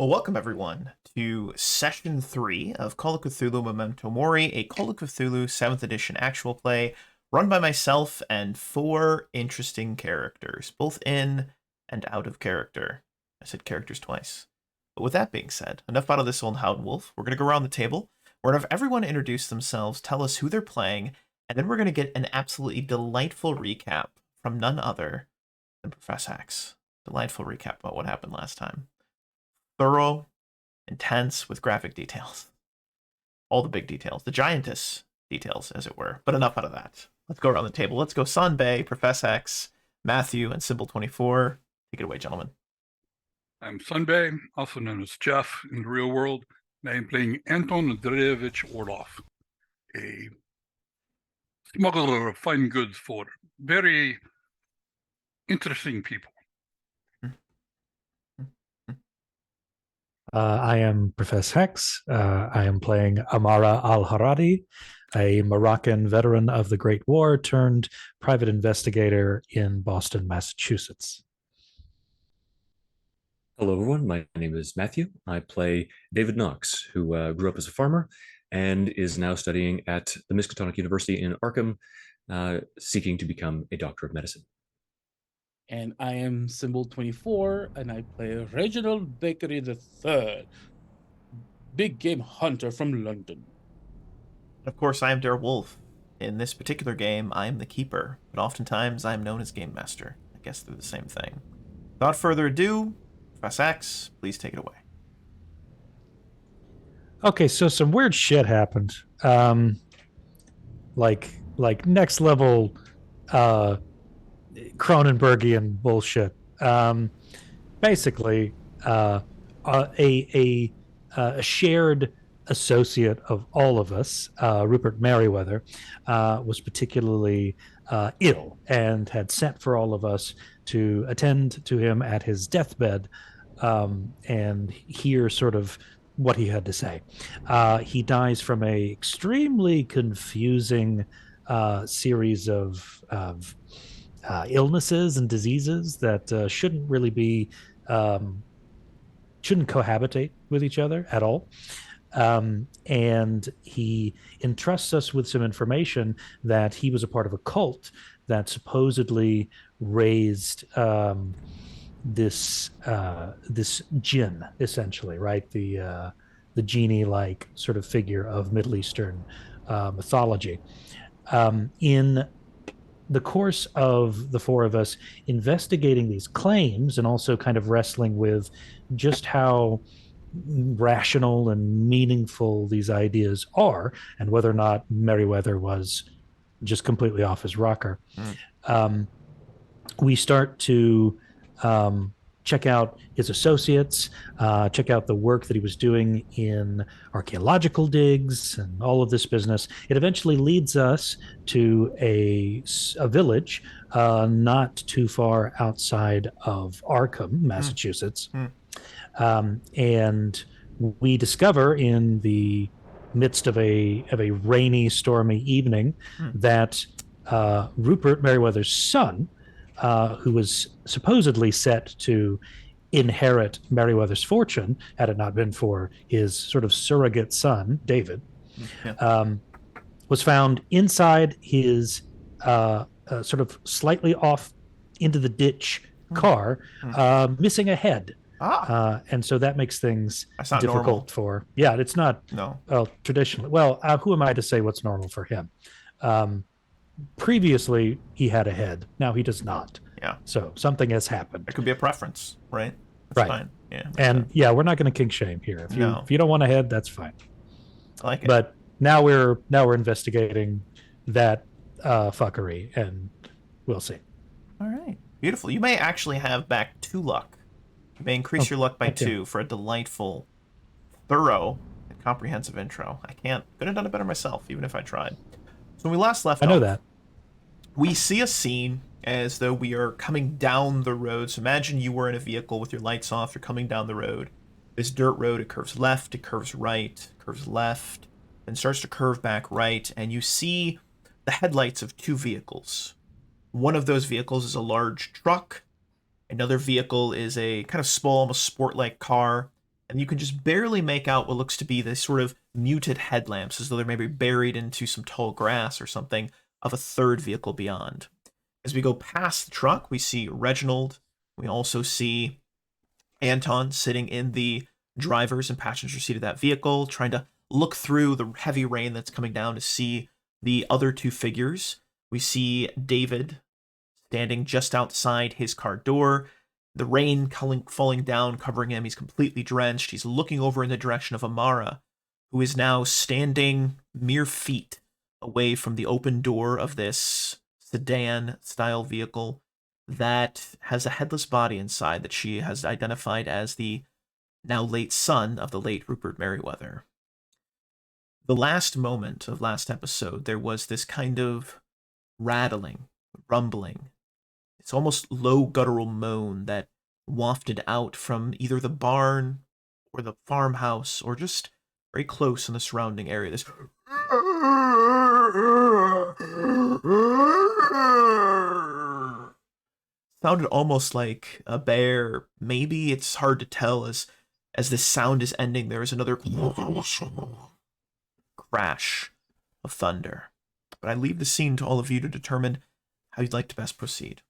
Well, welcome everyone to session 3 of Call of Cthulhu Memento Mori, a Call of Cthulhu 7th edition actual play run by myself and 4 interesting characters, both in and out of character. I said characters twice. But with that being said, enough out of this old Howden Wolf. We're going to go around the table. We're going to have everyone introduce themselves, tell us who they're playing, and then we're going to get an absolutely delightful recap from none other than Professor X. Delightful recap about what happened last time. Thorough, intense, with graphic details. All the big details. The giantess details, as it were. But enough out of that. Let's go around the table. Let's go Sanbei, Professor X, Matthew, and Symbol24. Take it away, gentlemen. I'm Sanbei, also known as Jeff in the real world, and I am playing Anton Andreevich Orlov, a smuggler of fine goods for very interesting people. I am Professor Hex. I am playing Amara Al-Haradi, a Moroccan veteran of the Great War turned private investigator in Boston, Massachusetts. Hello, everyone. My name is Matthew. I play David Knox, who grew up as a farmer and is now studying at the Miskatonic University in Arkham, seeking to become a doctor of medicine. And I am Symbol24, and I play Reginald Bakery III, big game hunter from London. Of course, I am Dare Wolf. In this particular game, I am the keeper, but oftentimes I am known as Game Master. I guess they're the same thing. Without further ado, Professor X, please take it away. Okay, so some weird shit happened. Like next level Cronenbergian bullshit. Basically, a shared associate of all of us, Rupert Merriweather, was particularly ill and had sent for all of us to attend to him at his deathbed and hear sort of what he had to say. He dies from a extremely confusing series of illnesses and diseases that shouldn't really be shouldn't cohabitate with each other at all. And he entrusts us with some information that he was a part of a cult that supposedly raised this jinn, essentially, right? The genie-like sort of figure of Middle Eastern mythology. In the course of the four of us investigating these claims and also kind of wrestling with just how rational and meaningful these ideas are and whether or not Merriweather was just completely off his rocker, we start to check out his associates, check out the work that he was doing in archaeological digs and all of this business. It eventually leads us to a village not too far outside of Arkham, Massachusetts. And we discover in the midst of a rainy, stormy evening that Rupert Merriweather's son, who was supposedly set to inherit Merriweather's fortune, had it not been for his sort of surrogate son, David, was found inside his sort of slightly off into the ditch car, missing a head. And so that makes things difficult normal. for, it's not, No. well, traditionally, well, who am I to say what's normal for him? Previously, he had a head. Now he does not. Yeah. So something has happened. It could be a preference, right? That's Right. fine. Yeah. And we're not going to kink shame here. If you don't want a head, that's fine. I like it. But now we're investigating that fuckery, and we'll see. All right. Beautiful. You may actually have back 2 luck. You may increase your luck by 2 for a delightful, thorough, and comprehensive intro. Couldn't have done it better myself, even if I tried. So when we last left I know off, that. we see a scene as though we are coming down the road. So imagine you were in a vehicle with your lights off, you're coming down the road. This dirt road, it curves left, it curves right, it curves left, then starts to curve back right, and you see the headlights of 2 vehicles. One of those vehicles is a large truck. Another vehicle is a kind of small, almost sport-like car. and you can just barely make out what looks to be this sort of muted headlamps, as though they're maybe buried into some tall grass or something, of a third vehicle beyond. As we go past the truck, we see Reginald. We also see Anton sitting in the driver's and passenger seat of that vehicle, trying to look through the heavy rain that's coming down to see the other two figures. We see David standing just outside his car door, the rain falling down, covering him. He's completely drenched. He's looking over in the direction of Amara, who is now standing mere feet away from the open door of this sedan-style vehicle that has a headless body inside that she has identified as the now late son of the late Rupert Merriweather. The last moment of last episode, there was this kind of rattling, rumbling. It's almost low guttural moan that wafted out from either the barn or the farmhouse or just very close in the surrounding area. This sounded almost like a bear. Maybe it's hard to tell as this sound is ending. There is another crash of thunder. But I leave the scene to all of you to determine how you'd like to best proceed.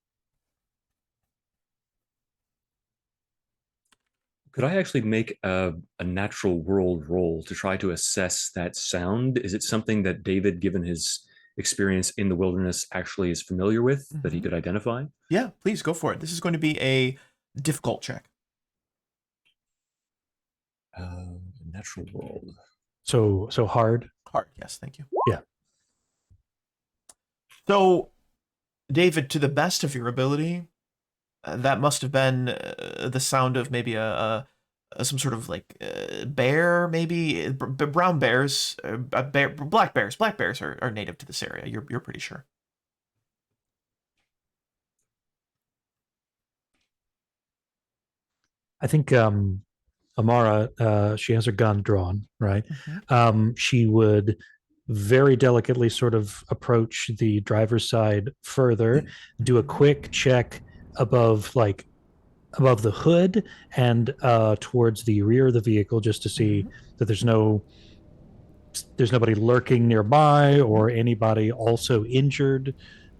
Could I actually make a natural world roll to try to assess that sound? Is it something that David, given his experience in the wilderness, actually is familiar with, that he could identify? Yeah, please go for it. This is going to be a difficult check. Natural world. So hard. Hard, yes, thank you. Yeah. So, David, to the best of your ability, that must have been the sound of maybe some sort of like bear, maybe brown bears, black bears. Black bears are native to this area. You're pretty sure. I think Amara, she has her gun drawn, right? She would very delicately sort of approach the driver's side further, do a quick check above the hood and towards the rear of the vehicle, just to see that there's nobody lurking nearby or anybody also injured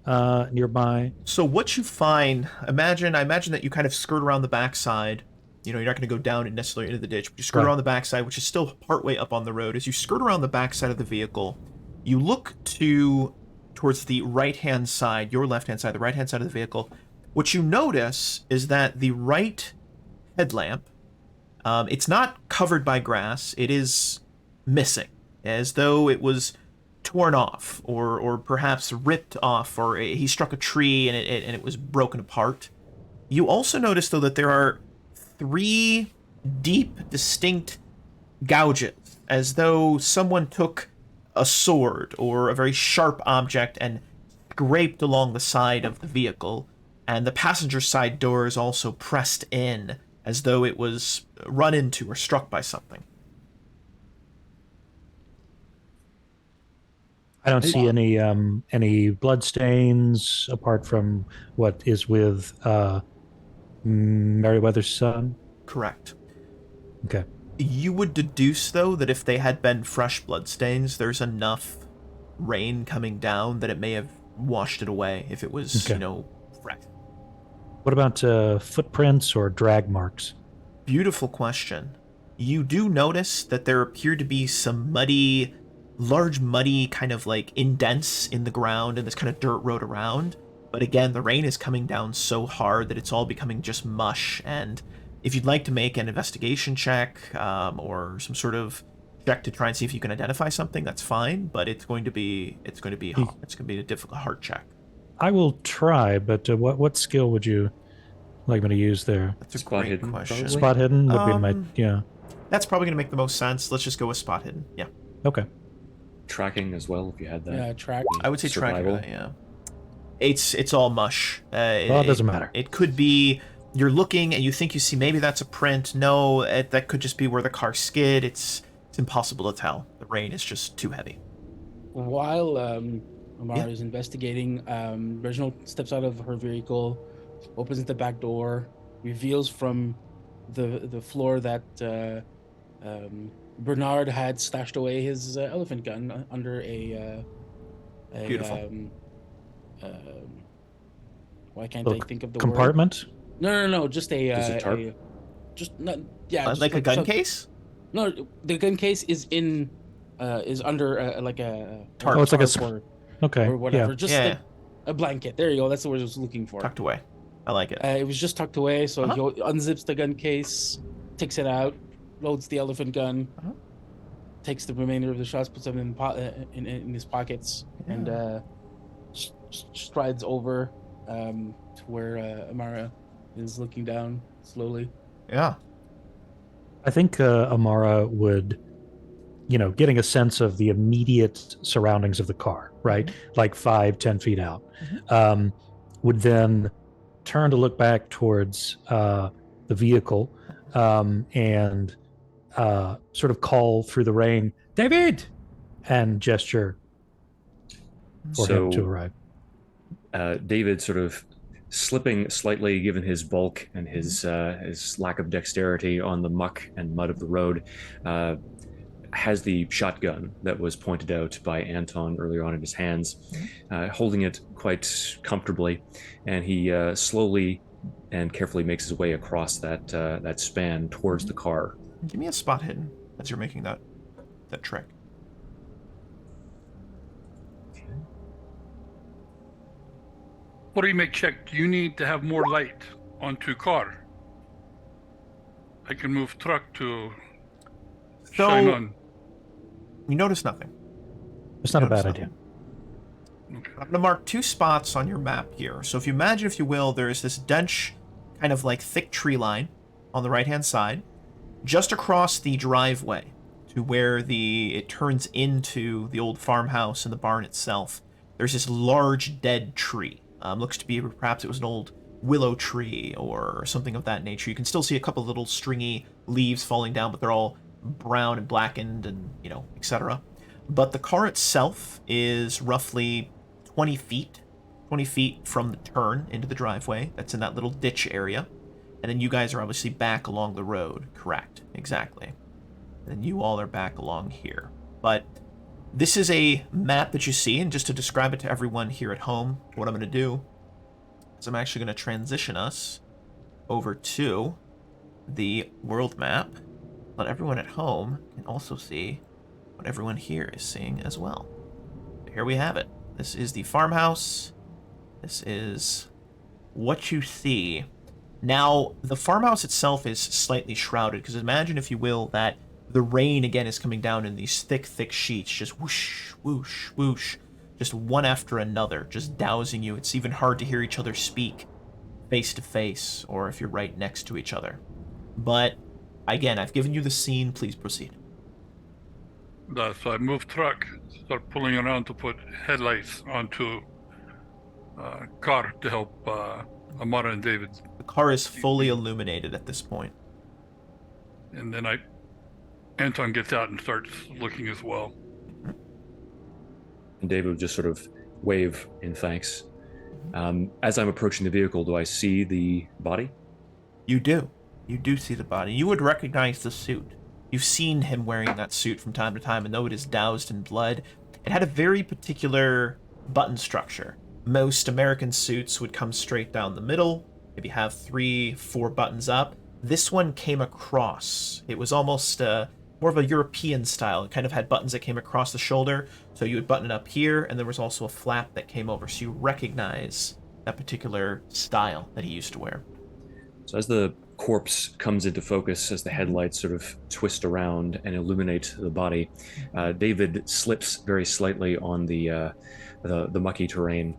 nearby. So what you find, I imagine that you kind of skirt around the backside. You know, you're not going to go down necessarily into the ditch, but you skirt around the backside, which is still partway up on the road. As you skirt around the backside of the vehicle, you look towards the right-hand side, your left-hand side, the right-hand side of the vehicle. What you notice is that the right headlamp, it's not covered by grass. It is missing, as though it was torn off or perhaps ripped off, or he struck a tree and it was broken apart. You also notice, though, that there are 3 deep, distinct gouges, as though someone took a sword or a very sharp object and scraped along the side of the vehicle, and the passenger side door is also pressed in, as though it was run into or struck by something. I don't see any blood stains apart from what is with Merriweather's son. Correct. Okay. You would deduce, though, that if they had been fresh bloodstains, there's enough rain coming down that it may have washed it away if it was, fresh. What about footprints or drag marks? Beautiful question. You do notice that there appear to be some large muddy kind of like indents in the ground and this kind of dirt road around. But again, the rain is coming down so hard that it's all becoming just mush. And if you'd like to make an investigation check or some sort of check to try and see if you can identify something, that's fine. But it's going to be a difficult, hard check. I will try, but what skill would you like me to use there? That's a Spot great hidden, question. probably? Spot hidden would be my That's probably going to make the most sense. Let's just go with spot hidden. Yeah. Okay. Tracking as well, if you had that. Yeah, track. I would say Survival. tracking. Yeah. It's all mush. Well, it doesn't matter. It could be you're looking and you think you see maybe that's a print. No, that could just be where the car skid. It's impossible to tell. The rain is just too heavy. While Amara is investigating, Reginald steps out of her vehicle, opens the back door, reveals from the floor that Bernard had stashed away his elephant gun under a Beautiful. Why can't Little I think of the word? compartment. No, just Just a tarp? just not, yeah, just Like a gun some- case? No, the gun case is in, is under like a Tarp. Oh, it's like a tarp Okay. or whatever. Yeah. Just Yeah. like a blanket. There you go. That's the word I was looking for. Tucked away. I like it. It was just tucked away, so Uh-huh. he unzips the gun case, takes it out, loads the elephant gun, Uh-huh. takes the remainder of the shots, puts them in his pockets, and strides over to where Amara is looking down slowly. Yeah. I think Amara would, getting a sense of the immediate surroundings of the car, right? Like 5-10 feet out, would then turn to look back towards the vehicle and sort of call through the rain, David, and gesture for him to arrive. David sort of slipping slightly given his bulk and his lack of dexterity on the muck and mud of the road, has the shotgun that was pointed out by Anton earlier on in his hands, holding it quite comfortably, and he slowly and carefully makes his way across that span towards the car. Give me a spot hidden as you're making that trick. What do you make check? Do you need to have more light onto car? I can move truck to shine on. You notice nothing. It's not a Notice bad nothing. idea. Okay. I'm going to mark 2 spots on your map here. So if you imagine, if you will, there is this dense, kind of like thick tree line on the right-hand side, just across the driveway to where it turns into the old farmhouse and the barn itself. There's this large dead tree. Looks to be, perhaps it was an old willow tree or something of that nature. You can still see a couple little stringy leaves falling down, but they're all brown and blackened and, etc. But the car itself is roughly 20 feet from the turn into the driveway. That's in that little ditch area. And then you guys are obviously back along the road. Correct. Exactly. And then you all are back along here. But this is a map that you see, and just to describe it to everyone here at home, what I'm going to do is I'm actually going to transition us over to the world map. Let everyone at home can also see what everyone here is seeing as well. Here we have it. This is the farmhouse. This is what you see. Now, the farmhouse itself is slightly shrouded, because imagine, if you will, that the rain, again, is coming down in these thick, thick sheets, just whoosh, whoosh, whoosh, just one after another, just dousing you. It's even hard to hear each other speak face to face, or if you're right next to each other. But, again, I've given you the scene. Please proceed. So I move truck, start pulling around to put headlights onto car to help Amara and David. The car is fully illuminated at this point. And then Anton gets out and starts looking as well. And David would just sort of wave in thanks. As I'm approaching the vehicle, do I see the body? You do. You do see the body. You would recognize the suit. You've seen him wearing that suit from time to time, and though it is doused in blood, it had a very particular button structure. Most American suits would come straight down the middle, maybe have 3-4 buttons up. This one came across. It was almost more of a European style. It kind of had buttons that came across the shoulder, so you would button it up here, and there was also a flap that came over, so you recognize that particular style that he used to wear. So as the corpse comes into focus, as the headlights sort of twist around and illuminate the body, David slips very slightly on the mucky terrain,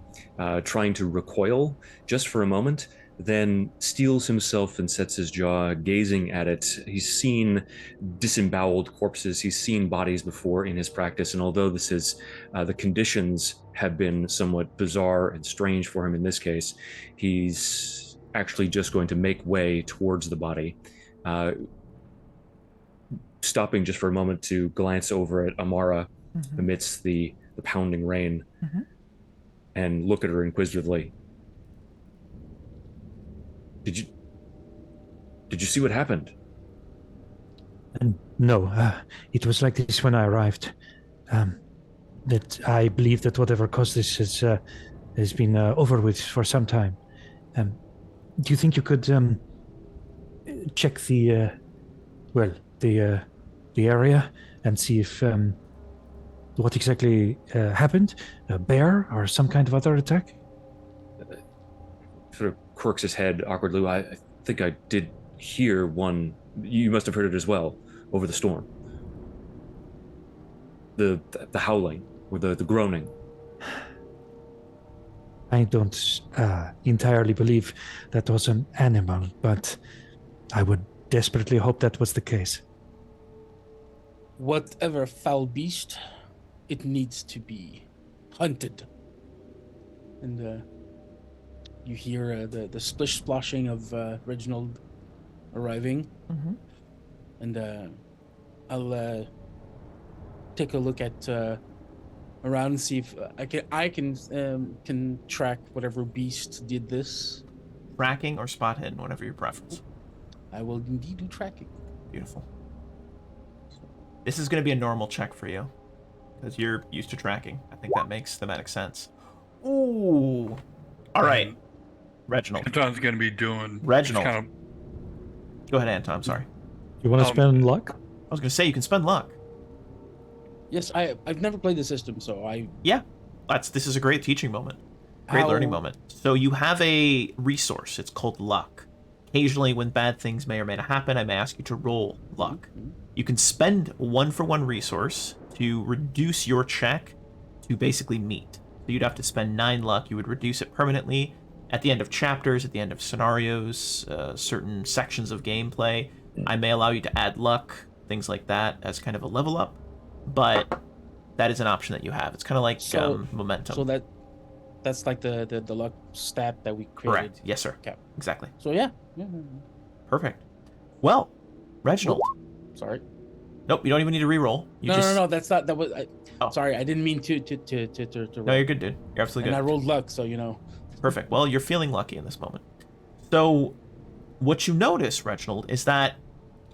trying to recoil just for a moment, then steels himself and sets his jaw, gazing at it. He's seen disemboweled corpses. He's seen bodies before in his practice, and although this is the conditions have been somewhat bizarre and strange for him in this case, he's actually just going to make way towards the body, stopping just for a moment to glance over at Amara amidst the pounding rain, and look at her inquisitively. Did Did you see what happened? And no, it was like this when I arrived. That I believe that whatever caused this has been over with for some time. Do you think you could check the the area and see if what exactly happened? A bear or some kind of other attack? Sort of quirks his head awkwardly. I think I did hear one. You must have heard it as well over the storm. The howling or the groaning. I don't entirely believe that was an animal, but I would desperately hope that was the case. Whatever foul beast, it needs to be hunted. And you hear the splish splashing of Reginald arriving, Mm-hmm. and I'll take a look at around and see if I can track whatever beast did this. Tracking or spot hidden, whatever your preference. I will indeed do tracking. Beautiful. This is going to be a normal check for you, because you're used to tracking. I think that makes thematic sense. Ooh. All right. Reginald. Anton's going to be doing Reginald. just kind Go ahead, Anton. I'm sorry. You want to spend luck? I was going to say you can spend luck. Yes, I've never played the system, so I. Yeah. This is a great teaching moment. Great learning moment. So you have a resource. It's called luck. Occasionally, when bad things may or may not happen, I may ask you to roll luck. Mhm. You can spend 1-for-1 resource to reduce your check to basically meet. So you'd have to spend 9 luck. You would reduce it permanently at the end of chapters, at the end of scenarios, certain sections of gameplay. I may allow you to add luck, things like that, as kind of a level up. But that is an option that you have. It's kind of like momentum. So that's like the luck stat that we created. Correct. Yes, sir. Okay. Exactly. So yeah. Perfect. Well, Reginald. Sorry. Nope, you don't even need to re-roll. No. That's not. That was. Oh. Sorry, I didn't mean to roll. No, you're good, dude. You're absolutely And good. I rolled luck, so you know. Perfect. Well, you're feeling lucky in this moment. So, what you notice, Reginald, is that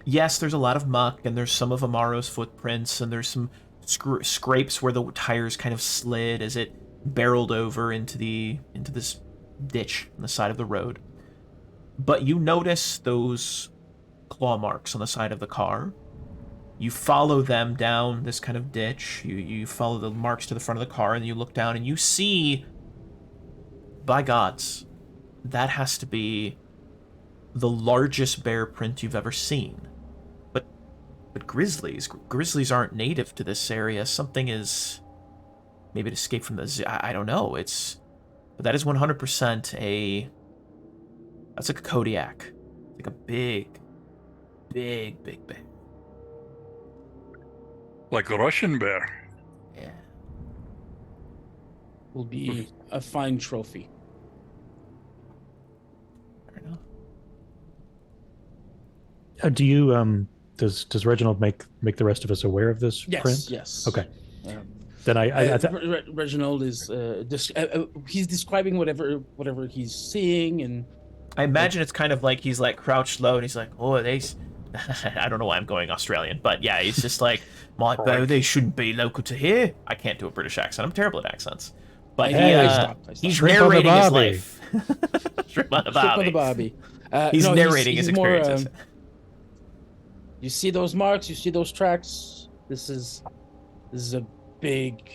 yes, there's a lot of muck, and there's some of Amaro's footprints, and there's some scrapes where the tires kind of slid as it barreled over into this ditch on the side of the road. But you notice those claw marks on the side of the car. You follow them down this kind of ditch. You follow the marks to the front of the car, and you look down, and you see, by gods, that has to be the largest bear print you've ever seen. But grizzlies aren't native to this area. Something is maybe it escaped from the zoo. I don't know. But that is 100% that's like a Kodiak. It's like a big bear. like a Russian bear. Yeah. Will be a fine trophy. Fair enough. Do you does Reginald make the rest of us aware of this Yes. print? Yes. Okay. Then Reginald is he's describing whatever he's seeing, and I imagine it's kind of like he's like crouched low and he's like, oh, I don't know why I'm going Australian, but yeah, he's just like, my bow, they shouldn't be local to here. I can't do a British accent. I'm terrible at accents. But Hey, he, stop. he's Shrimp on the narrating his barbie. life. Shrimp on the Flip on barbie. the Bobby. He's No, narrating his he's more, experiences. you see those marks, you see those tracks. This is a big,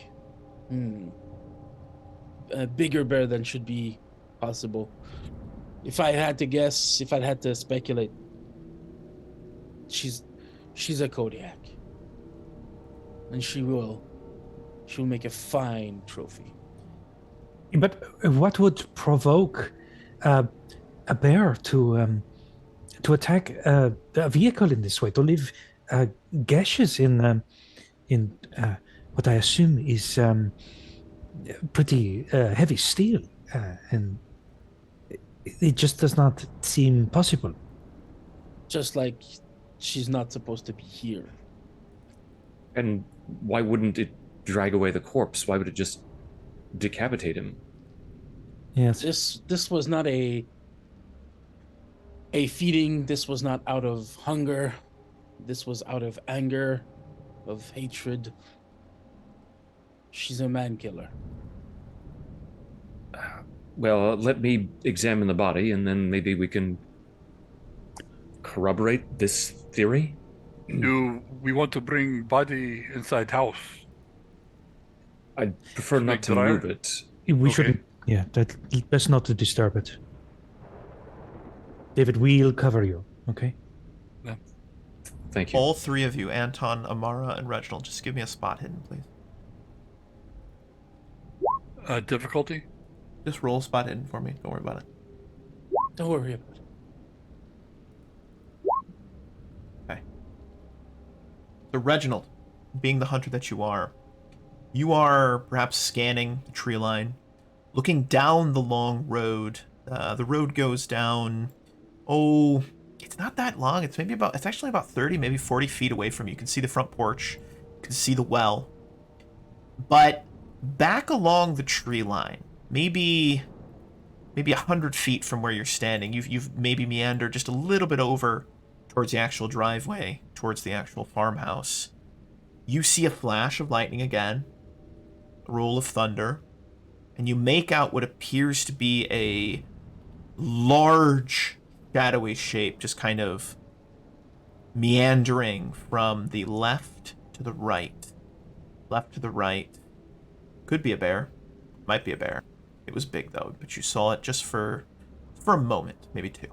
a bigger bear than should be possible. If I had to guess, if I had to speculate, she's a Kodiak, and she'll make a fine trophy. But what would provoke a bear to attack a vehicle in this way, to leave gashes in what I assume is pretty heavy steel, and it just does not seem possible. Just like she's not supposed to be here. And why wouldn't it drag away the corpse? Why would it just decapitate him? Yes. This was not a a feeding. This was not out of hunger. This was out of anger, of hatred. She's a man killer. Well, let me examine the body, and then maybe we can corroborate this theory. Do we want to bring body inside house? I'd prefer not Make to dryer? move it. We Okay. shouldn't. Yeah, best not to disturb it. David, we'll cover you. Okay. Thank you. All three of you, Anton, Amara, and Reginald, just give me a spot hidden, please. Difficulty? Just roll spot hidden for me. Don't worry about it. Don't worry about it. Okay. So Reginald, being the hunter that you are perhaps scanning the tree line, looking down the long road. The road goes down, it's not that long. It's actually about 30, maybe 40 feet away from you. You can see the front porch. You can see the well. But back along the tree line, maybe 100 feet from where you're standing, you've maybe meandered just a little bit over towards the actual driveway, towards the actual farmhouse. You see a flash of lightning again, a roll of thunder, and you make out what appears to be a large, shadowy shape just kind of meandering from the left to the right. Left to the right. Could be a bear. Might be a bear. It was big, though, but you saw it just for a moment, maybe two.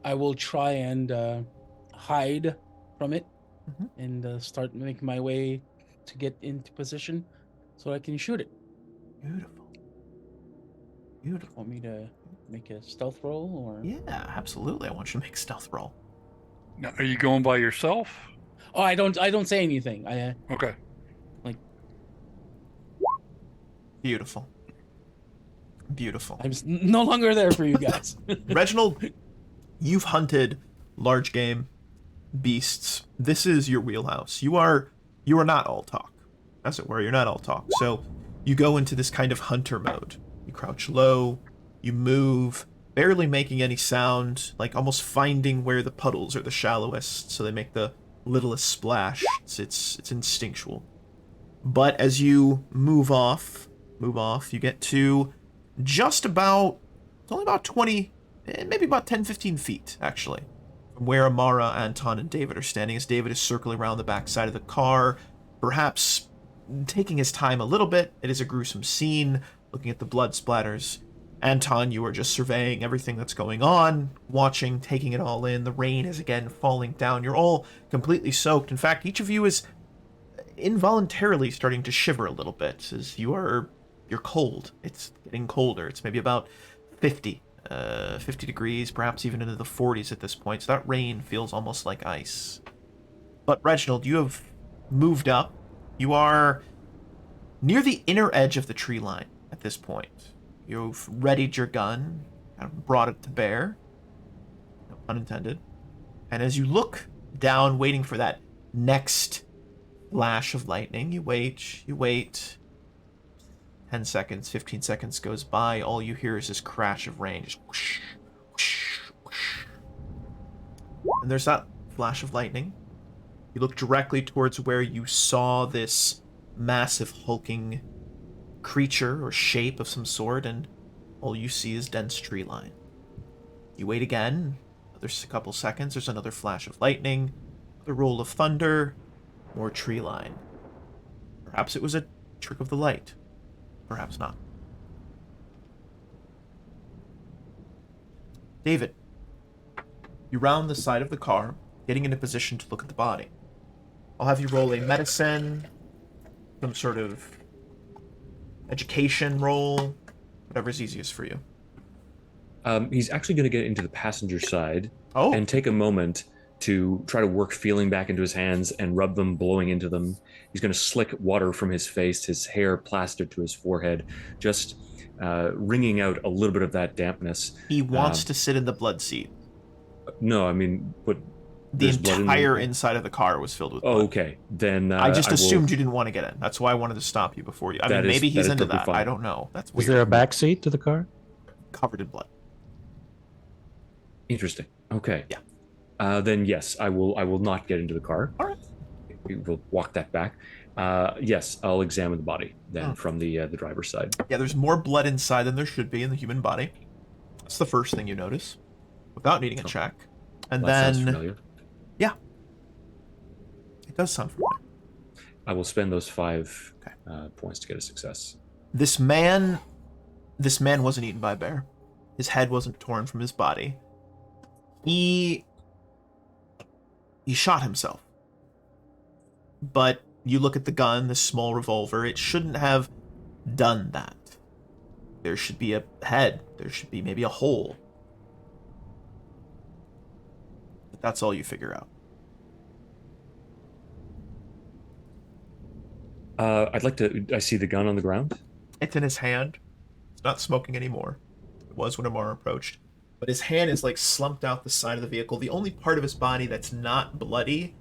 I will try and hide from it Mhm. and start making my way to get into position so I can shoot it. Beautiful. Beautiful. Want me to make a stealth roll or? Yeah, absolutely. I want you to make a stealth roll. Now, are you going by yourself? Oh, I don't say anything. Okay. Beautiful. Beautiful. I'm no longer there for you guys. Reginald, you've hunted large game, beasts. This is your wheelhouse. You are not all talk, as it were. You're not all talk. So you go into this kind of hunter mode. You crouch low, you move, barely making any sound, like almost finding where the puddles are the shallowest, so they make the littlest splash. It's instinctual. But as you move off, you get to just about, it's only about 20, maybe about 10, 15 feet, actually, from where Amara, Anton, and David are standing, as David is circling around the backside of the car, perhaps taking his time a little bit. It is a gruesome scene, looking at the blood splatters. Anton, you are just surveying everything that's going on, watching, taking it all in. The rain is again falling down. You're all completely soaked. In fact, each of you is involuntarily starting to shiver a little bit, as you're cold. It's getting colder. It's maybe about 50 degrees, perhaps even into the 40s at this point. So that rain feels almost like ice. But Reginald, you have moved up. You are near the inner edge of the tree line at this point. You've readied your gun, kind of brought it to bear, no pun intended. And as you look down, waiting for that next flash of lightning, you wait. 10 seconds, 15 seconds goes by. All you hear is this crash of rain. Just whoosh, whoosh, whoosh. And there's that flash of lightning. You look directly towards where you saw this massive hulking creature or shape of some sort, and all you see is dense tree line. You wait again. Another couple seconds. There's another flash of lightning. Another roll of thunder. More tree line. Perhaps it was a trick of the light. Perhaps not. David, you round the side of the car, getting into position to look at the body. I'll have you roll a medicine, some sort of education roll, whatever's easiest for you. He's actually going to get into the passenger side Oh, and take a moment to try to work feeling back into his hands and rub them, blowing into them. He's going to slick water from his face, his hair plastered to his forehead, just wringing out a little bit of that dampness. he wants to sit in the blood seat. No, I mean, but The there's blood in entire there? inside of the car was filled with blood. Oh, okay. Then I just will- assumed you didn't want to get in. That's why I wanted to stop you before you. I mean, That is- maybe that he's is into totally that. fine. I don't know. That's Is weird. there a back seat to the car? Covered in blood. Interesting. Okay. Yeah. Then yes, I will not get into the car. All right. We will walk that back. Yes, I'll examine the body then from the driver's side. Yeah, there's more blood inside than there should be in the human body. That's the first thing you notice, without needing a check. And Well, that then, sounds familiar. yeah, it does sound familiar. I will spend those 5 points to get a success. This man wasn't eaten by a bear. His head wasn't torn from his body. He shot himself. But you look at the gun, this small revolver, it shouldn't have done that. There should be a head. There should be maybe a hole. But that's all you figure out. I'd like to... I see the gun on the ground. It's in his hand. It's not smoking anymore. It was when Amara approached. But his hand is like slumped out the side of the vehicle. The only part of his body that's not bloody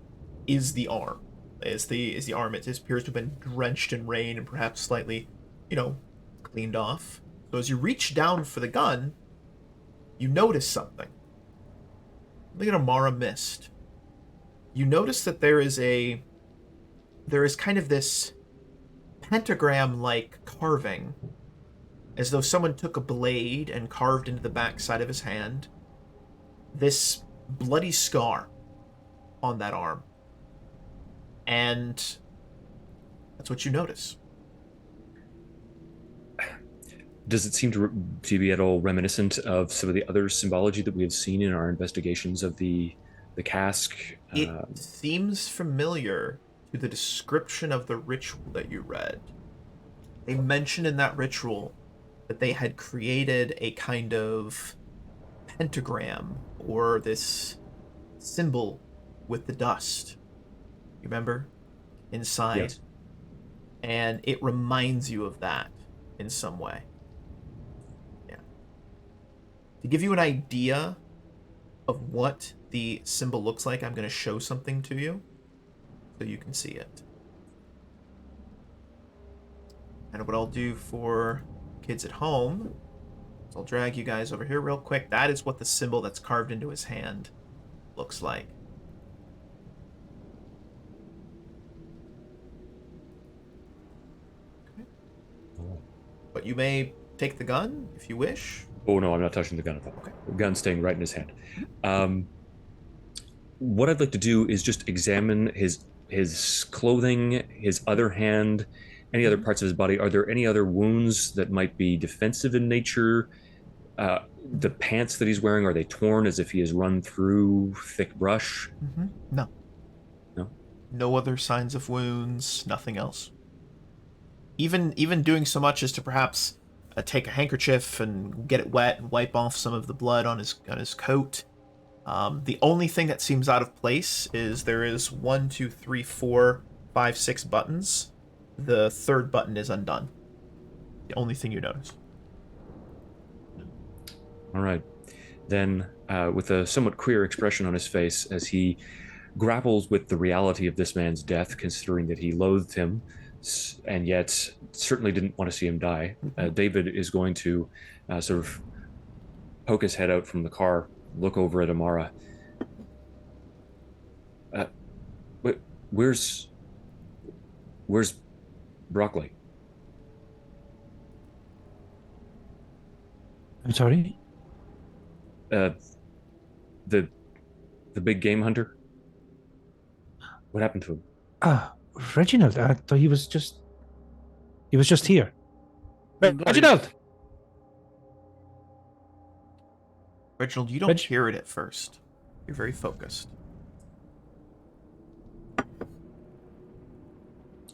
is the arm. Is the arm. It appears to have been drenched in rain and perhaps slightly, cleaned off. So as you reach down for the gun, you notice something. Something that Amara missed. You notice that there is kind of this pentagram-like carving, as though someone took a blade and carved into the backside of his hand this bloody scar on that arm. And that's what you notice. Does it seem to be at all reminiscent of some of the other symbology that we have seen in our investigations of the cask? It seems familiar to the description of the ritual that you read. They mentioned in that ritual that they had created a kind of pentagram or this symbol with the dust. You remember? Inside. Yes. And it reminds you of that in some way. Yeah. To give you an idea of what the symbol looks like, I'm going to show something to you so you can see it. And what I'll do for kids at home is I'll drag you guys over here real quick. That is what the symbol that's carved into his hand looks like. Okay. But you may take the gun if you wish. Oh no, I'm not touching the gun at all. Okay. The gun's staying right in his hand. What I'd like to do is just examine his clothing, his other hand, any other parts of his body. Are there any other wounds that might be defensive in nature? The pants that he's wearing, are they torn as if he has run through thick brush? Mm-hmm. No. No? No other signs of wounds, nothing else. Even doing so much as to perhaps take a handkerchief and get it wet and wipe off some of the blood on his coat. The only thing that seems out of place is there is 1, 2, 3, 4, 5, 6 buttons. The third button is undone. The only thing you notice. All right. Then, with a somewhat queer expression on his face as he grapples with the reality of this man's death, considering that he loathed him and yet certainly didn't want to see him die, David is going to sort of poke his head out from the car, look over at Amara. Where's Broccoli? I'm sorry? The big game hunter? What happened to him? Reginald, I thought he was just here. Reginald! Reginald, you don't hear it at first. You're very focused.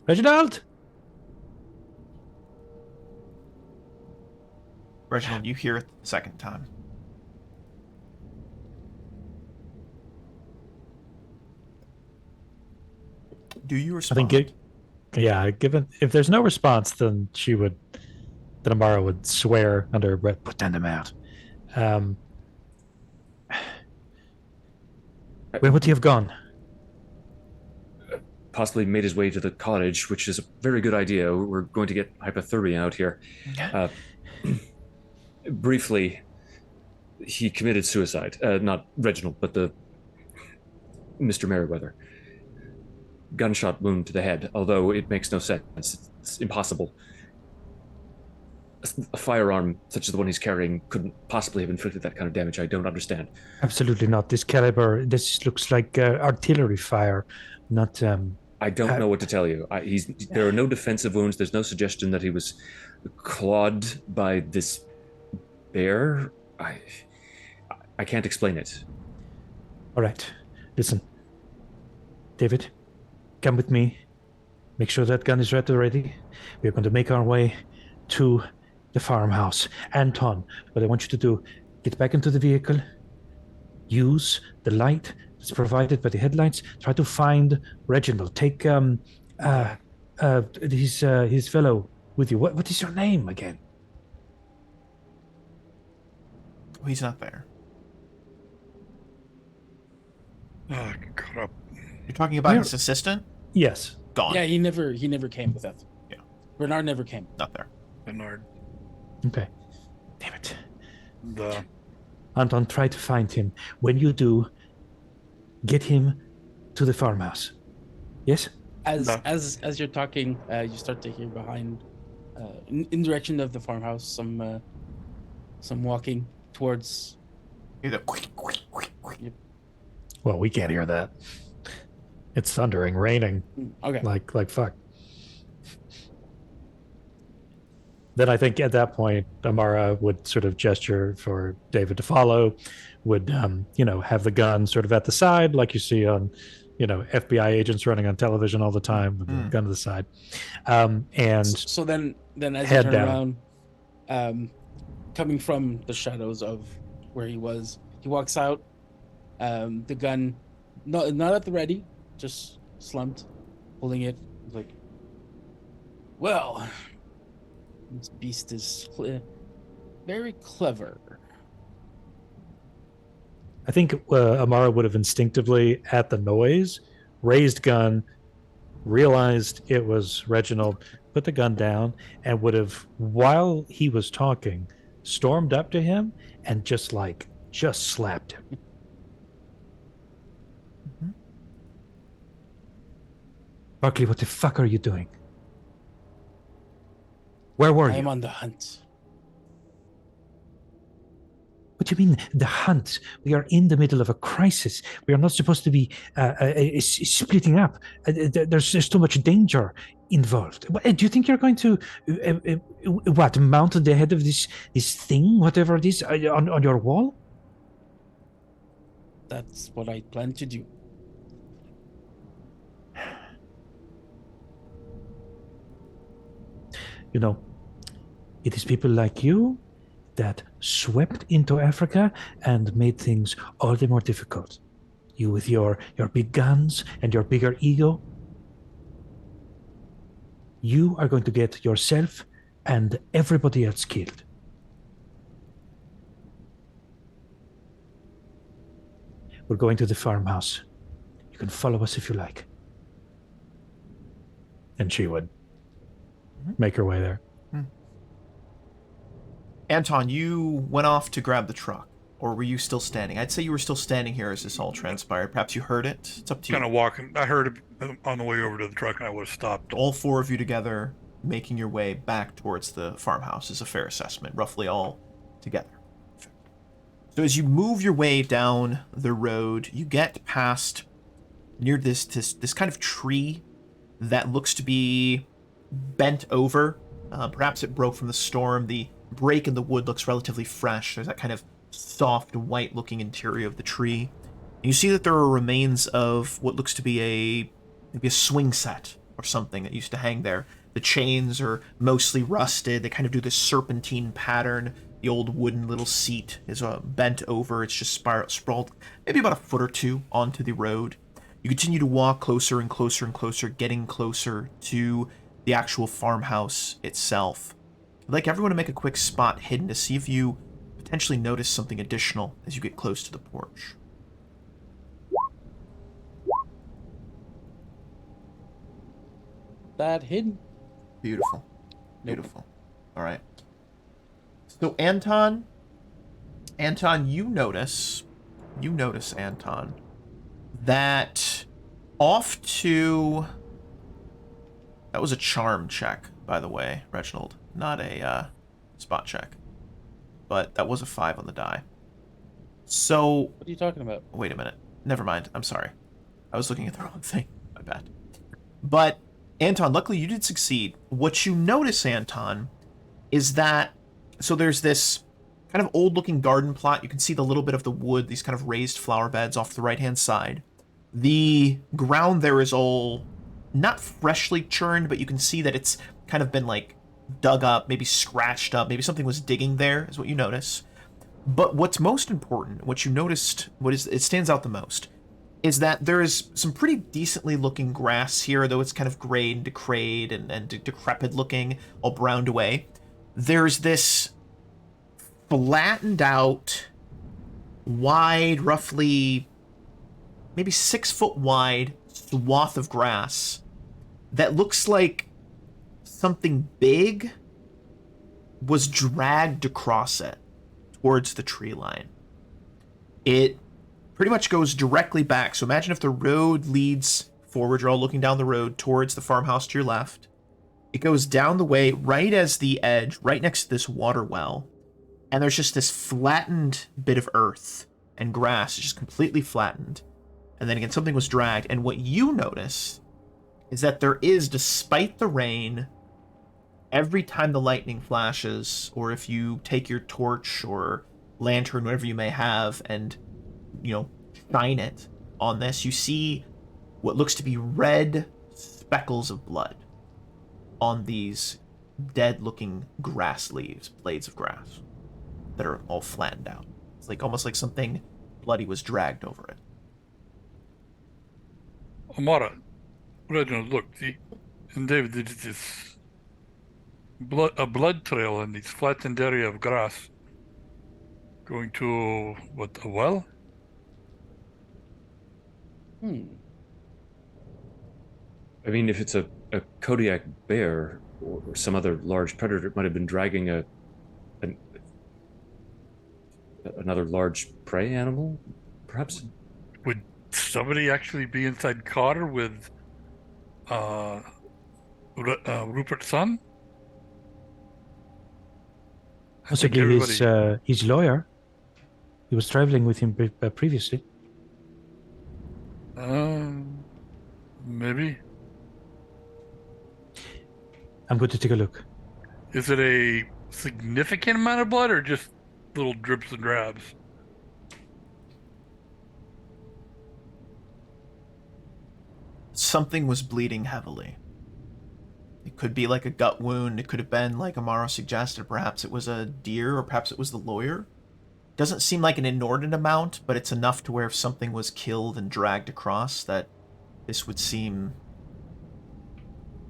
Reginald! Reginald, you hear it the second time. Do you respond? Given if there's no response, then Amara would swear under her breath, "Put down the mouth." Where would he have gone? Possibly made his way to the cottage, which is a very good idea. We're going to get hypothermia out here. Briefly, he committed suicide. Not Reginald, but the Mr. Merriweather. Gunshot wound to the head, although it makes no sense. It's impossible. A firearm such as the one he's carrying couldn't possibly have inflicted that kind of damage. I don't understand. Absolutely not. This caliber, this looks like artillery fire, not. I don't know what to tell you. There are no defensive wounds. There's no suggestion that he was clawed by this bear. I can't explain it. All right, listen, David, come with me. Make sure that gun is ready. We are going to make our way to the farmhouse. Anton, what I want you to do, get back into the vehicle, use the light that's provided by the headlights, try to find Reginald. Take his fellow with you. What is your name again? Oh, he's not there. Oh, crap. You're talking about his assistant? Yes. Gone. Yeah, he never came with us. Yeah. Bernard never came. Not there. Bernard. Okay. Damn it. The Anton, try to find him. When you do, get him to the farmhouse. Yes? As you're talking, you start to hear behind, in direction of the farmhouse, some walking towards. Hear the quick, quick, quick, quick. Well, we can't hear that. It's thundering, raining. Okay. Like fuck. Then I think at that point, Amara would sort of gesture for David to follow, would, have the gun sort of at the side, like you see on, FBI agents running on television all the time with the gun to the side. And so then as head you turn down. around, coming from the shadows of where he was, he walks out, the gun, not at the ready, just slumped, holding it, like, well, this beast is very clever. I think Amara would have instinctively, at the noise, raised gun, realized it was Reginald, put the gun down, and would have, while he was talking, stormed up to him and just slapped him. Barkley, what the fuck are you doing? Where were you? I am on the hunt. What do you mean, the hunt? We are in the middle of a crisis. We are not supposed to be splitting up. There's too much danger involved. Do you think you're going to, mount the head of this thing, whatever it is, on your wall? That's what I plan to do. It is people like you that swept into Africa and made things all the more difficult. You with your big guns and your bigger ego. You are going to get yourself and everybody else killed. We're going to the farmhouse. You can follow us if you like. And she would make her way there. Anton, you went off to grab the truck, or were you still standing? I'd say you were still standing here as this all transpired. Perhaps you heard it. It's up to you. kind of walking. I heard it on the way over to the truck, and I would have stopped. All four of you together making your way back towards the farmhouse is a fair assessment, roughly all together. So as you move your way down the road, you get past near this kind of tree that looks to be bent over. Perhaps it broke from the storm. The break in the wood looks relatively fresh. There's that kind of soft, white-looking interior of the tree. And you see that there are remains of what looks to be maybe a swing set or something that used to hang there. The chains are mostly rusted. They kind of do this serpentine pattern. The old wooden little seat is bent over. It's just sprawled maybe about a foot or two onto the road. You continue to walk closer and closer and closer, getting closer to the actual farmhouse itself. I'd like everyone to make a quick spot hidden to see if you potentially notice something additional as you get close to the porch. That hidden. Beautiful. Beautiful. All right. So Anton Anton, you notice, Anton, that off to... That was a charm check, by the way, Reginald. Not a spot check. But that was a 5 on the die. So... What are you talking about? Wait a minute. Never mind. I'm sorry. I was looking at the wrong thing. My bad. But, Anton, luckily you did succeed. What you notice, Anton, is that... So there's this kind of old-looking garden plot. You can see the little bit of the wood, these kind of raised flower beds off the right-hand side. The ground there is all not freshly churned, but you can see that it's kind of been, like, dug up, maybe scratched up. Maybe something was digging there, is what you notice. But what's most important, what you noticed, it stands out the most, is that there is some pretty decently looking grass here, though it's kind of grayed and decrayed and decrepit looking, all browned away. There's this flattened out, wide, roughly maybe 6 foot wide swath of grass that looks like something big was dragged across it towards the tree line. It pretty much goes directly back. So imagine if the road leads forward, you're all looking down the road towards the farmhouse to your left. It goes down the way right as the edge, right next to this water well. And there's just this flattened bit of earth and grass, just completely flattened. And then again, something was dragged. And what you notice is that there is, despite the rain, every time the lightning flashes, or if you take your torch or lantern, whatever you may have, and, you know, shine it on this, you see what looks to be red speckles of blood on these dead-looking grass leaves, blades of grass, that are all flattened out. It's like almost like something bloody was dragged over it. Amara, Reginald, look, and David did this a blood trail in this flattened area of grass going to, what, a well? I mean, if it's a Kodiak bear or some other large predator, it might have been dragging another large prey animal, perhaps. Would somebody actually be inside Carter with Rupert's son? Possibly his lawyer. He was traveling with him previously. Maybe. I'm going to take a look. Is it a significant amount of blood or just little drips and drabs? Something was bleeding heavily. It could be like a gut wound. It could have been, like Amaro suggested, perhaps it was a deer, or perhaps it was the lawyer. Doesn't seem like an inordinate amount, but it's enough to where if something was killed and dragged across, that this would seem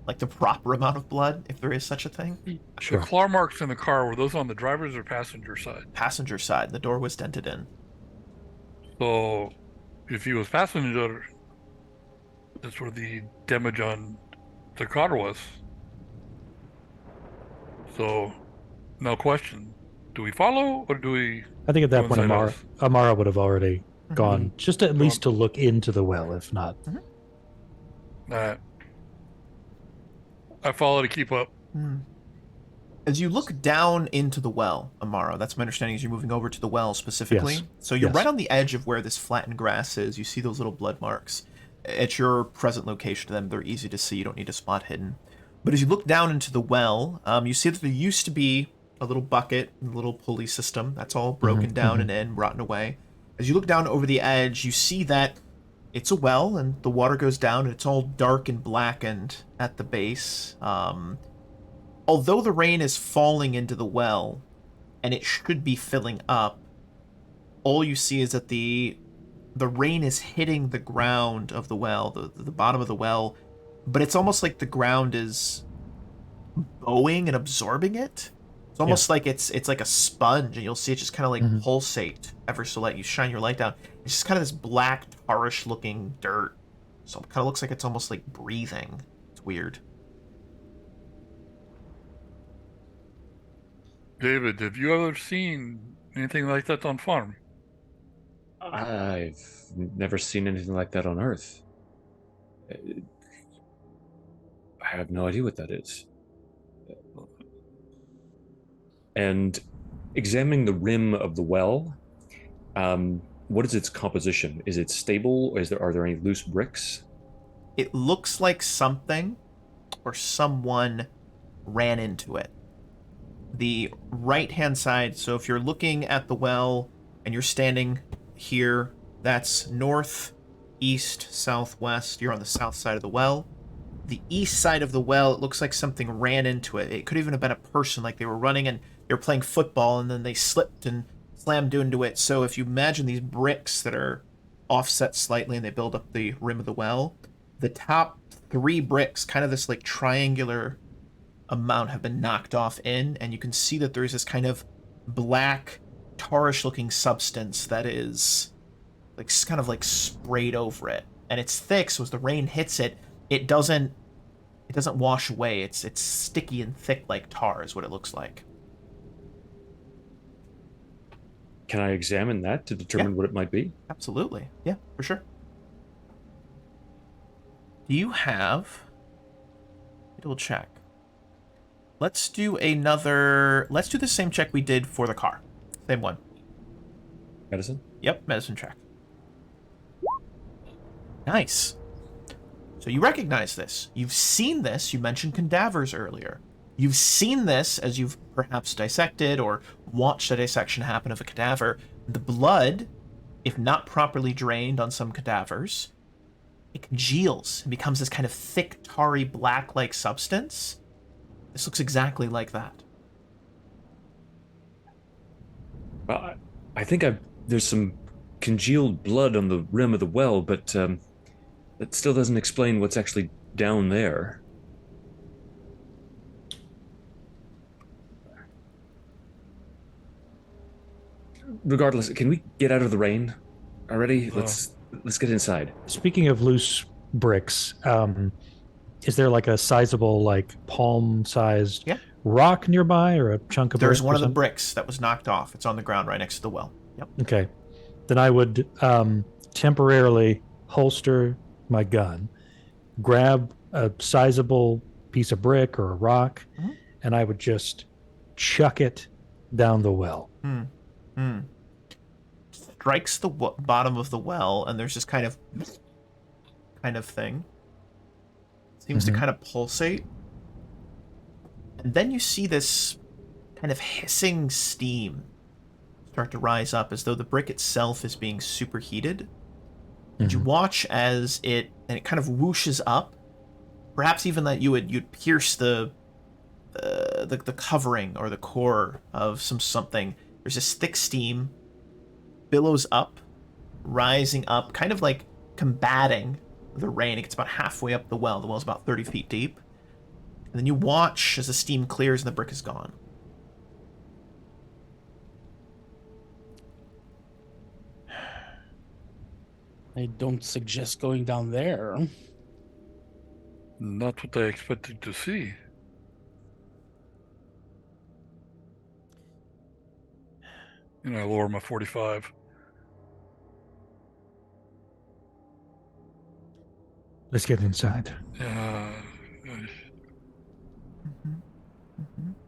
like the proper amount of blood, if there is such a thing. Sure. The claw marks in the car, were those on the driver's or passenger side? Passenger side. The door was dented in. So, if he was passenger, that's where the damage on the car was. So, no question. Do we follow or do we... I think at that go point, inside us? Amara would have already gone, just at least to look into the well, if not. I follow to keep up. As you look down into the well, Amaro, that's my understanding, is you're moving over to the well specifically. Yes. So you're Yes. right on the edge of where this flattened grass is. You see those little blood marks. At your present location to them, they're easy to see. You don't need a spot hidden. But as you look down into the well, you see that there used to be a little bucket, a little pulley system. That's all broken down and in, rotten away. As you look down over the edge, you see that it's a well, and the water goes down, and it's all dark and blackened at the base. Although the rain is falling into the well, and it should be filling up, all you see is that the rain is hitting the ground of the well, the bottom of the well, but it's almost like the ground is bowing and absorbing it. It's almost like it's like a sponge, and you'll see it just kind of like pulsate ever so light. You shine your light down. It's just kind of this black, tarish looking dirt. So it kind of looks like it's almost like breathing. It's weird. David, have you ever seen Anything like that on farm? I've never seen anything like that on Earth. I have no idea what that is. And examining the rim of the well, what is its composition? Is it stable? Are there any loose bricks? It looks like something or someone ran into it. The right-hand side, so if you're looking at the well and you're standing here, that's north, east, southwest. You're on the south side of the well. The east side of the well, it looks like something ran into it. It could even have been a person, like they were running and they were playing football and then they slipped and slammed into it. So if you imagine these bricks that are offset slightly and they build up the rim of the well, the top 3 bricks, kind of this like triangular amount, have been knocked off and you can see that there's this kind of black, tarish looking substance that is like kind of like sprayed over it. And it's thick, so as the rain hits it, it doesn't wash away. It's sticky and thick like tar is what it looks like. Can I examine that to determine what it might be? Absolutely. Yeah, for sure. Do you have... Double check. Let's do the same check we did for the car. Same one. Medicine? Yep, medicine check. Nice. So you recognize this. You've seen this. You mentioned cadavers earlier. You've seen this as you've perhaps dissected or watched a dissection happen of a cadaver. The blood, if not properly drained on some cadavers, it congeals and becomes this kind of thick, tarry, black-like substance. This looks exactly like that. Well, I think there's some congealed blood on the rim of the well, but that still doesn't explain what's actually down there. Regardless, can we get out of the rain already? Let's get inside. Speaking of loose bricks, is there like a sizable, like palm-sized rock nearby, or a chunk of? There's one of the bricks that was knocked off. It's on the ground right next to the well. Yep. Okay, then I would temporarily holster my gun, grab a sizable piece of brick or a rock, and I would just chuck it down the well. Strikes the bottom of the well, and there's this kind of thing. Seems to kind of pulsate. And then you see this kind of hissing steam start to rise up as though the brick itself is being superheated. And you watch as it kind of whooshes up. Perhaps even that you'd pierce the covering or the core of something. There's this thick steam, billows up, rising up, kind of like combating the rain. It gets about halfway up the well. The well's about 30 feet deep. And then you watch as the steam clears and the brick is gone. I don't suggest going down there. Not what I expected to see. And I lower my 45. Let's get inside.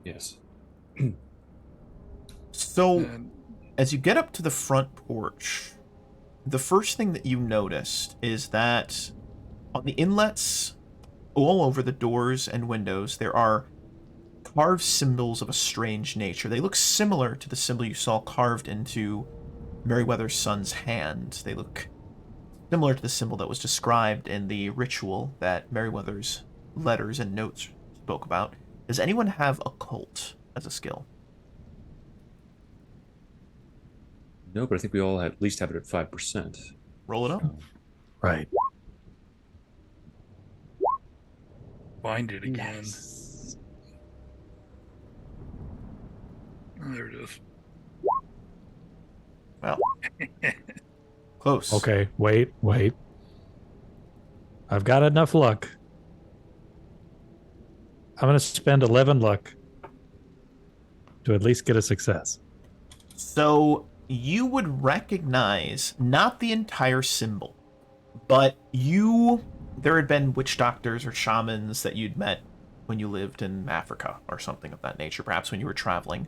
Yes. So, as you get up to the front porch, the first thing that you noticed is that on the inlets, all over the doors and windows, there are carved symbols of a strange nature. They look similar to the symbol you saw carved into Meriwether's son's hand. They look similar to the symbol that was described in the ritual that Meriwether's letters and notes spoke about. Does anyone have occult as a skill? No, but I think we all at least have it at 5%. Roll it up. Right. Find it again. Yes. Oh, there it is. Well, close. Okay, wait. I've got enough luck. I'm going to spend 11 luck to at least get a success. So you would recognize not the entire symbol, but there had been witch doctors or shamans that you'd met when you lived in Africa or something of that nature. Perhaps when you were traveling,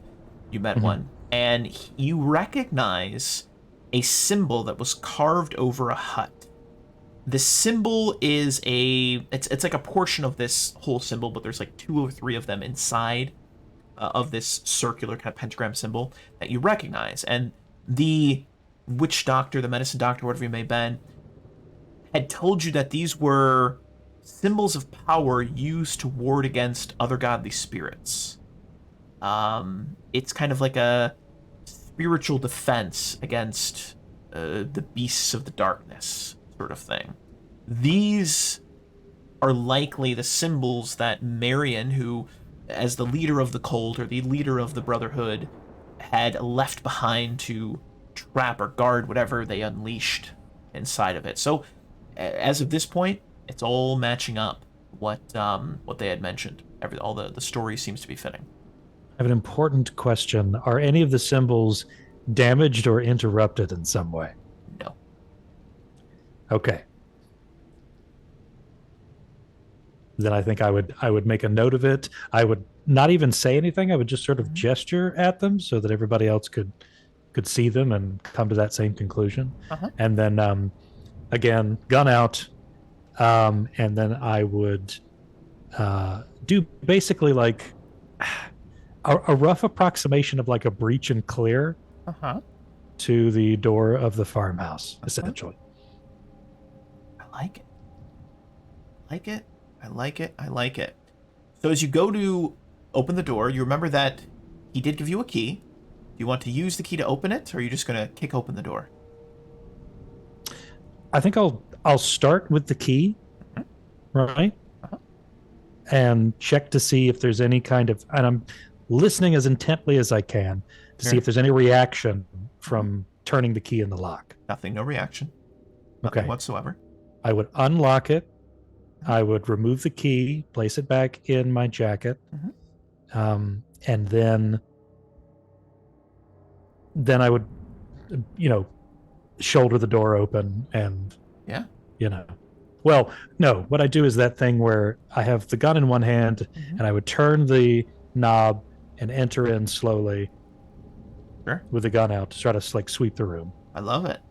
you met one. And you recognize a symbol that was carved over a hut. The symbol is it's like a portion of this whole symbol, but there's like 2 or 3 of them inside of this circular kind of pentagram symbol that you recognize. And the witch doctor, the medicine doctor, whatever you may have been, had told you that these were symbols of power used to ward against other godly spirits. It's kind of like a spiritual defense against the beasts of the darkness, sort of thing. These are likely the symbols that Marion, who, as the leader of the cult or the leader of the Brotherhood, had left behind to trap or guard whatever they unleashed inside of it. So, as of this point, it's all matching up what they had mentioned. All the story seems to be fitting. I have an important question. Are any of the symbols damaged or interrupted in some way? No. Okay. Then I think I would make a note of it. I would not even say anything. I would just sort of gesture at them so that everybody else could see them and come to that same conclusion. And then again, gun out, and then I would do basically like a rough approximation of like a breach and clear to the door of the farmhouse, essentially. I like it. I like it. So as you go to open the door, you remember that he did give you a key. Do you want to use the key to open it, or are you just going to kick open the door? I think I'll start with the key, right? And check to see if there's any kind of, and I'm listening as intently as I can to see if there's any reaction from turning the key in the lock. Nothing, no reaction. Nothing whatsoever. I would unlock it. I would remove the key, place it back in my jacket, and then I would, shoulder the door open and, Well, no, what I do is that thing where I have the gun in one hand and I would turn the knob and enter in slowly with the gun out to try to like sweep the room. I love it.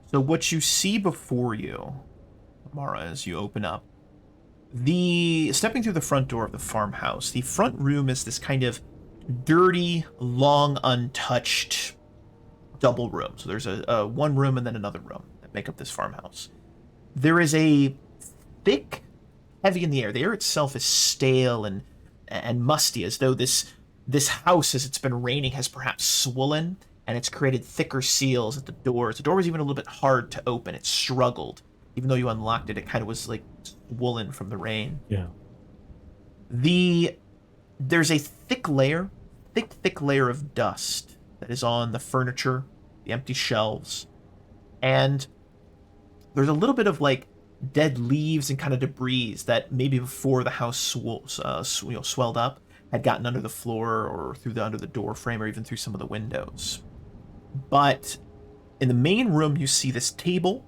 So what you see before you, Mara, as you open up, stepping through the front door of the farmhouse, the front room is this kind of dirty, long, untouched double room. So there's a one room and then another room that make up this farmhouse. There is a thick, heavy in the air. The air itself is stale and musty, as though this house, as it's been raining, has perhaps swollen, and it's created thicker seals at the doors. The door was even a little bit hard to open. It struggled. Even though you unlocked it, it kind of was like swollen from the rain. Yeah. There's a thick layer of dust that is on the furniture, the empty shelves, and there's a little bit of like dead leaves and kind of debris that maybe before the house swelled up had gotten under the floor or under the door frame or even through some of the windows. But in the main room, you see this table.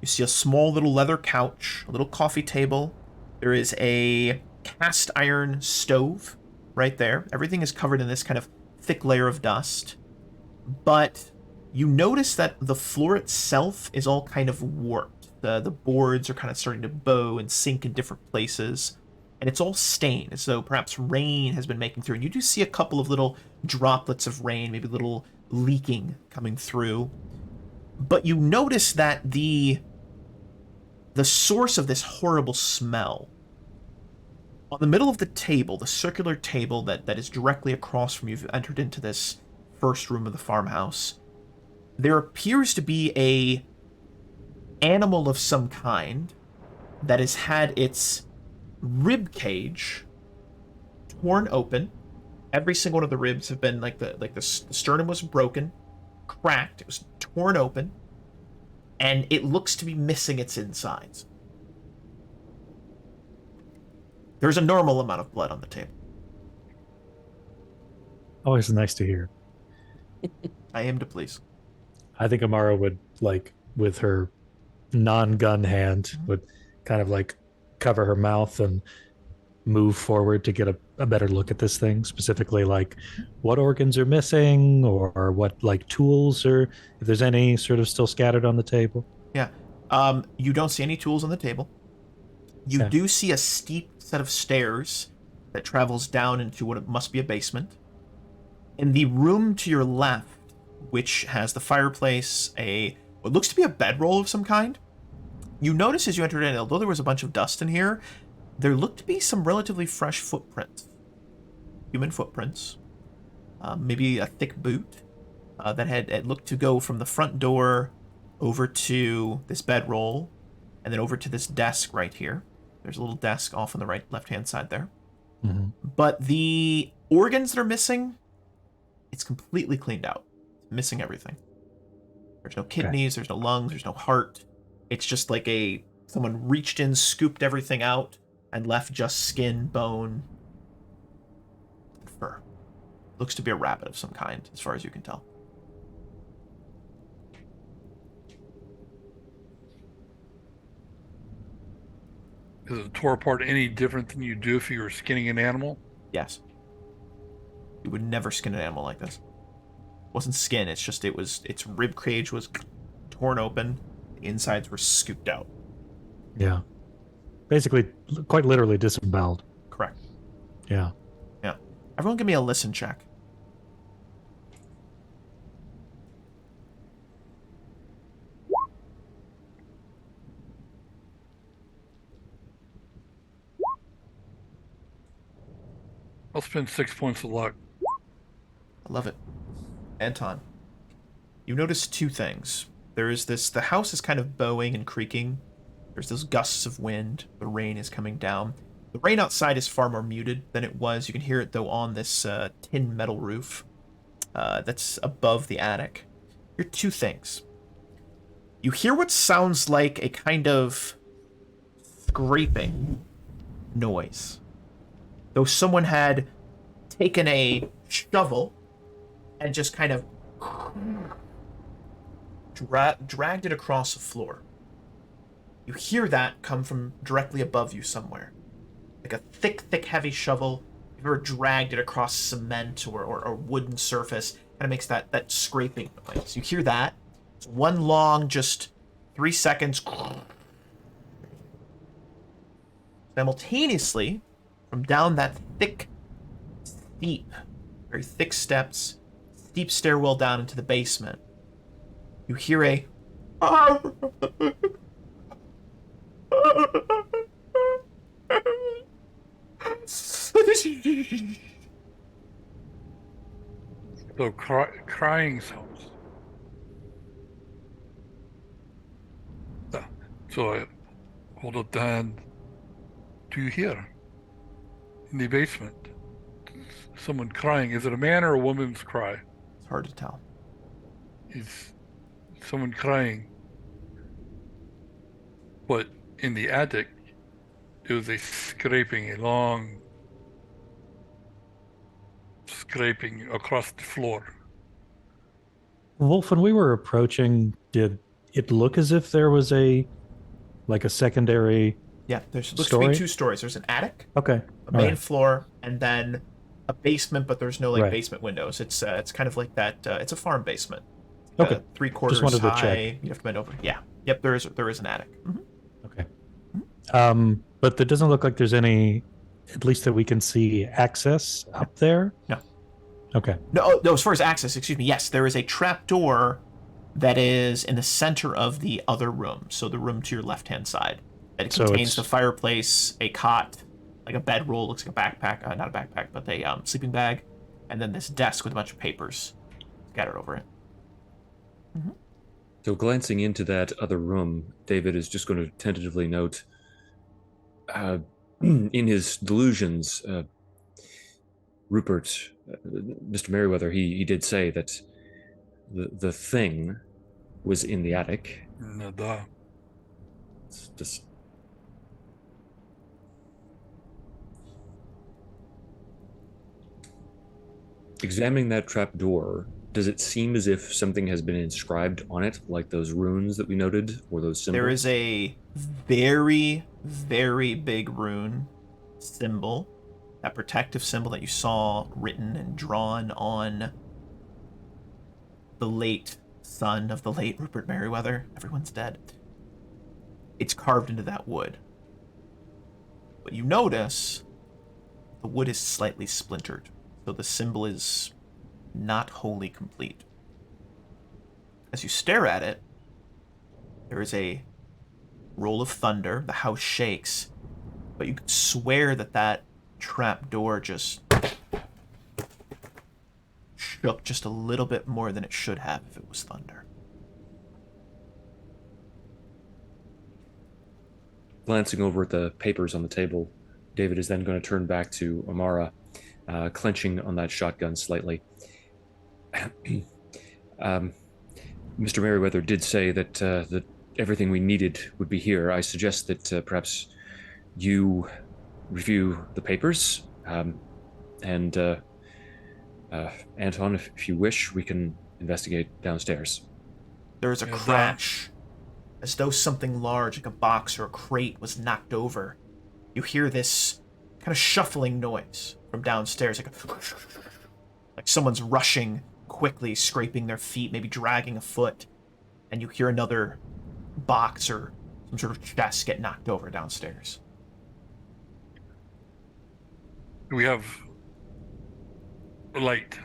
You see a small little leather couch, a little coffee table. There is a cast iron stove right there. Everything is covered in this kind of thick layer of dust. But you notice that the floor itself is all kind of warped. The boards are kind of starting to bow and sink in different places. And it's all stained, as though perhaps rain has been making through. And you do see a couple of little droplets of rain, maybe little leaking coming through. But you notice that the source of this horrible smell, on the middle of the table, the circular table that is directly across from you, you've entered into this first room of the farmhouse, there appears to be a animal of some kind that has had its rib cage torn open. Every single one of the ribs have been the sternum was broken, cracked, it was torn open, and it looks to be missing its insides. There's a normal amount of blood on the table. Always nice to hear. I aim to please. I think Amara would, like, with her non-gun hand, would kind of like cover her mouth and move forward to get a better look at this thing, specifically like what organs are missing or what like tools or if there's any sort of still scattered on the table. Yeah. You don't see any tools on the table. You Okay. do see a steep set of stairs that travels down into what must be a basement. In the room to your left, which has the fireplace, what looks to be a bedroll of some kind, you notice as you entered in, although there was a bunch of dust in here, there looked to be some relatively fresh footprints. Human footprints. Maybe a thick boot that had looked to go from the front door over to this bedroll and then over to this desk right here. There's a little desk off on the left-hand side there. Mm-hmm. But the organs that are missing, it's completely cleaned out. It's missing everything. There's no kidneys, there's no lungs, there's no heart. It's just like someone reached in, scooped everything out, and left just skin, bone, and fur. Looks to be a rabbit of some kind, as far as you can tell. Is it tore apart any different than you do if you were skinning an animal? Yes. You would never skin an animal like this. It wasn't skin, it's just its rib cage was torn open, the insides were scooped out. Yeah. Basically, quite literally disemboweled. Correct. Yeah. Yeah. Everyone give me a listen check. I'll spend 6 points of luck. I love it. Anton, you notice two things. The house is kind of bowing and creaking. There's those gusts of wind. The rain is coming down. The rain outside is far more muted than it was. You can hear it, though, on this tin metal roof that's above the attic. You hear two things. You hear what sounds like a kind of scraping noise. Though someone had taken a shovel and just kind of dragged it across the floor. You hear that come from directly above you somewhere. Like a thick, heavy shovel. If you ever dragged it across cement or wooden surface, kind of makes that scraping noise. You hear that. It's one long, just 3 seconds. Simultaneously, from down that steep, very thick steps, steep stairwell down into the basement, you hear a So crying sounds. So I hold up the hand. Do you hear? In the basement. Someone crying. Is it a man or a woman's cry? It's hard to tell. Is someone crying? But in the attic, it was a scraping, a long scraping across the floor. Wolf, when we were approaching, did it look as if there was a secondary? Yeah, there's looks to be two stories. There's an attic, Okay. a main floor, and then a basement, but there's no basement windows. It's kind of like that. It's a farm basement. Okay. 3/4 Just wanted to high. check. You have to bend over. Yeah. Yep. There is an attic. Mm-hmm. Okay. But there doesn't look like there's any, at least that we can see, access up there. No. Okay. No. As far as access, excuse me. Yes, there is a trap door that is in the center of the other room. So the room to your left-hand side. It contains the fireplace, a cot, like a bedroll, looks like a backpack, not a backpack, but a sleeping bag, and then this desk with a bunch of papers scattered over it. Mm-hmm. So glancing into that other room, David is just going to tentatively note, in his delusions, Rupert, Mr. Merriweather, he did say that the thing was in the attic. Nada. It's just... Examining that trap door, does it seem as if something has been inscribed on it, like those runes that we noted, or those symbols? There is a very, very big rune symbol, that protective symbol that you saw written and drawn on the late son of the late Rupert Merriweather. Everyone's dead. It's carved into that wood. But you notice the wood is slightly splintered, so the symbol is not wholly complete. As you stare at it, there is a roll of thunder. The house shakes, but you could swear that that trap door just shook just a little bit more than it should have if it was thunder. Glancing over at the papers on the table, David is then going to turn back to Amara, clenching on that shotgun slightly. Mr. Merriweather did say that everything we needed would be here. I suggest that perhaps you review the papers, and Anton, if you wish, we can investigate downstairs. There is a crash, as though something large, like a box or a crate, was knocked over. You hear this kind of shuffling noise from downstairs, like someone's rushing quickly, scraping their feet, maybe dragging a foot, and you hear another box or some sort of chest get knocked over downstairs. We have a light.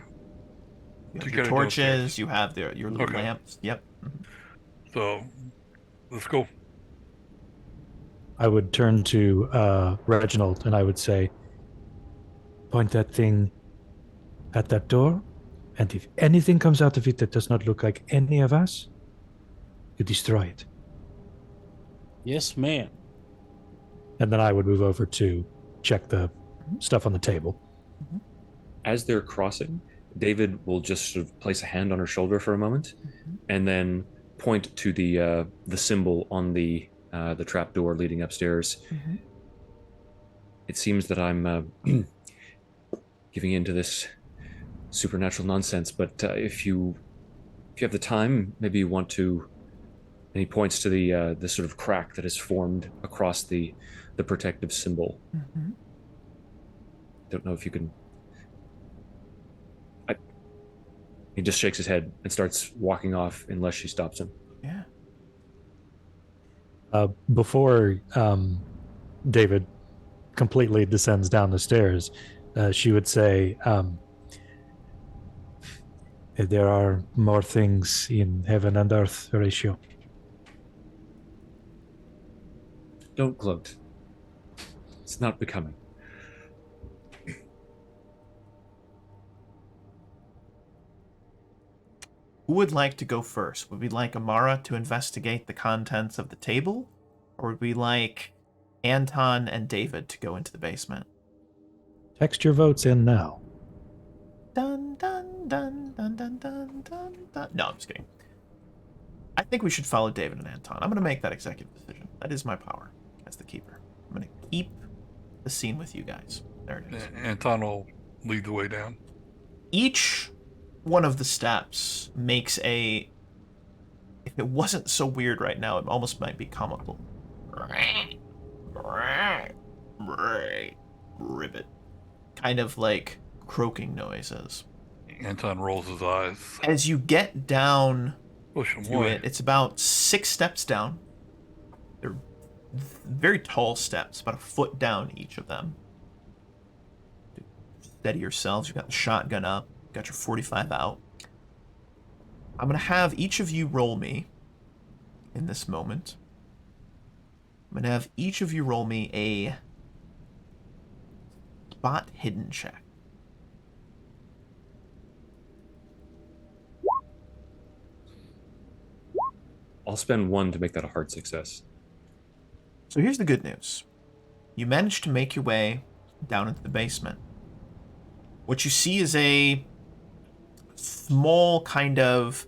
You To have get your it torches, downstairs. you have your little Okay. lamps. Yep. So let's go. I would turn to Reginald and I would say, point that thing at that door, and if anything comes out of it that does not look like any of us, you destroy it. Yes, ma'am. And then I would move over to check the stuff on the table. As they're crossing, David will just sort of place a hand on her shoulder for a moment, and then point to the symbol on the trap door leading upstairs. It seems that I'm giving in to this supernatural nonsense, but if you have the time, maybe you want to. And he points to the sort of crack that has formed across the protective symbol. Don't know if you can. He just shakes his head and starts walking off unless she stops him. Yeah. Before David completely descends down the stairs, she would say, there are more things in heaven and earth, Horatio. Don't gloat. It's not becoming. Who would like to go first? Would we like Amara to investigate the contents of the table? Or would we like Anton and David to go into the basement? Text your votes in now. Dun dun dun dun dun dun dun dun. No, I'm just kidding. I think we should follow David and Anton. I'm going to make that executive decision. That is my power as the keeper. I'm going to keep the scene with you guys. There it is. Anton will lead the way down. Each one of the steps makes a... If it wasn't so weird right now, it almost might be comical. Ribbit. Kind of like croaking noises. Anton rolls his eyes. As you get down Push him to away. it, it's about 6 steps down. They're very tall steps, about a foot down each of them. Steady yourselves. You've got the shotgun up. Got your 45 out. I'm going to have each of you roll me in this moment. I'm going to have each of you roll me a spot hidden check. I'll spend 1 to make that a hard success. So here's the good news. You managed to make your way down into the basement. What you see is a small kind of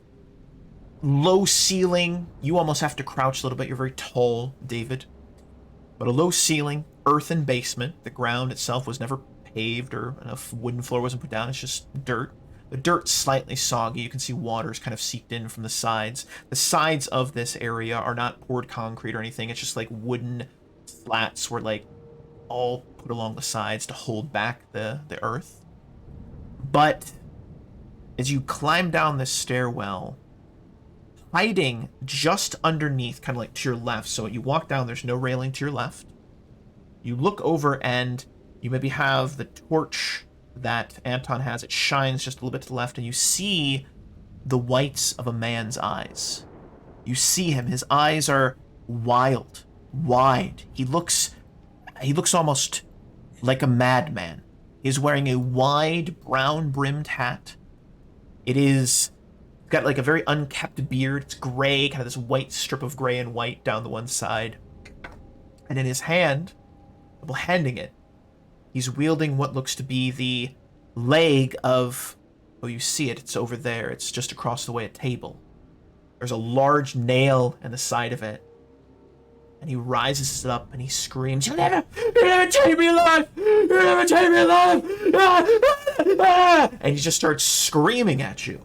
low ceiling. You almost have to crouch a little bit. You're very tall, David. But a low ceiling, earthen basement. The ground itself was never paved or enough wooden floor wasn't put down. It's just dirt. The dirt's slightly soggy. You can see water's kind of seeped in from the sides. The sides of this area are not poured concrete or anything. It's just like wooden slats were like all put along the sides to hold back the earth. But as you climb down this stairwell, hiding just underneath, kind of like to your left, so you walk down, there's no railing to your left. You look over and you maybe have the torch that Anton has. It shines just a little bit to the left, and you see the whites of a man's eyes. You see him. His eyes are wild, wide. He looks almost like a madman. He's wearing a wide brown-brimmed hat. It is got like a very unkempt beard. It's gray, kind of this white strip of gray and white down the one side. And in his hand, double handing it, he's wielding what looks to be the leg of... Oh, you see it. It's over there. It's just across the way, a table. There's a large nail in the side of it. And he rises it up and he screams, You'll never take me alive! You'll never take me alive! Ah! Ah! And he just starts screaming at you.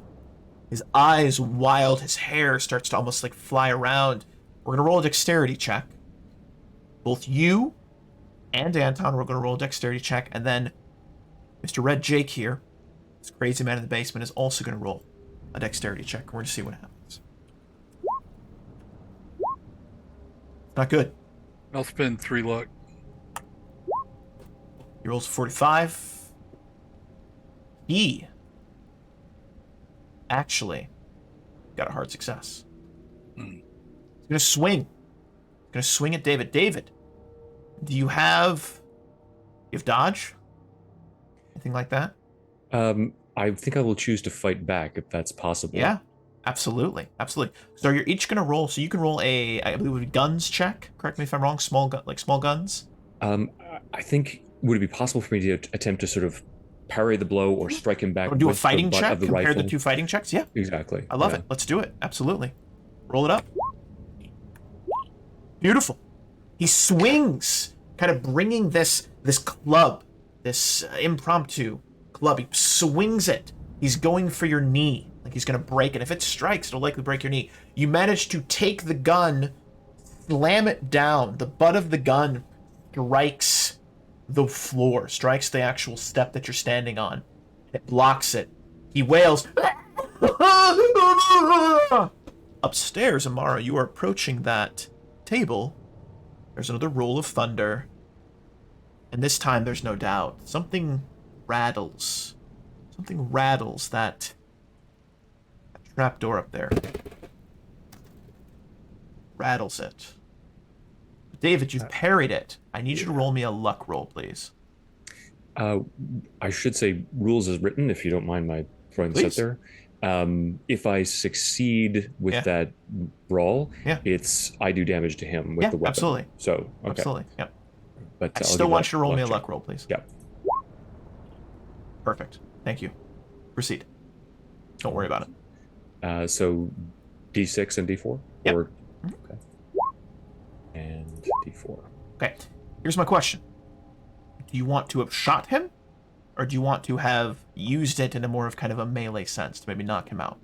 His eyes wild, his hair starts to almost like fly around. We're going to roll a dexterity check. Both you and Anton, we're going to roll a dexterity check, and then Mr. Red Jake here, this crazy man in the basement, is also going to roll a dexterity check. We're going to see what happens. Not good. I'll spend 3 luck. He rolls 45. He actually got a hard success. He's going to swing. He's going to swing at David. David, do you have dodge? Anything like that? I think I will choose to fight back if that's possible. Yeah, absolutely. Absolutely. So you're each going to roll. So you can roll a, I believe it would be guns check. Correct me if I'm wrong. Small guns. I think, would it be possible for me to attempt to sort of parry the blow or strike him back? Or do a with fighting the butt check? of the Compare rifle? the two fighting checks? Yeah. Exactly. I love yeah. it. Let's do it. Absolutely. Roll it up. Beautiful. He swings, kind of bringing this club, this impromptu club. He swings it. He's going for your knee, like he's going to break it. If it strikes, it'll likely break your knee. You manage to take the gun, slam it down. The butt of the gun strikes the floor, strikes the actual step that you're standing on. It blocks it. He wails. Upstairs, Amara, you are approaching that table. There's another roll of thunder. And this time there's no doubt. Something rattles. Something rattles that trapdoor up there. Rattles it. David, you've parried it. I need you to roll me a luck roll, please. I should say rules as written, if you don't mind my throwing this out there. If I succeed with that brawl, it's I do damage to him with the weapon. Absolutely. So, okay. Absolutely, yep. But I still want you to roll me a luck roll, please. Yeah. Perfect. Thank you. Proceed. Don't worry about it. So D6 and D4? Yep. Or, okay. And D4. Okay. Here's my question. Do you want to have shot him? Or do you want to have used it in a more of kind of a melee sense to maybe knock him out?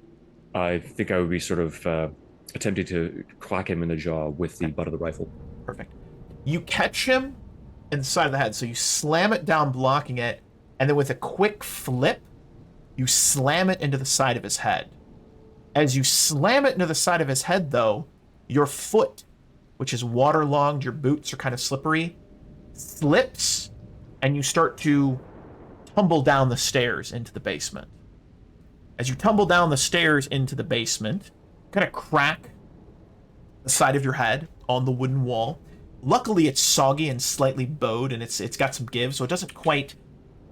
I think I would be sort of attempting to clack him in the jaw with the butt of the rifle. Perfect. You catch him in the side of the head, so you slam it down, blocking it, and then with a quick flip, you slam it into the side of his head. As you slam it into the side of his head, though, your foot, which is waterlogged, your boots are kind of slippery, slips, and you start to tumble down the stairs into the basement. As you tumble down the stairs into the basement, kind of crack the side of your head on the wooden wall. Luckily, it's soggy and slightly bowed, and it's got some give, so it doesn't quite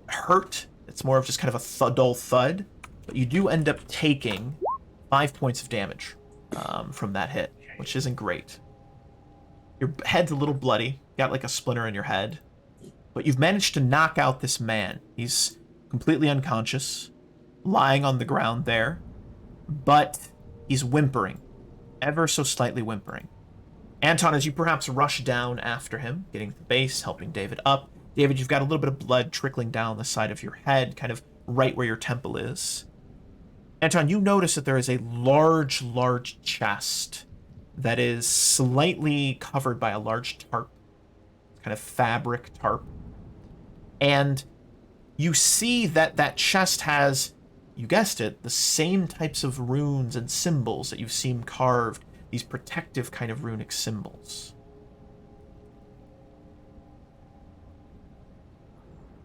hurt. It's more of just kind of a dull thud. But you do end up taking 5 points of damage from that hit, which isn't great. Your head's a little bloody. Got like a splinter in your head. But you've managed to knock out this man. He's completely unconscious, lying on the ground there. But he's whimpering. Ever so slightly whimpering. Anton, as you perhaps rush down after him, getting to the base, helping David up. David, you've got a little bit of blood trickling down the side of your head, kind of right where your temple is. Anton, you notice that there is a large, large chest that is slightly covered by a large tarp, kind of fabric tarp. And you see that that chest has, you guessed it, the same types of runes and symbols that you've seen carved, these protective kind of runic symbols.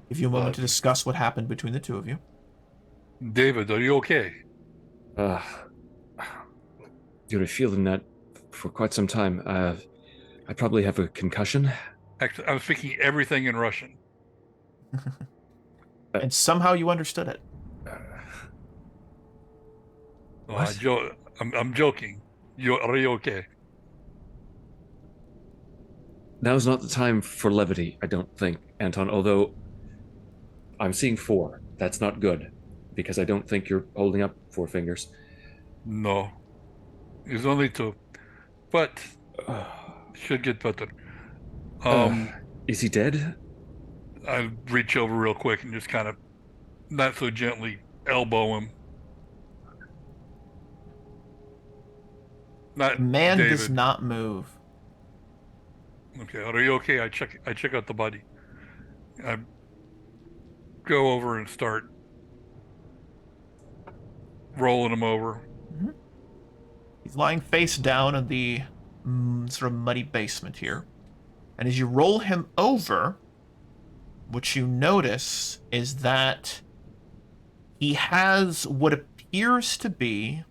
Give you a moment to discuss what happened between the two of you. David, are you okay? You're feeling that for quite some time. I probably have a concussion. Actually, I was speaking everything in Russian. And somehow you understood it. What? I'm joking. Are you okay? Now's not the time for levity, I don't think, Anton, although I'm seeing 4. That's not good, because I don't think you're holding up 4 fingers. No. It's only 2. But should get better. Is he dead? I reach over real quick and just kind of not so gently elbow him. Not The man David. does not move. Okay, are you okay? I check out the body. I go over and start rolling him over. He's lying face down in the sort of muddy basement here. And as you roll him over, what you notice is that he has what appears to be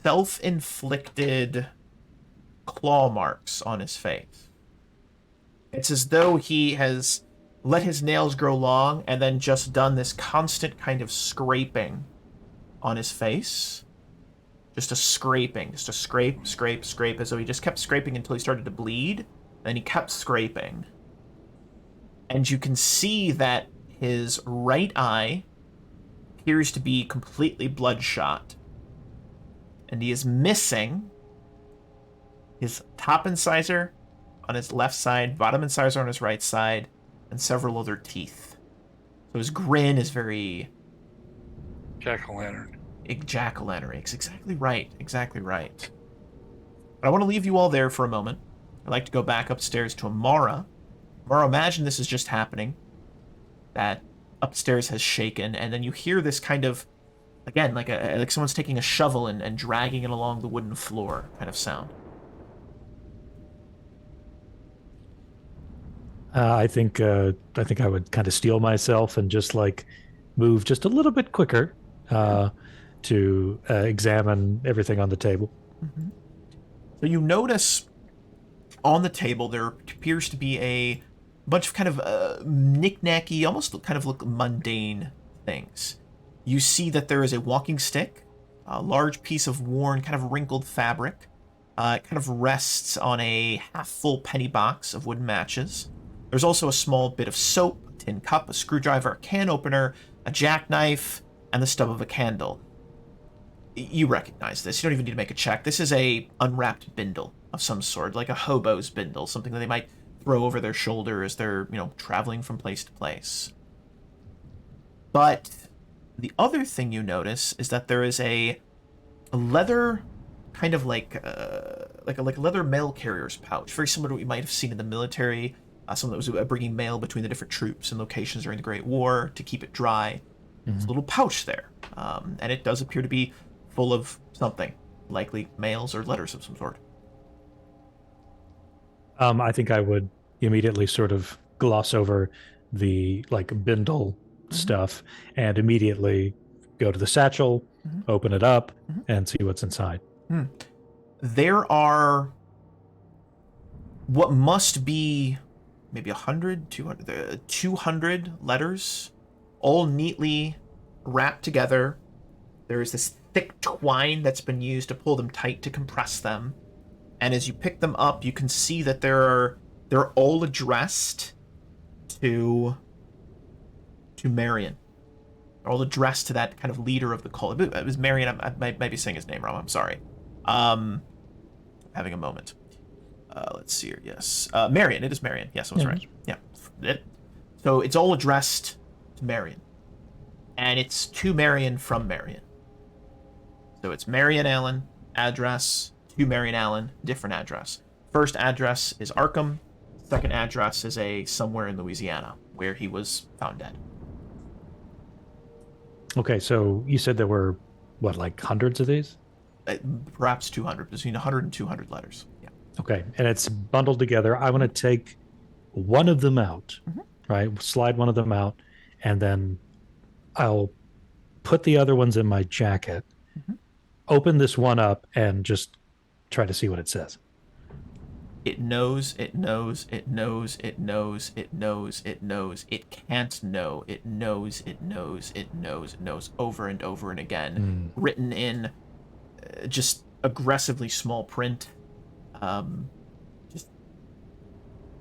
self-inflicted claw marks on his face. It's as though he has let his nails grow long and then just done this constant kind of scraping on his face. Just a scraping, just a scrape, scrape, scrape, as though he just kept scraping until he started to bleed. Then he kept scraping. And you can see that his right eye appears to be completely bloodshot. And he is missing his top incisor on his left side, bottom incisor on his right side, and several other teeth. So his grin is very... Jack-o'-lantern. Jack-o'-lantern. Exactly right. Exactly right. But I want to leave you all there for a moment. I'd like to go back upstairs to Amara. Amara, imagine this is just happening. That upstairs has shaken, and then you hear this kind of, again, like someone's taking a shovel and dragging it along the wooden floor kind of sound. I think I would kind of steel myself and just like move just a little bit quicker to examine everything on the table. Mm-hmm. So you notice on the table there appears to be a bunch of kind of knick-knacky, almost kind of look mundane things. You see that there is a walking stick, a large piece of worn, kind of wrinkled fabric. It kind of rests on a half-full penny box of wooden matches. There's also a small bit of soap, a tin cup, a screwdriver, a can opener, a jackknife, and the stub of a candle. You recognize this. You don't even need to make a check. This is a unwrapped bindle of some sort, like a hobo's bindle, something that they might throw over their shoulder as they're, traveling from place to place. But the other thing you notice is that there is a leather, kind of like a leather mail carrier's pouch, very similar to what you might have seen in the military. Someone that was bringing mail between the different troops and locations during the Great War to keep it dry. There's a little pouch there, and it does appear to be full of something, likely mails or letters of some sort. I think I would immediately sort of gloss over the bindle stuff and immediately go to the satchel, open it up, and see what's inside. There are what must be maybe 100, 200 letters, all neatly wrapped together. There is this thick twine that's been used to pull them tight to compress them. And as you pick them up, you can see that they're all addressed to Marion. They're all addressed to that kind of leader of the cult. It was Marion. I might be saying his name wrong. I'm sorry. Having a moment. Let's see here. Yes. Marion. It is Marion. Yes, I was right. Yeah. So it's all addressed to Marion. And it's to Marion from Marion. So it's Marion Allen, address to Marion Allen, different address. First address is Arkham. Second address is a somewhere in Louisiana where he was found dead. Okay, so you said there were, what, like hundreds of these? Perhaps 200, between 100 and 200 letters. Yeah. Okay, and it's bundled together. I want to take one of them out, right? Slide one of them out, and then I'll put the other ones in my jacket, open this one up, and just try to see what it says. It knows, it knows, it knows, it knows, it knows, it knows, it can't know, it knows, it knows, it knows, it knows, over and over and again, written in just aggressively small print,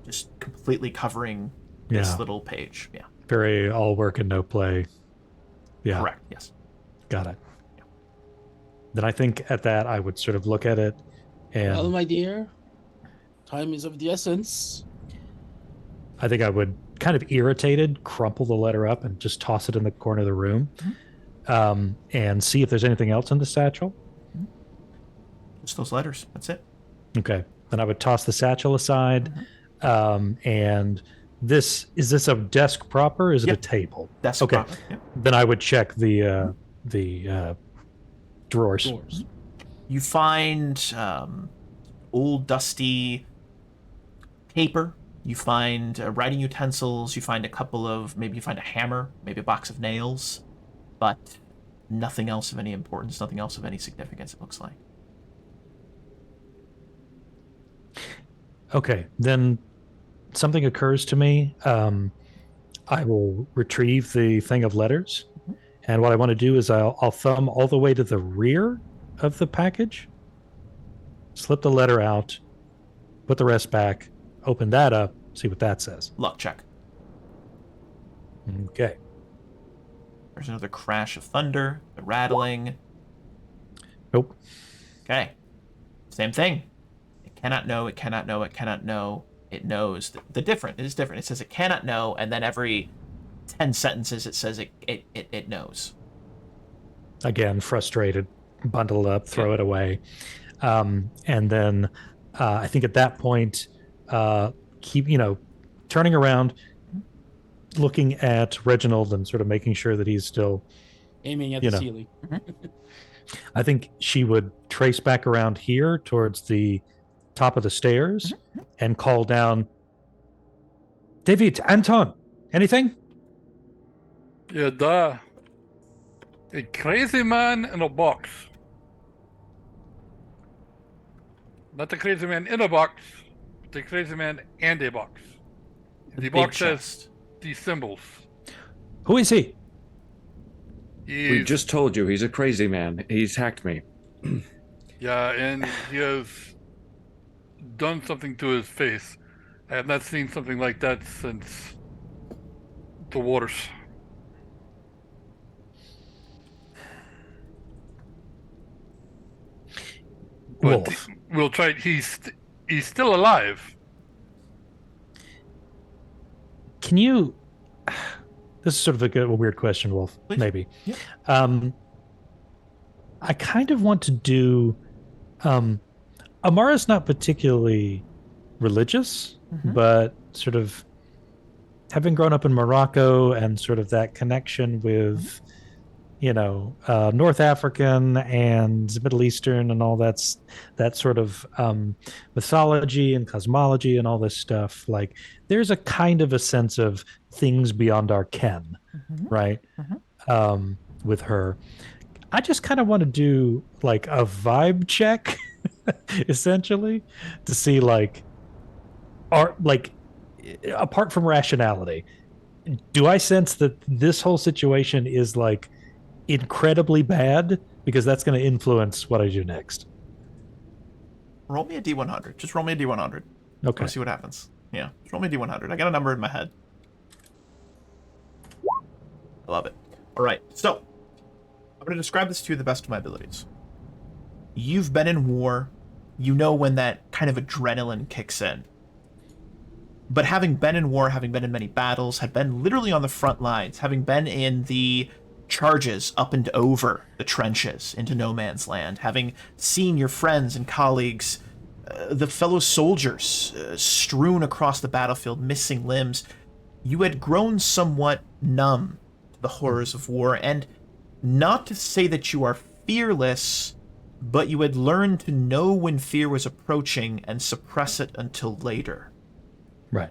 just completely covering this little page. Yeah. Very all work and no play. Yeah. Correct. Yes. Got it. Yeah. Then I think at that I would sort of look at it and Well, my dear, time is of the essence. I think I would, kind of irritated, crumple the letter up and just toss it in the corner of the room, and see if there's anything else in the satchel. Just those letters. That's it. Okay. Then I would toss the satchel aside. And is this a desk proper? Or is it a table? That's okay. proper. Yep. Then I would check the drawers. You find old dusty paper. You find writing utensils. You find a couple of, maybe you find a hammer, maybe a box of nails, but nothing else of any importance, nothing else of any significance, it looks like. Okay, then something occurs to me. I will retrieve the thing of letters, and what I want to do is I'll thumb all the way to the rear of the package, slip the letter out, put the rest back, open that up, see what that says. Luck check. Okay. There's another crash of thunder, the rattling. Nope. Okay. Same thing. It cannot know, it cannot know, it cannot know. It knows. The different, it is different. It says it cannot know, and then every 10 sentences it says it knows. Again, frustrated, bundle it up, throw it away. And then I think at that point, keep, turning around, looking at Reginald and sort of making sure that he's still aiming at the ceiling. I think she would trace back around here towards the top of the stairs and call down, David, Anton, anything? Yeah, duh. A crazy man in a box. Not the crazy man in a box, the crazy man and a box. The box has these symbols. Who is he? We just told you he's a crazy man. He's hacked me. Yeah, and he has done something to his face. I have not seen something like that since the waters. But Wolf. we'll try. He's still alive. Can you? This is sort of a weird question, Wolf. Please. Maybe. Yeah. I kind of want to do. Amara's not particularly religious, but sort of having grown up in Morocco and sort of that connection with, North African and Middle Eastern and all that sort of mythology and cosmology and all this stuff. Like, there's a kind of a sense of things beyond our ken, right? With her. I just kind of want to do like a vibe check, essentially, to see apart from rationality, do I sense that this whole situation is like incredibly bad? Because that's going to influence what I do next. Roll me a D100. Just roll me a D100. Okay. See what happens. Yeah. Just roll me a D100. I got a number in my head. I love it. All right. So, I'm going to describe this to you the best of my abilities. You've been in war. You know when that kind of adrenaline kicks in. But having been in war, having been in many battles, had been literally on the front lines, having been in the charges up and over the trenches into no man's land, having seen your friends and colleagues, the fellow soldiers strewn across the battlefield, missing limbs. You had grown somewhat numb to the horrors of war, and not to say that you are fearless, but you had learned to know when fear was approaching and suppress it until later. Right.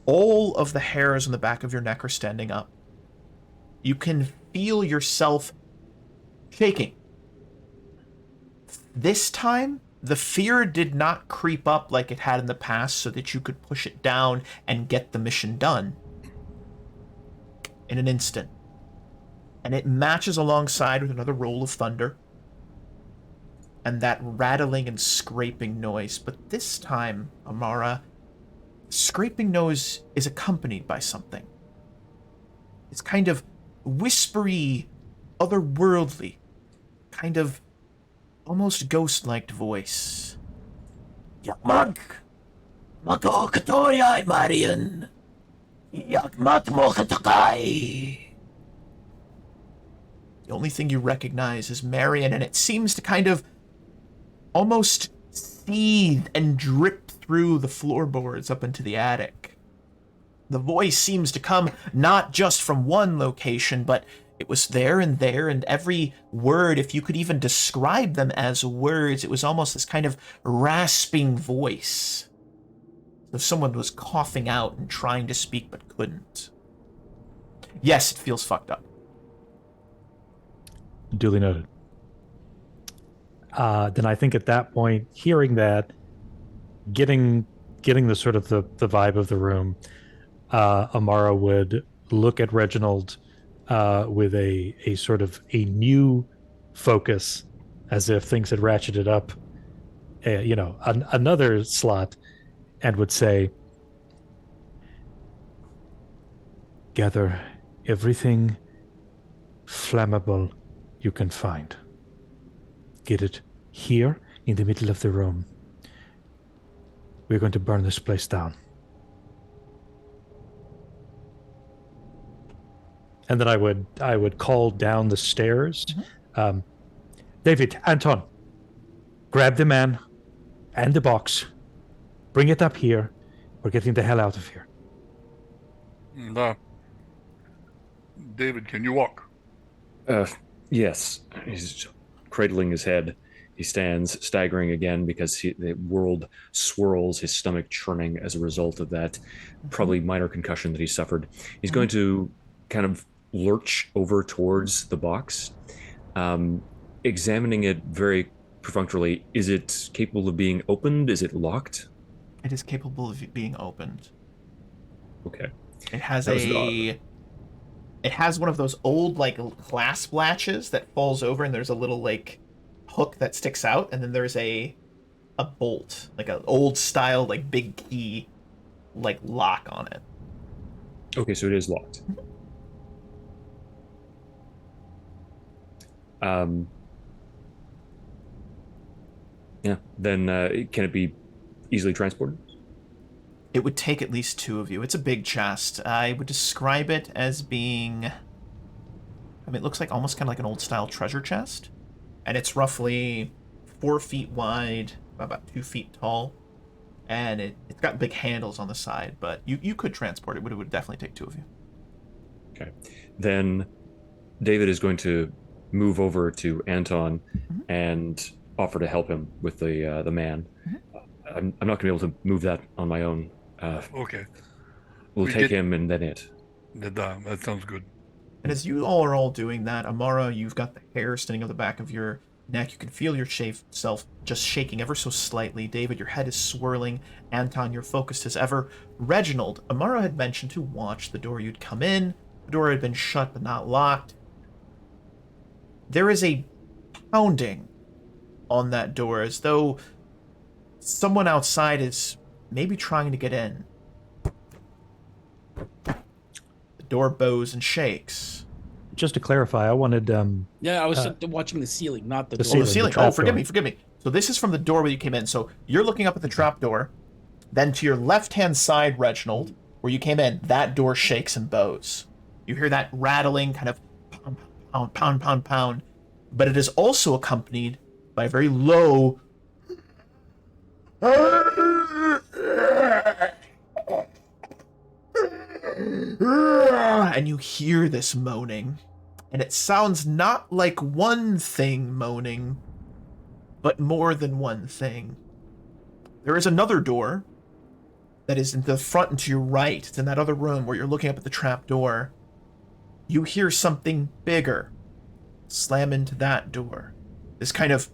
All of the hairs on the back of your neck are standing up. You can feel yourself shaking. This time, the fear did not creep up like it had in the past so that you could push it down and get the mission done in an instant. And it matches alongside with another roll of thunder and that rattling and scraping noise. But this time, Amara, scraping noise is accompanied by something. It's kind of whispery, otherworldly, kind of almost ghost-like voice. Yakmak, Mako Katoria Marian, Yakmat Mokatakai. The only thing you recognize is Marion, and it seems to kind of almost seethe and drip through the floorboards up into the attic. The voice seems to come not just from one location, but it was there, and every word, if you could even describe them as words, it was almost this kind of rasping voice. As if someone was coughing out and trying to speak but couldn't. Yes, it feels fucked up. Duly noted. Then I think at that point, hearing that, getting the sort of the vibe of the room, Amara would look at Reginald with a sort of a new focus, as if things had ratcheted up, another slot, and would say, "Gather everything flammable you can find. Get it here in the middle of the room. We're going to burn this place down." And then I would call down the stairs. Mm-hmm. David, Anton, grab the man and the box. Bring it up here. We're getting the hell out of here. David, can you walk? Yes. He's cradling his head. He stands, staggering again because the world swirls, his stomach churning as a result of that probably minor concussion that he suffered. He's going to kind of lurch over towards the box, examining it very perfunctorily. Is it capable of being opened? Is it locked? It is capable of being opened. Okay. It has it has one of those old like clasp latches that falls over, and there's a little like hook that sticks out, and then there's a bolt, like an old style like big key like lock on it. Okay, so it is locked. Yeah, then can it be easily transported? It would take at least two of you. It's a big chest. I would describe it as being, I mean, it looks like almost kind of like an old style treasure chest, and it's roughly 4 feet wide, about 2 feet tall, and it's got big handles on the side, but you could transport it, but it would definitely take two of you. Okay, then David is going to move over to Anton and offer to help him with the man. I'm not going to be able to move that on my own. Okay. We'll take him and then it. That sounds good. And as you all are all doing that, Amara, you've got the hair standing on the back of your neck. You can feel your self just shaking ever so slightly. David, your head is swirling. Anton, you're focused as ever. Reginald, Amara had mentioned to watch the door you'd come in. The door had been shut but not locked. There is a pounding on that door as though someone outside is maybe trying to get in. The door bows and shakes. Just to clarify, I wanted Yeah, I was watching the ceiling, not the door. ceiling. The ceiling. trap Forgive door. me. So this is from the door where you came in. So you're looking up at the trap door. Then to your left-hand side, Reginald, where you came in, that door shakes and bows. You hear that rattling kind of pound, pound, pound, pound. But it is also accompanied by a very low and you hear this moaning, and it sounds not like one thing moaning, but more than one thing. There is another door that is in the front and to your right. It's in that other room where you're looking up at the trap door. You hear something bigger slam into that door. This kind of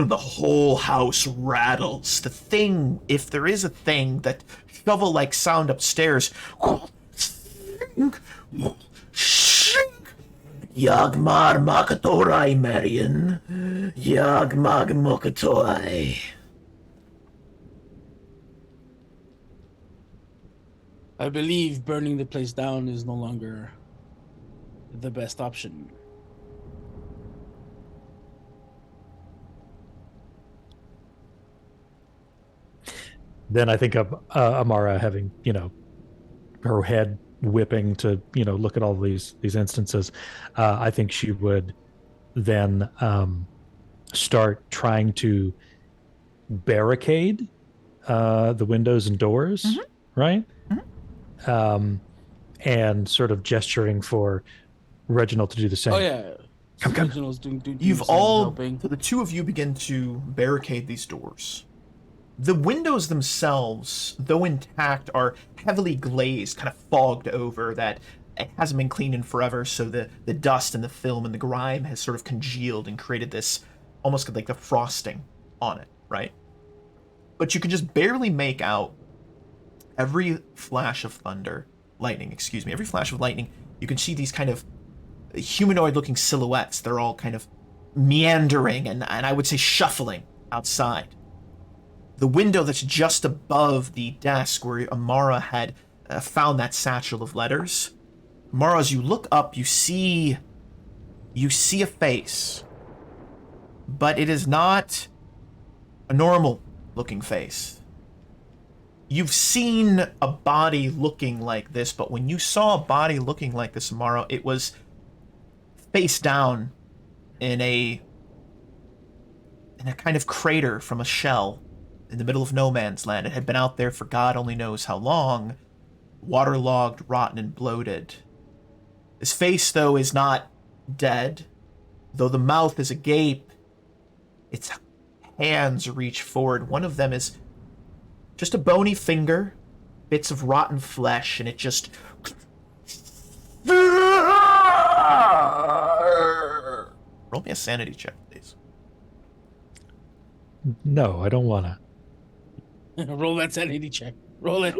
the whole house rattles. The thing, if there is a thing, that shovel-like sound upstairs. Yagmar Makatorai, Marion. Yagmag Mokatoi. I believe burning the place down is no longer the best option. Then I think of Amara having, her head whipping to, look at all these instances. I think she would then start trying to barricade the windows and doors, right? And sort of gesturing for Reginald to do the same. Oh yeah, Come. Reginald's doing You've the same, all, helping. so the two of you begin to barricade these doors. The windows themselves, though intact, are heavily glazed, kind of fogged over, that it hasn't been cleaned in forever, so the dust and the film and the grime has sort of congealed and created this almost like the frosting on it, right? But you can just barely make out every flash of lightning, every flash of lightning. You can see these kind of humanoid-looking silhouettes. They're all kind of meandering and I would say shuffling outside. The window that's just above the desk where Amara had found that satchel of letters. Amara, as you look up, you see a face. But it is not a normal-looking face. You've seen a body looking like this, but when you saw a body looking like this, Amara, it was face down in a kind of crater from a shell in the middle of no man's land. It had been out there for God only knows how long, waterlogged, rotten, and bloated. His face, though, is not dead. Though the mouth is agape, its hands reach forward. One of them is just a bony finger, bits of rotten flesh, and it just... Roll me a sanity check, please. No, I don't want to. Roll that sanity check. Roll it.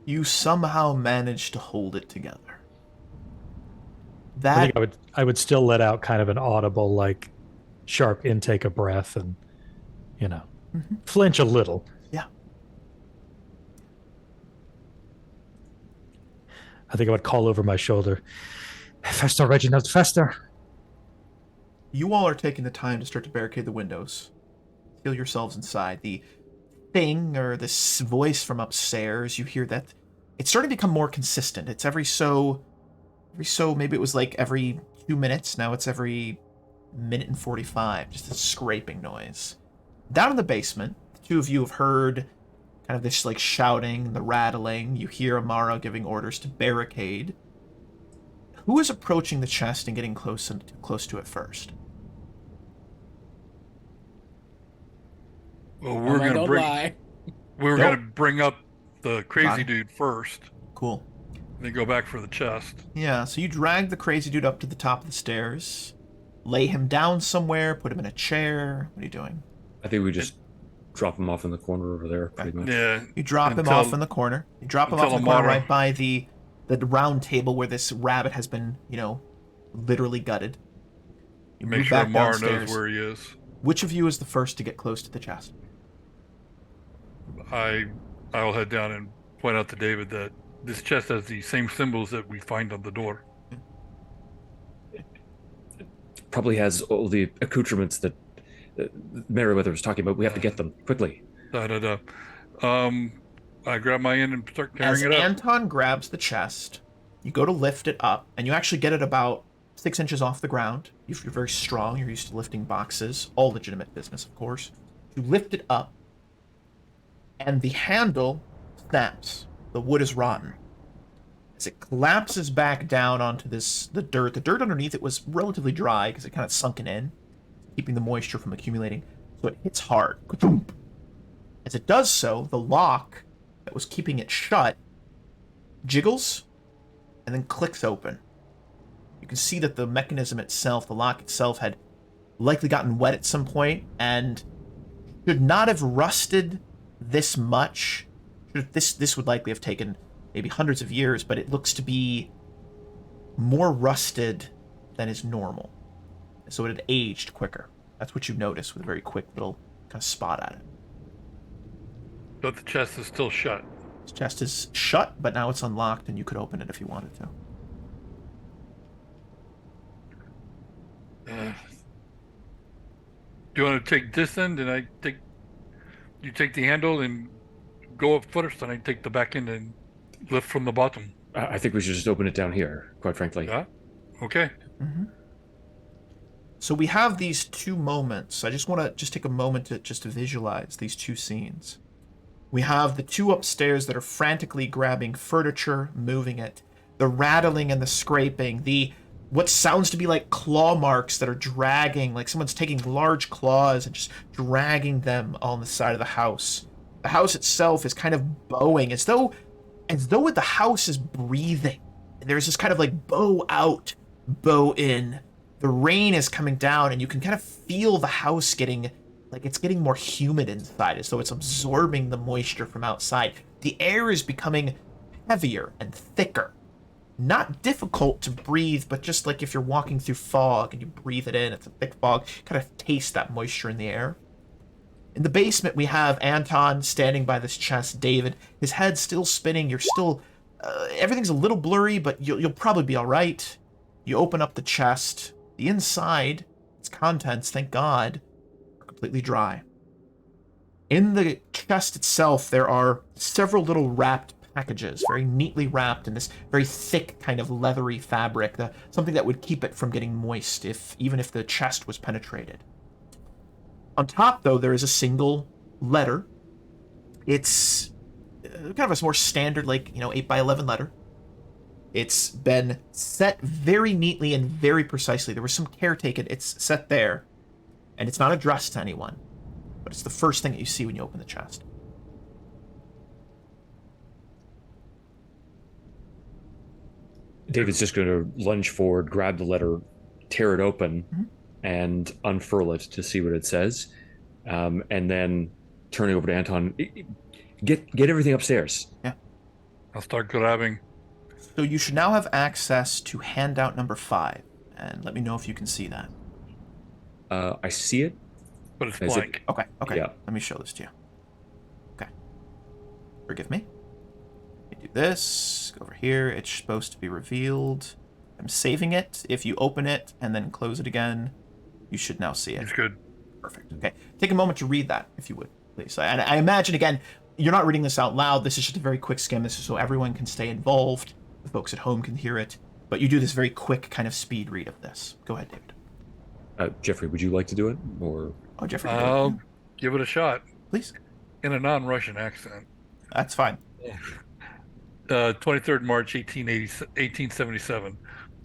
You somehow managed to hold it together. I That think I would still let out kind of an audible, like, sharp intake of breath and, flinch a little. Yeah. I think I would call over my shoulder. Faster, Reginald, faster. You all are taking the time to start to barricade the windows. Feel yourselves inside. The thing, or this voice from upstairs, you hear that it's starting to become more consistent. It's every so, maybe it was like every 2 minutes. Now it's every minute and 45. Just a scraping noise. Down in the basement, the two of you have heard kind of this like shouting, the rattling. You hear Amara giving orders to barricade. Who is approaching the chest and getting close to it first? Well, we're gonna bring up the crazy dude first, Cool. then go back for the chest. Yeah, so you drag the crazy dude up to the top of the stairs, lay him down somewhere, put him in a chair. What are you doing? I think we just drop him off in the corner over there, pretty much. Yeah. You drop him off in the corner. You drop him off in the corner right by the round table where this rabbit has been, literally gutted. You Make move sure back Amara downstairs. knows where he is. Which of you is the first to get close to the chest? I'll head down and point out to David that this chest has the same symbols that we find on the door. Probably has all the accoutrements that Meriwether was talking about. We have to get them quickly. Da da da. I grab my end and start As carrying it up. Anton grabs the chest, you go to lift it up, and you actually get it about 6 inches off the ground. You're very strong. You're used to lifting boxes. All legitimate business, of course. You lift it up, and the handle snaps. The wood is rotten. As it collapses back down onto the dirt underneath it was relatively dry because it kind of sunken in, keeping the moisture from accumulating. So it hits hard. As it does so, the lock that was keeping it shut jiggles and then clicks open. You can see that the mechanism itself, the lock itself, had likely gotten wet at some point and should not have rusted this much. This would likely have taken maybe hundreds of years, but it looks to be more rusted than is normal. So it had aged quicker. That's what you notice with a very quick little kind of spot at it. But the chest is still shut. This chest is shut, but now it's unlocked, and you could open it if you wanted to. Do you want to take this end, and you take the handle and go up first, and I take the back end and lift from the bottom. I think we should just open it down here, quite frankly. Yeah? Okay. Mm-hmm. So we have these two moments. I just want to take a moment to visualize these two scenes. We have the two upstairs that are frantically grabbing furniture, moving it. The rattling and the scraping. The what sounds to be like claw marks that are dragging, like someone's taking large claws and just dragging them on the side of the house. The house itself is kind of bowing, as though the house is breathing. There's this kind of like bow out, bow in. The rain is coming down, and you can kind of feel the house getting more humid inside, as though it's absorbing the moisture from outside. The air is becoming heavier and thicker. Not difficult to breathe, but just like if you're walking through fog and you breathe it in, it's a thick fog, kind of taste that moisture in the air. In the basement, we have Anton standing by this chest, David, his head still spinning. You're still... everything's a little blurry, but you'll probably be all right. You open up the chest. The inside, its contents, thank God, are completely dry. In the chest itself, there are several little wrapped packages, very neatly wrapped in this very thick kind of leathery fabric, something that would keep it from getting moist even if the chest was penetrated. On top, though, there is a single letter. It's kind of a more standard, 8x11 letter. It's been set very neatly and very precisely. There was some care taken. It's set there, and it's not addressed to anyone, but it's the first thing that you see when you open the chest. David's just going to lunge forward, grab the letter, tear it open, and unfurl it to see what it says, and then turning over to Anton, get everything upstairs. Yeah. I'll start grabbing. So you should now have access to handout number 5, and let me know if you can see that. I see it. But it's Is blank. Okay. Yeah. Let me show this to you. Okay. Forgive me. Let me do this. Go over here. It's supposed to be revealed. I'm saving it. If you open it and then close it again, you should now see it. It's good. Perfect. Okay. Take a moment to read that, if you would, please. And I imagine, again, you're not reading this out loud. This is just a very quick skim. This is so everyone can stay involved. The folks at home can hear it. But you do this very quick kind of speed read of this. Go ahead, David. Jeffrey, would you like to do it? Or Oh, Jeffrey. I'll give it a shot. Please. In a non-Russian accent. That's fine. 23rd March, 1877.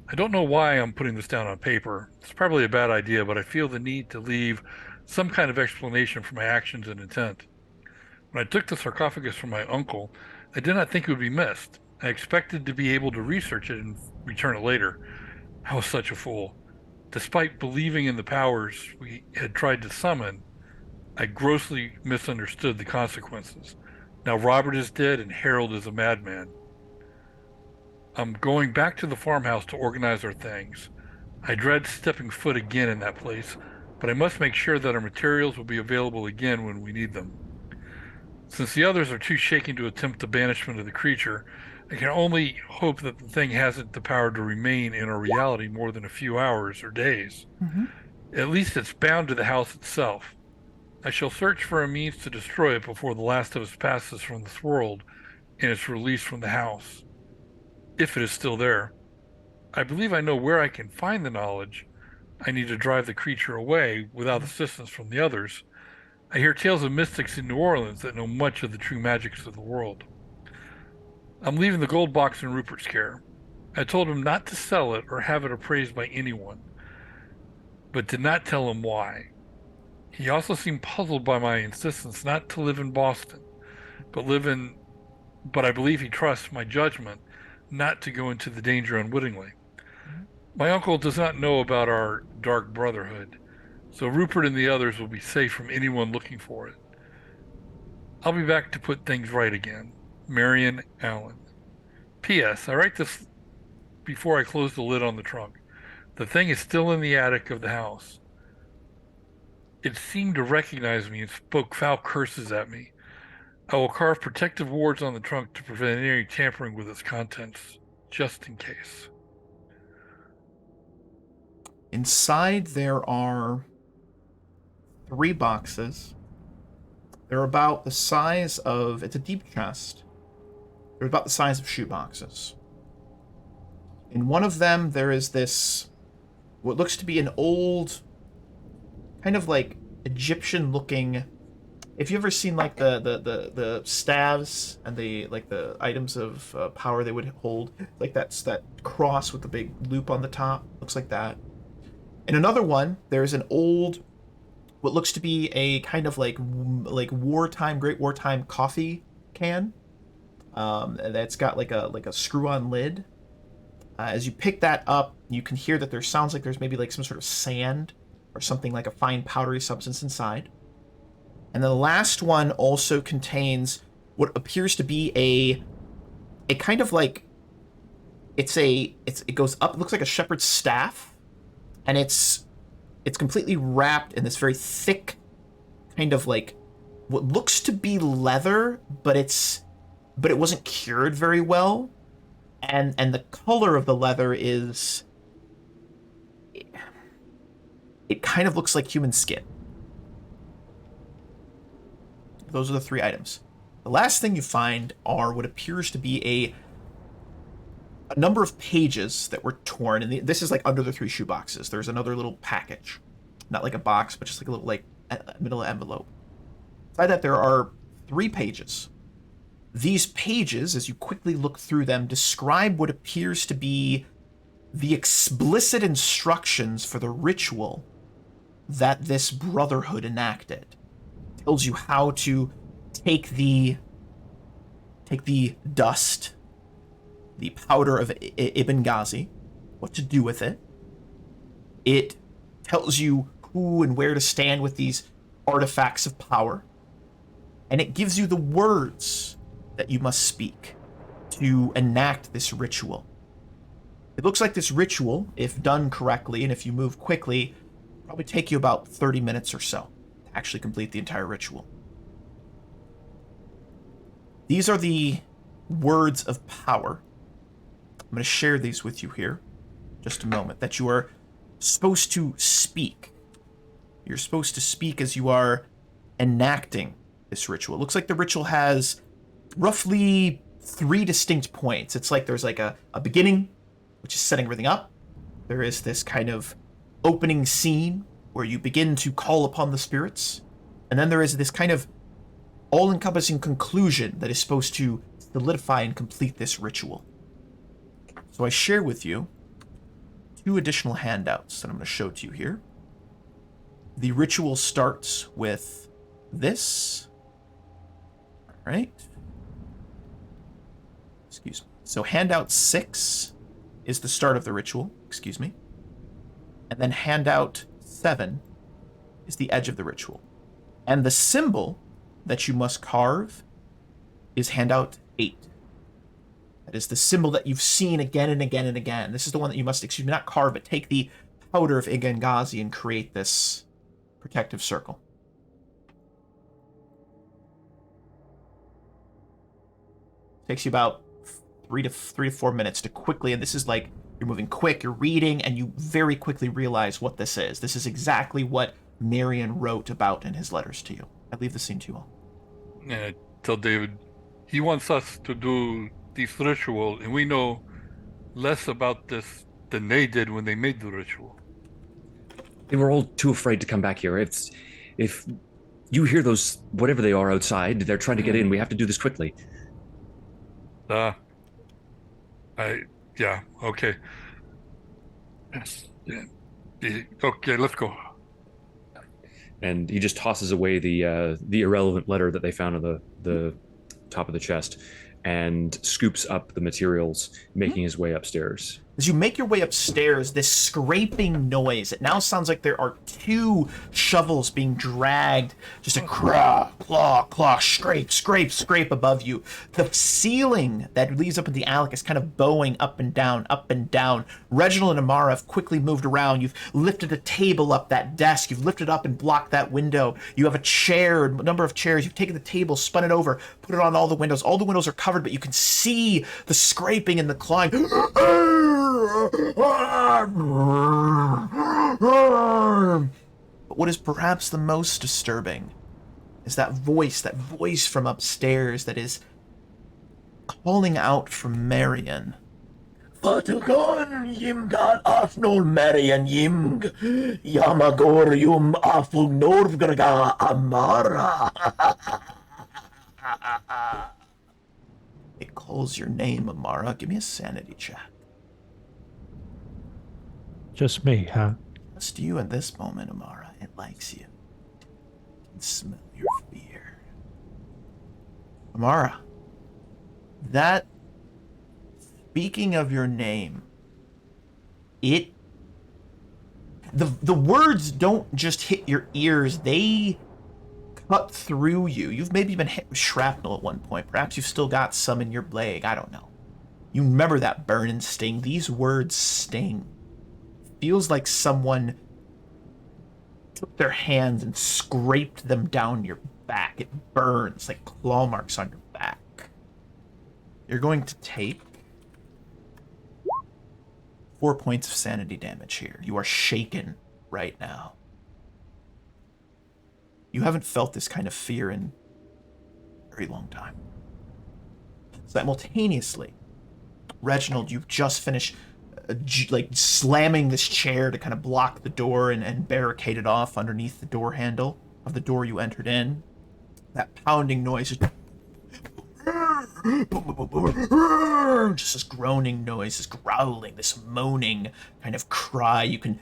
I don't know why I'm putting this down on paper. It's probably a bad idea, but I feel the need to leave some kind of explanation for my actions and intent. When I took the sarcophagus from my uncle, I did not think it would be missed. I expected to be able to research it and return it later. I was such a fool. Despite believing in the powers we had tried to summon, I grossly misunderstood the consequences. Now Robert is dead and Harold is a madman. I'm going back to the farmhouse to organize our things. I dread stepping foot again in that place, but I must make sure that our materials will be available again when we need them. Since the others are too shaken to attempt the banishment of the creature, I can only hope that the thing hasn't the power to remain in our reality more than a few hours or days. Mm-hmm. At least it's bound to the house itself. I shall search for a means to destroy it before the last of us passes from this world and is released from the house, if it is still there. I believe I know where I can find the knowledge. I need to drive the creature away without assistance from the others. I hear tales of mystics in New Orleans that know much of the true magics of the world. I'm leaving the gold box in Rupert's care. I told him not to sell it or have it appraised by anyone, but did not tell him why. He also seemed puzzled by my insistence not to live in Boston, but I believe he trusts my judgment not to go into the danger unwittingly. My uncle does not know about our dark brotherhood, so Rupert and the others will be safe from anyone looking for it. I'll be back to put things right again. Marion Allen. P.S. I write this before I close the lid on the trunk. The thing is still in the attic of the house. It seemed to recognize me and spoke foul curses at me. I will carve protective wards on the trunk to prevent any tampering with its contents, just in case. Inside there are 3 boxes. They're about the size of... It's a deep chest. They're about the size of shoe boxes. In one of them, there is this... what looks to be an old... kind of like Egyptian-looking... If you've ever seen like the staves and the items of power they would hold, like that's that cross with the big loop on the top, looks like that. In another one, there's an old, what looks to be a kind of like wartime, Great Wartime coffee can. That's got like a screw-on lid. As you pick that up, you can hear that there sounds like there's maybe like some sort of sand or something like a fine powdery substance inside. And the last one also contains what appears to be a kind of like it goes up, it looks like a shepherd's staff, and it's completely wrapped in this very thick kind of like what looks to be leather, but it wasn't cured very well, and the color of the leather is, it kind of looks like human skin. Those are the 3 items. The last thing you find are what appears to be a number of pages that were torn, and this is like under the 3 shoe boxes. There's another little package, not like a box, but just like a little like middle envelope. Inside that there are 3 pages. These pages, as you quickly look through them, describe what appears to be the explicit instructions for the ritual that this brotherhood enacted. It tells you how to take the dust, the powder of Ibn Ghazi, what to do with it. It tells you who and where to stand with these artifacts of power. And it gives you the words that you must speak to enact this ritual. It looks like this ritual, if done correctly and if you move quickly, will probably take you about 30 minutes or so to actually complete the entire ritual. These are the words of power. I'm going to share these with you here. Just a moment. That you are supposed to speak. You're supposed to speak as you are enacting this ritual. It looks like the ritual has roughly 3 distinct points. It's like there's like a beginning, which is setting everything up. There is this kind of opening scene where you begin to call upon the spirits. And then there is this kind of all-encompassing conclusion that is supposed to solidify and complete this ritual. So I share with you 2 additional handouts that I'm going to show to you here. The ritual starts with this. All right. Excuse me. So handout 6 is the start of the ritual. Excuse me. And then handout 7 is the edge of the ritual. And the symbol that you must carve is handout 8. That is the symbol that you've seen again and again and again. This is the one that you must, not carve, but take the powder of Ibn Ghazi and create this protective circle. Takes you about 3 to 4 minutes to quickly, and this is like, you're moving quick, you're reading, and you very quickly realize what this is. This is exactly what Marion wrote about in his letters to you. I leave the scene to you all. And I tell David, he wants us to do this ritual, and we know less about this than they did when they made the ritual. They were all too afraid to come back here. If you hear those, whatever they are outside, they're trying to get in. We have to do this quickly. Yeah, okay. Yes. Yeah. Okay, let's go. And he just tosses away the irrelevant letter that they found on the top of the chest and scoops up the materials, making his way upstairs. As you make your way upstairs, this scraping noise, it now sounds like there are 2 shovels being dragged, just a claw, claw, claw, scrape, scrape, scrape above you. The ceiling that leads up in the attic is kind of bowing up and down, up and down. Reginald and Amara have quickly moved around. You've lifted a table up that desk. You've lifted up and blocked that window. You have a chair, a number of chairs. You've taken the table, spun it over, put it on all the windows. All the windows are covered, but you can see the scraping and the clawing. But what is perhaps the most disturbing is that voice from upstairs that is calling out for Marion. Fatugon yimgal afnol Marion yimg Yamagor yum aful norvgraga Amara. It calls your name, Amara. Give me a sanity check. Just me, huh? Just you in this moment, Amara. It likes you. It can smell your fear. Amara, that, speaking of your name, the words don't just hit your ears, they cut through you. You've maybe been hit with shrapnel at one point. Perhaps you've still got some in your leg. I don't know. You remember that burn and sting. These words sting. Feels like someone took their hands and scraped them down your back. It burns like claw marks on your back. You're going to take 4 points of sanity damage here. You are shaken right now. You haven't felt this kind of fear in a very long time. Simultaneously, Reginald, you've just finished like slamming this chair to kind of block the door and barricade it off underneath the door handle of the door you entered in. That pounding noise is just this groaning noise, this growling, this moaning kind of cry. You can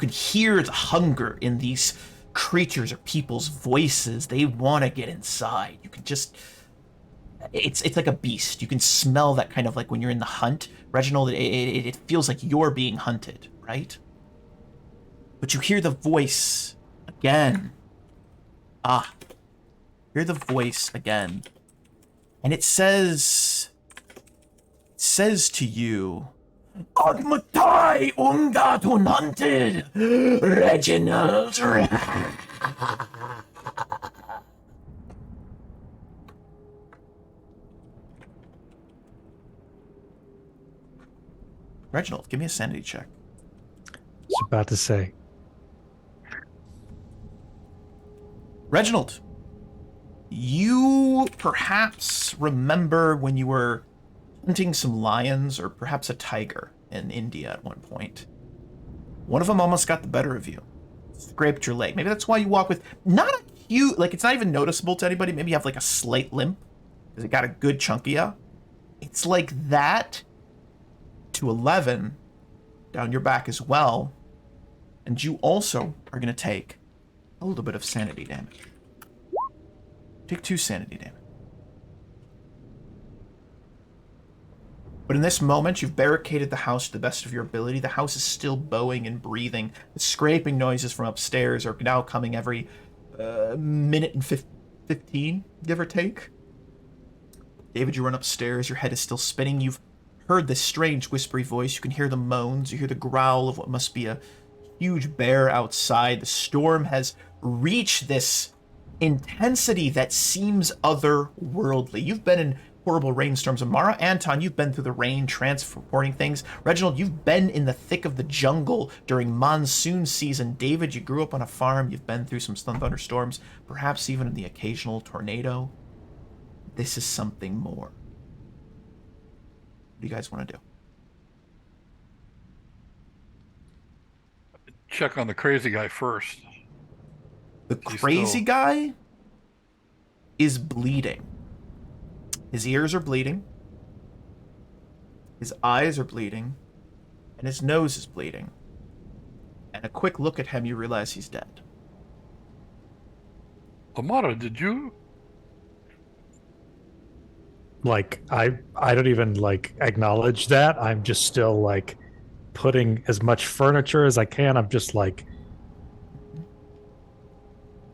hear the hunger in these creatures or people's voices. They want to get inside. You can just it's like a beast. You can smell that kind of like when you're in the hunt, Reginald. It feels like you're being hunted, right? But you hear the voice again. Hear the voice again, and it says to you, "Admatai ungatun hunted, Reginald." Reginald, give me a sanity check. It's about to say. Reginald, you perhaps remember when you were hunting some lions or perhaps a tiger in India at one point. One of them almost got the better of you. Scraped your leg. Maybe that's why you walk with not a huge, like it's not even noticeable to anybody. Maybe you have like a slight limp because it got a good chunk of you. It's like that to 11 down your back as well. And you also are going to take a little bit of sanity damage. Take 2 sanity damage. But in this moment, you've barricaded the house to the best of your ability. The house is still bowing and breathing. The scraping noises from upstairs are now coming every minute and 15, give or take. David, you run upstairs. Your head is still spinning. You've heard this strange whispery voice. You can hear the moans. You hear the growl of what must be a huge bear outside. The storm has reached this intensity that seems otherworldly. You've been in horrible rainstorms of Mara. Anton, you've been through the rain, transporting things. Reginald, you've been in the thick of the jungle during monsoon season. David, you grew up on a farm. You've been through some thunderstorms, perhaps even the occasional tornado. This is something more. What do you guys want to do? Check on the crazy guy first. The crazy guy is bleeding. His ears are bleeding. His eyes are bleeding. And his nose is bleeding. And a quick look at him, you realize he's dead. Amara, did you? Like, I don't even, like, acknowledge that. I'm just still, like, putting as much furniture as I can. I'm just like...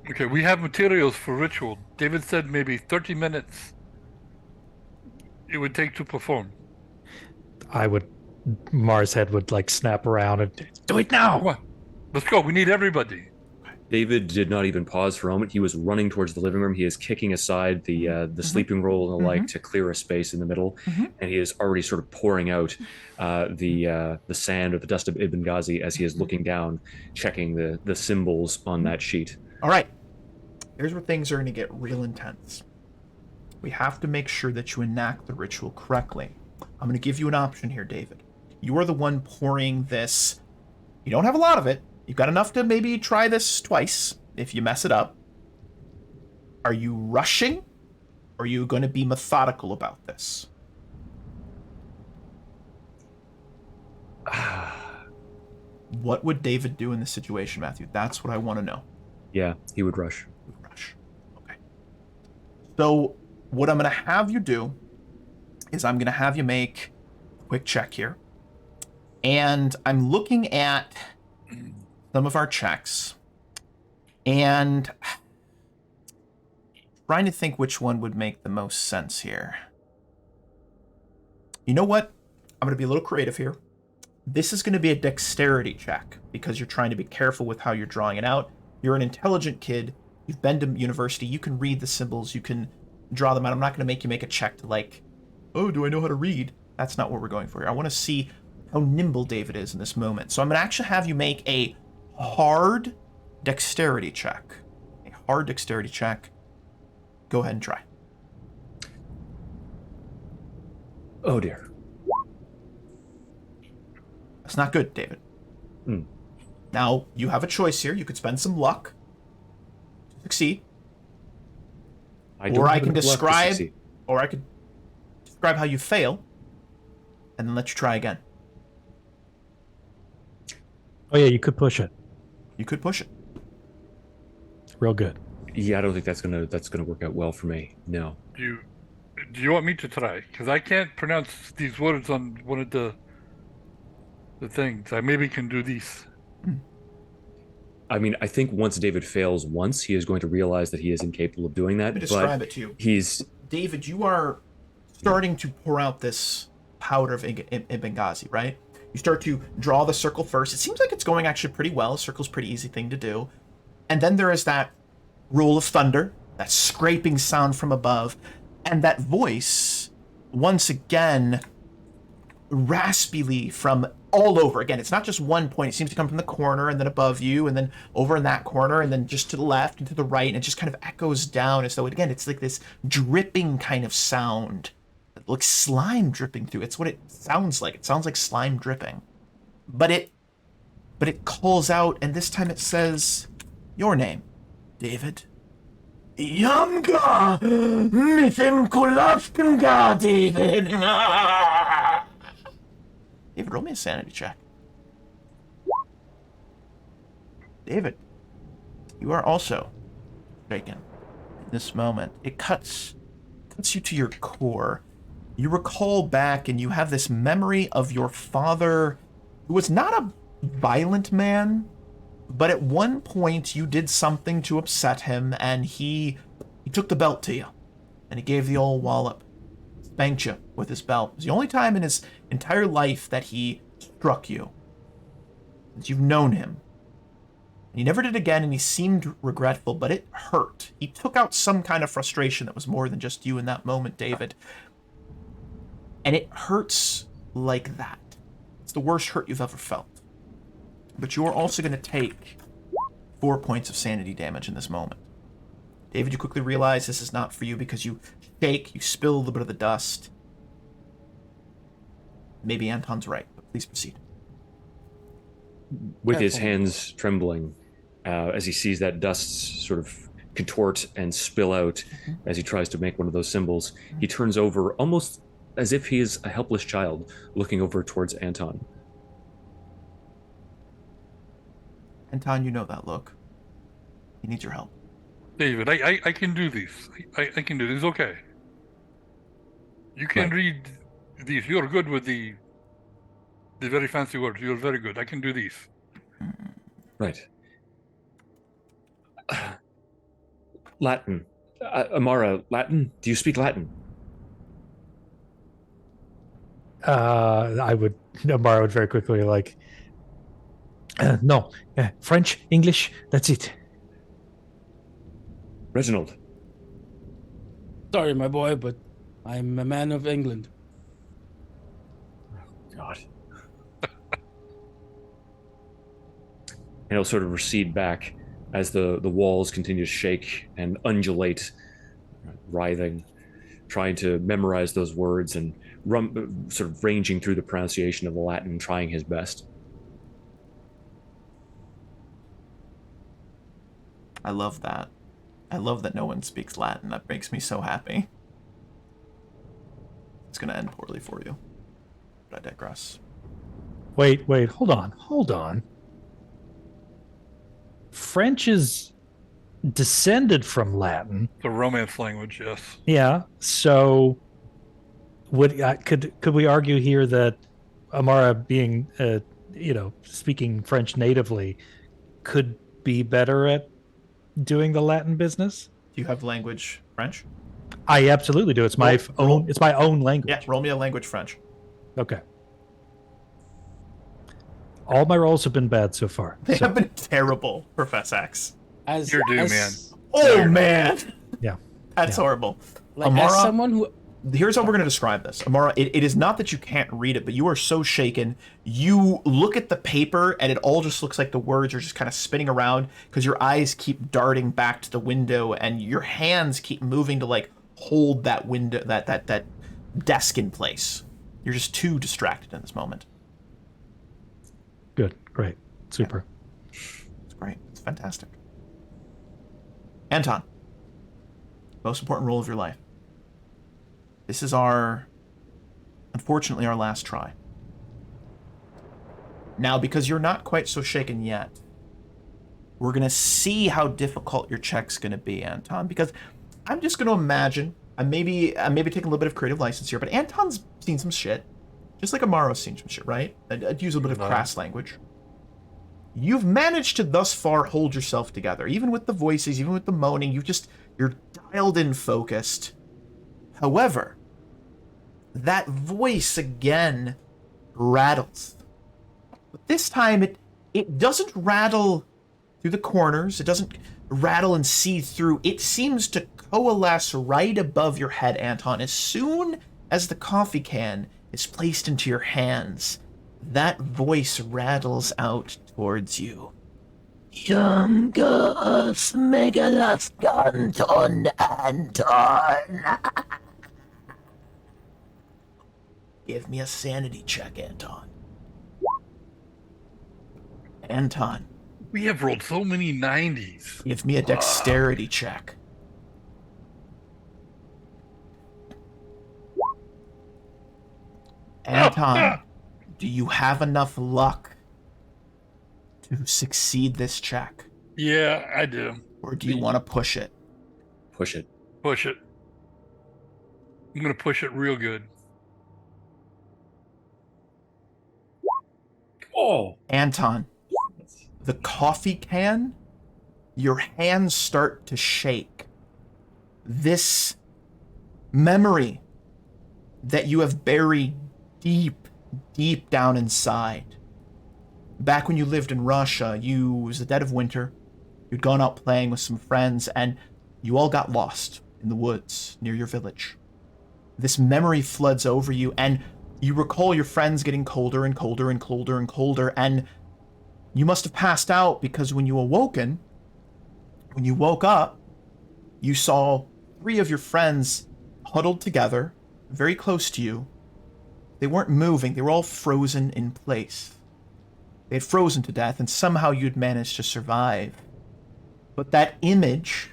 Okay, we have materials for ritual. David said maybe 30 minutes it would take to perform. Mars' head would, like, snap around and do it now. Come on, let's go. We need everybody. David did not even pause for a moment. He was running towards the living room. He is kicking aside the sleeping roll and the like to clear a space in the middle, and he is already sort of pouring out the sand or the dust of Ibn Ghazi as he is looking down, checking the symbols on that sheet. All right. Here's where things are going to get real intense. We have to make sure that you enact the ritual correctly. I'm going to give you an option here, David. You are the one pouring this. You don't have a lot of it. You've got enough to maybe try this twice if you mess it up. Are you rushing? Or are you going to be methodical about this? What would David do in this situation, Matthew? That's what I want to know. Yeah, he would rush. Rush. Okay. So what I'm going to have you do is I'm going to have you make a quick check here. And I'm looking at some of our checks and trying to think which one would make the most sense here. You know what? I'm going to be a little creative here. This is going to be a dexterity check because you're trying to be careful with how you're drawing it out. You're an intelligent kid. You've been to university. You can read the symbols. You can draw them out. I'm not going to make you make a check to like, oh, do I know how to read? That's not what we're going for here. I want to see how nimble David is in this moment. So I'm going to actually have you make a hard dexterity check. A hard dexterity check. Go ahead and try. Oh dear. That's not good, David. Mm. Now, you have a choice here. You could spend some luck to succeed. Or I can describe how you fail and then let you try again. Oh yeah, you could push it. You could push it. Real good. Yeah, I don't think that's gonna work out well for me. No. Do you want me to try? Because I can't pronounce these words on one of the things. I maybe can do these. I mean, I think once David fails once, he is going to realize that he is incapable of doing that. Let me describe it to you. David, you are starting to pour out this powder of Ibn Ghazi, right? You start to draw the circle first. It seems like it's going actually pretty well. A circle's a pretty easy thing to do. And then there is that roll of thunder, that scraping sound from above, and that voice, once again, raspily from all over. Again, it's not just one point. It seems to come from the corner and then above you and then over in that corner and then just to the left and to the right. And it just kind of echoes down as though, again, it's like this dripping kind of sound. Like slime dripping through. It's what it sounds like. It sounds like slime dripping. But it calls out, and this time it says your name, David. Yamga! Mithim Kulafkanga, David! David, roll me a sanity check. David, you are also shaken in this moment. It cuts you to your core. You recall back and you have this memory of your father, who was not a violent man, but at one point you did something to upset him, and he took the belt to you, and he gave the old wallop, spanked you with his belt. It was the only time in his entire life that he struck you, since you've known him. And he never did again, and he seemed regretful, but it hurt. He took out some kind of frustration that was more than just you in that moment, David. And it hurts like that. It's the worst hurt you've ever felt. But you're also going to take 4 points of sanity damage in this moment. David, you quickly realize this is not for you because you shake, you spill a little bit of the dust. Maybe Anton's right, but please proceed. With his hands trembling, as he sees that dust sort of contort and spill out as he tries to make one of those symbols, he turns over almost as if he is a helpless child looking over towards Anton. Anton, you know that look. He needs your help. David, I can do this. I can do this. Okay. You can read these. You're good with the very fancy words. You're very good. I can do these. Right. Latin. Amara, Latin? Do you speak Latin? Amara would very quickly like, no, French, English, that's it. Reginald. Sorry, my boy, but I'm a man of England. God. And he'll sort of recede back as the walls continue to shake and undulate, writhing, trying to memorize those words and sort of ranging through the pronunciation of the Latin, trying his best. I love that. I love that no one speaks Latin. That makes me so happy. It's going to end poorly for you. But I digress. Wait, hold on. French is descended from Latin. The Romance language, yes. Yeah, so could we argue here that Amara being speaking French natively could be better at doing the Latin business? Do you have language French? I absolutely do. It's my own. It's my own language. Yeah, roll me a language French. Okay. All my rolls have been bad so far. They have been terrible, Professor X. You're due, man. Oh, man. Yeah. That's horrible. Like, Amara, as someone who... Here's how we're going to describe this. Amara, it is not that you can't read it, but you are so shaken. You look at the paper, and it all just looks like the words are just kind of spinning around because your eyes keep darting back to the window, and your hands keep moving to, like, hold that window, that desk in place. You're just too distracted in this moment. Good. Great. Super. Yeah. It's great. It's fantastic. Anton. Most important role of your life. This is unfortunately, our last try. Now, because you're not quite so shaken yet, we're going to see how difficult your check's going to be, Anton, because I'm just going to imagine, I'm maybe taking a little bit of creative license here, but Anton's seen some shit. Just like Amaro's seen some shit, right? I'd use a bit of crass language. You've managed to thus far hold yourself together, even with the voices, even with the moaning. You're dialed in, focused. However, that voice again rattles. But this time it doesn't rattle through the corners. It doesn't rattle and seethe through. It seems to coalesce right above your head, Anton. As soon as the coffee can is placed into your hands, that voice rattles out towards you. Jungus Megalas Ganton Anton. Give me a sanity check, Anton. Anton. We have rolled so many 90s. Give me a dexterity check. Anton, do you have enough luck to succeed this check? Yeah, I do. Or do you want to push it? Push it. Push it. I'm going to push it real good. Oh! Anton, the coffee can, your hands start to shake. This memory that you have buried deep down inside. Back when you lived in Russia, it was the dead of winter. You'd gone out playing with some friends, and you all got lost in the woods near your village. this memory floods over you, and you recall your friends getting colder and colder and colder and colder, and you must have passed out because when you woke up, you saw 3 of your friends huddled together, very close to you. They weren't moving, they were all frozen in place. They had frozen to death, and somehow you'd managed to survive. But that image,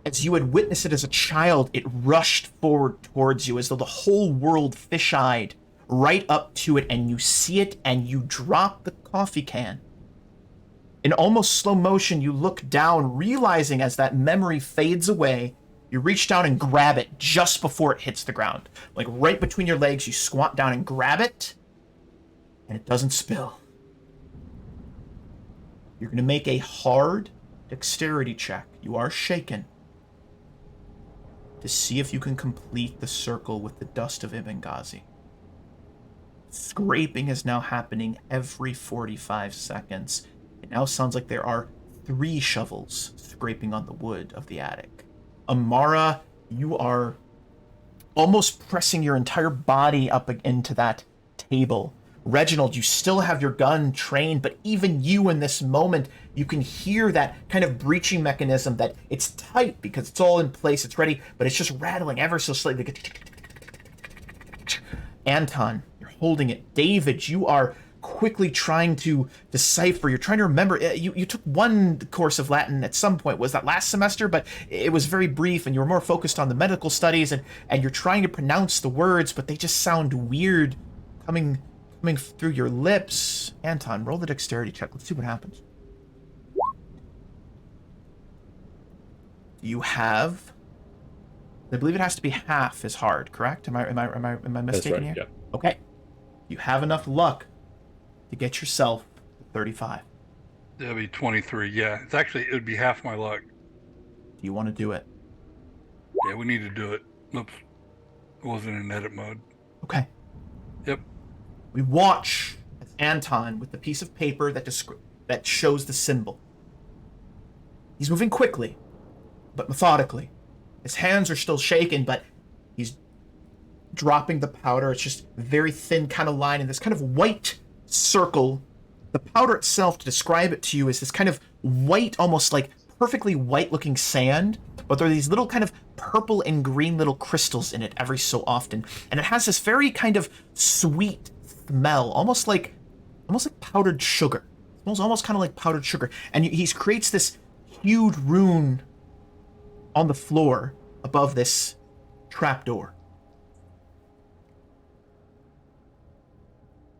as you had witnessed it as a child, it rushed forward towards you as though the whole world fish-eyed right up to it, and you see it, and you drop the coffee can. In almost slow motion, you look down, realizing as that memory fades away, you reach down and grab it just before it hits the ground. Like right between your legs, you squat down and grab it, and it doesn't spill. You're going to make a hard dexterity check. You are shaken, to see if you can complete the circle with the dust of Ibn Ghazi. Scraping is now happening every 45 seconds. It now sounds like there are 3 shovels scraping on the wood of the attic. Amara, you are almost pressing your entire body up into that table. Reginald, you still have your gun trained, but even you in this moment, you can hear that kind of breaching mechanism that it's tight because it's all in place, it's ready, but it's just rattling ever so slightly. Anton, you're holding it. David, you are quickly trying to decipher. You're trying to remember. You took one course of Latin at some point. Was that last semester? But it was very brief, and you were more focused on the medical studies, and you're trying to pronounce the words, but they just sound weird coming through your lips. Anton, roll the dexterity check. Let's see what happens. You have, I believe it has to be half as hard, correct? Am I mistaken here? Yeah. Okay. You have enough luck to get yourself to 35. That'd be 23. Yeah, it would be half my luck. Do you want to do it? Yeah, we need to do it. Oops. I wasn't in edit mode. Okay. Yep. We watch as Anton, with the piece of paper that shows the symbol. He's moving quickly, but methodically. His hands are still shaking, but he's dropping the powder. It's just a very thin kind of line in this kind of white circle. The powder itself, to describe it to you, is this kind of white, almost like perfectly white looking sand, but there are these little kind of purple and green little crystals in it every so often. And it has this very kind of sweet smell, almost like powdered sugar. It smells almost kind of like powdered sugar. And he creates this huge rune on the floor above this trapdoor.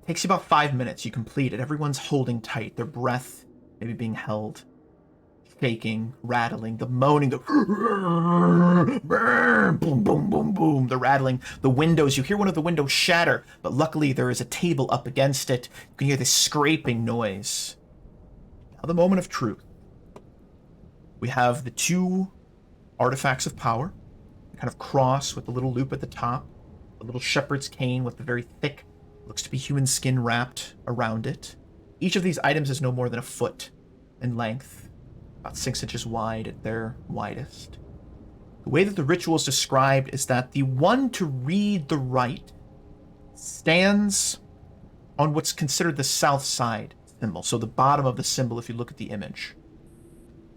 Takes you about 5 minutes. You complete it. Everyone's holding tight, their breath maybe being held, shaking, rattling, the moaning, the boom, boom, boom, boom, the rattling, the windows. You hear one of the windows shatter, but luckily there is a table up against it. You can hear this scraping noise. Now the moment of truth. We have the 2 artifacts of power, the kind of cross with the little loop at the top, the little shepherd's cane with the very thick, looks to be human skin wrapped around it. Each of these items is no more than a foot in length, about 6 inches wide at their widest. The way that the ritual is described is that the one to read the right stands on what's considered the south side symbol, so the bottom of the symbol if you look at the image.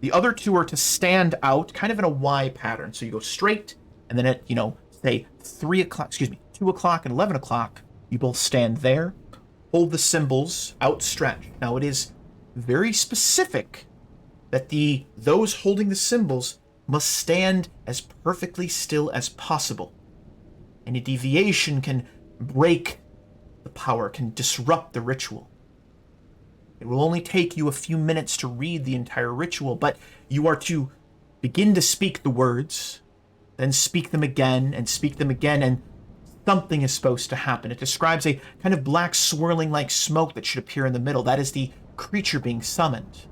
The other 2 are to stand out kind of in a Y pattern, so you go straight, and then at, say 2 o'clock and 11 o'clock, you both stand there, hold the symbols outstretched. Now it is very specific that those holding the symbols must stand as perfectly still as possible. Any deviation can break the power, can disrupt the ritual. It will only take you a few minutes to read the entire ritual, but you are to begin to speak the words, then speak them again, and something is supposed to happen. It describes a kind of black swirling like smoke that should appear in the middle. That is the creature being summoned.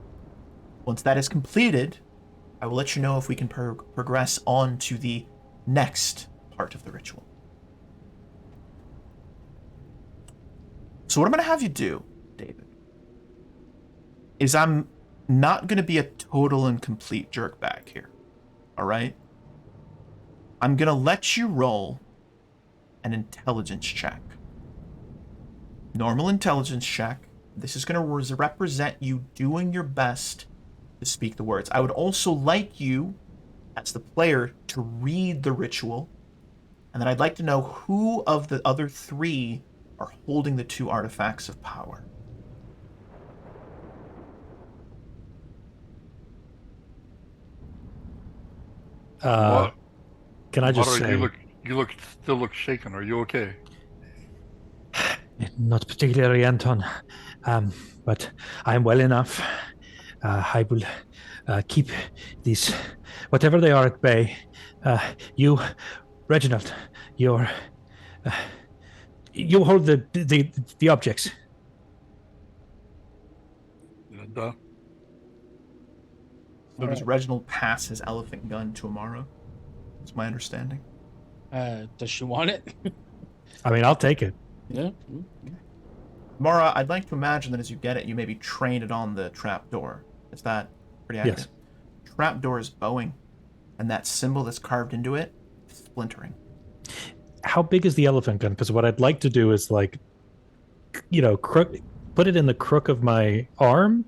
Once that is completed, I will let you know if we can progress on to the next part of the ritual. So what I'm going to have you do, David, is I'm not going to be a total and complete jerkbag here. All right? I'm going to let you roll an intelligence check. Normal intelligence check. This is going to represent you doing your best to speak the words. I would also like you, as the player, to read the ritual, and then I'd like to know who of the other three are holding the two artifacts of power. What? Can I just Mara, say, you still look shaken. Are you okay? not particularly, Anton, but I'm well enough. I will keep these, whatever they are, at bay. You, Reginald, you hold the objects. And, So does Reginald pass his elephant gun to Amara? That's my understanding. Does she want it? I mean, I'll take it. Yeah. Amara, I'd like to imagine that as you get it, you maybe train it on the trapdoor. Is that pretty accurate? Yes. Trapdoor is bowing, and that symbol that's carved into it is splintering. How big is the elephant gun? Because what I'd like to do is, like, put it in the crook of my arm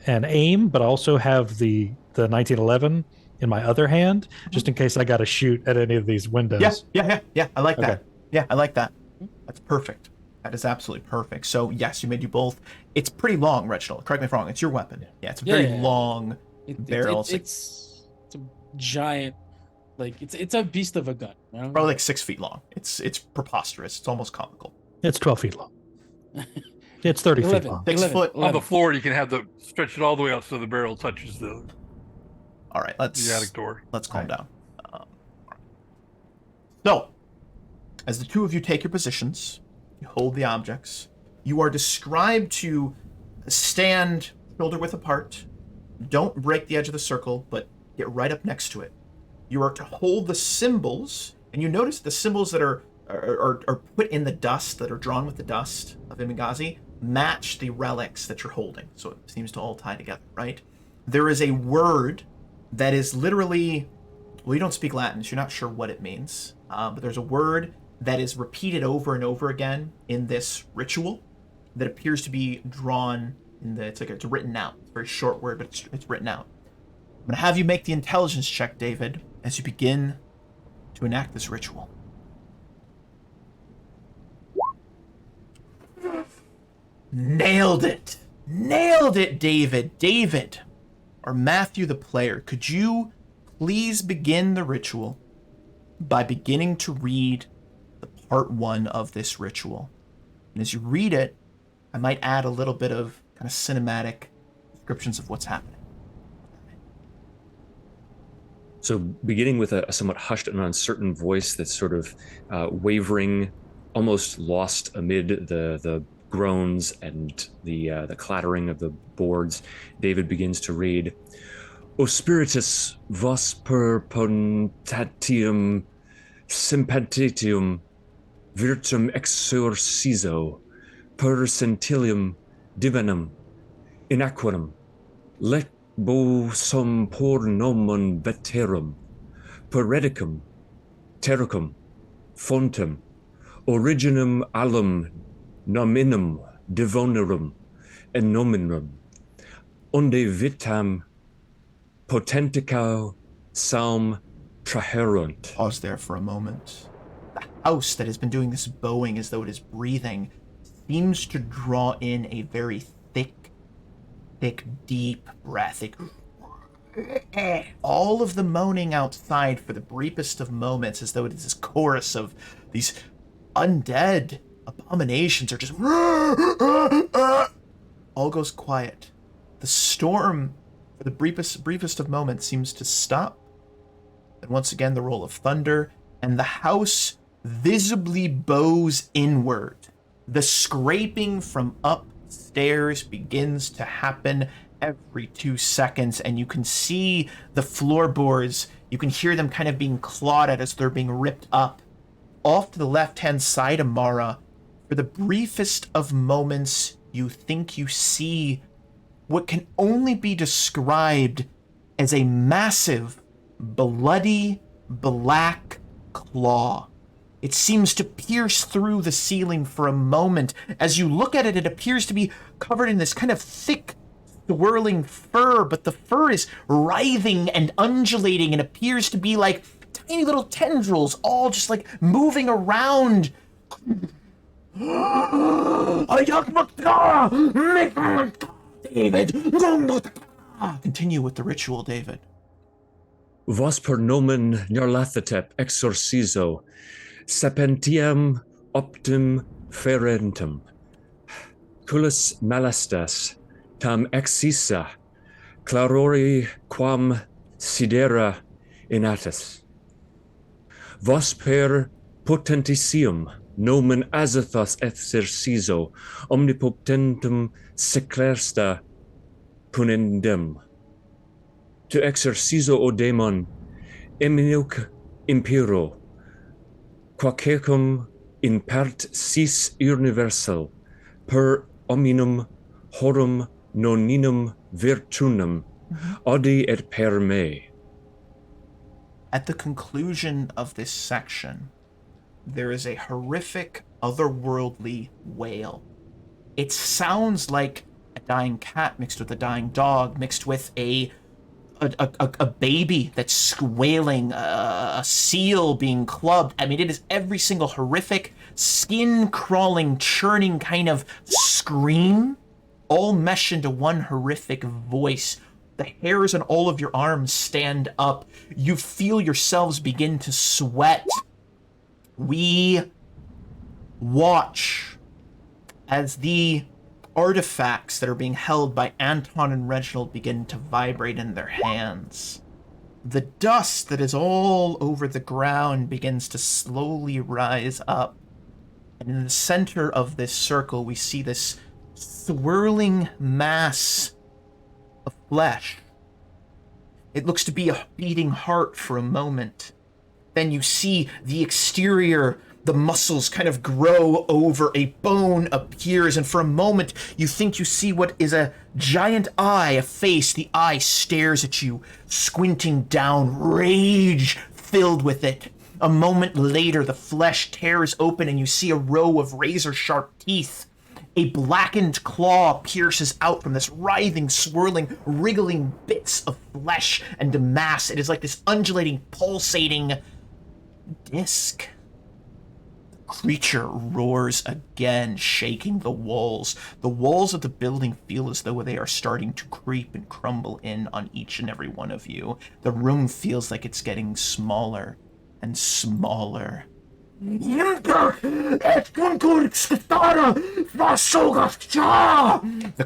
and aim, but also have the 1911 in my other hand, just in case I got to shoot at any of these windows. Yeah. I like that. Okay. Yeah, I like that. That's perfect. That is absolutely perfect. So, yes, you made you both. It's pretty long, Reginald. Correct me if I'm wrong. It's your weapon. Yeah, it's a very long barrel. It's a giant, like, it's a beast of a gun. You know? Probably like 6 feet long. It's preposterous. It's almost comical. It's 12 feet long. It's 30 feet 11. long. 6 foot. on the floor, you can stretch it all the way out so the barrel touches the All right, attic door. let's calm down. So, as the two of you take your positions, you hold the objects. You are described to stand shoulder width apart. Don't break the edge of the circle, but get right up next to it. You are to hold the symbols, and you notice the symbols that are put in the dust, that are drawn with the dust of Imingazi, match the relics that you're holding. So it seems to all tie together, right? There is a word that is literally, well, you don't speak Latin, so you're not sure what it means. But there's a word that is repeated over and over again in this ritual that appears to be drawn in the, it's written out. It's a very short word, but it's written out. I'm going to have you make the intelligence check, David, as you begin to enact this ritual. Nailed it! Nailed it, David! David, or Matthew the player, could you please begin the ritual by beginning to read the part 1 of this ritual? And as you read it, I might add a little bit of kind of cinematic descriptions of what's happening. So beginning with a somewhat hushed and uncertain voice that's sort of wavering, almost lost amid the groans and the clattering of the boards, David begins to read, O spiritus vos per pontatium sympatitium virtum exorcizo per centilium divinum in aquarum let bo sum por nomen veterum per redicum terracum fontem originum alum nominum divonarum et nominum onde vitam potentica salm traherunt. Pause there for a moment. The house that has been doing this bowing as though it is breathing seems to draw in a very thick, deep breath. All of the moaning outside for the briefest of moments, as though it is this chorus of these undead abominations, are just all goes quiet. The storm, for the briefest of moments, seems to stop. And once again, the roll of thunder, and the house visibly bows inward. The scraping from upstairs begins to happen every 2 seconds, and you can see the floorboards. You can hear them kind of being clawed at as they're being ripped up. Off to the left-hand side of Mara, for the briefest of moments, you think you see what can only be described as a massive, bloody, black claw It seems to pierce through the ceiling for a moment. As you look at it, it appears to be covered in this kind of thick, swirling fur, but the fur is writhing and undulating and appears to be like tiny little tendrils, all just like moving around. David, continue with the ritual, David. Vos per nomen Nyarlathotep exorcizo, sapentiam optim ferentum, culus malastas, tam exisa, clarori quam sidera inatus. Vos per potentisium nomen Azathos exercizo, omnipotentum seclersta punendem. To exercizo o daemon, emineuc impero, quacecum in part sis universal, per hominum horum noninum virtunum, audi et per me. At the conclusion of this section, there is a horrific, otherworldly wail. It sounds like a dying cat mixed with a dying dog, mixed with a baby that's wailing, a seal being clubbed. I mean, it is every single horrific, skin-crawling, churning kind of scream, all meshed into one horrific voice. The hairs on all of your arms stand up. You feel yourselves begin to sweat. We watch as the artifacts that are being held by Anton and Reginald begin to vibrate in their hands. The dust that is all over the ground begins to slowly rise up. And in the center of this circle, we see this swirling mass of flesh. It looks to be a beating heart for a moment. Then you see the exterior, the muscles kind of grow over, a bone appears, and for a moment you think you see what is a giant eye, a face. The eye stares at you, squinting down, rage filled with it. A moment later, the flesh tears open and you see a row of razor-sharp teeth. A blackened claw pierces out from this writhing, swirling, wriggling bits of flesh and mass. It is like this undulating, pulsating disc. Creature roars again, shaking the walls. The walls of the building feel as though they are starting to creep and crumble in on each and every one of you. The room feels like it's getting smaller and smaller. The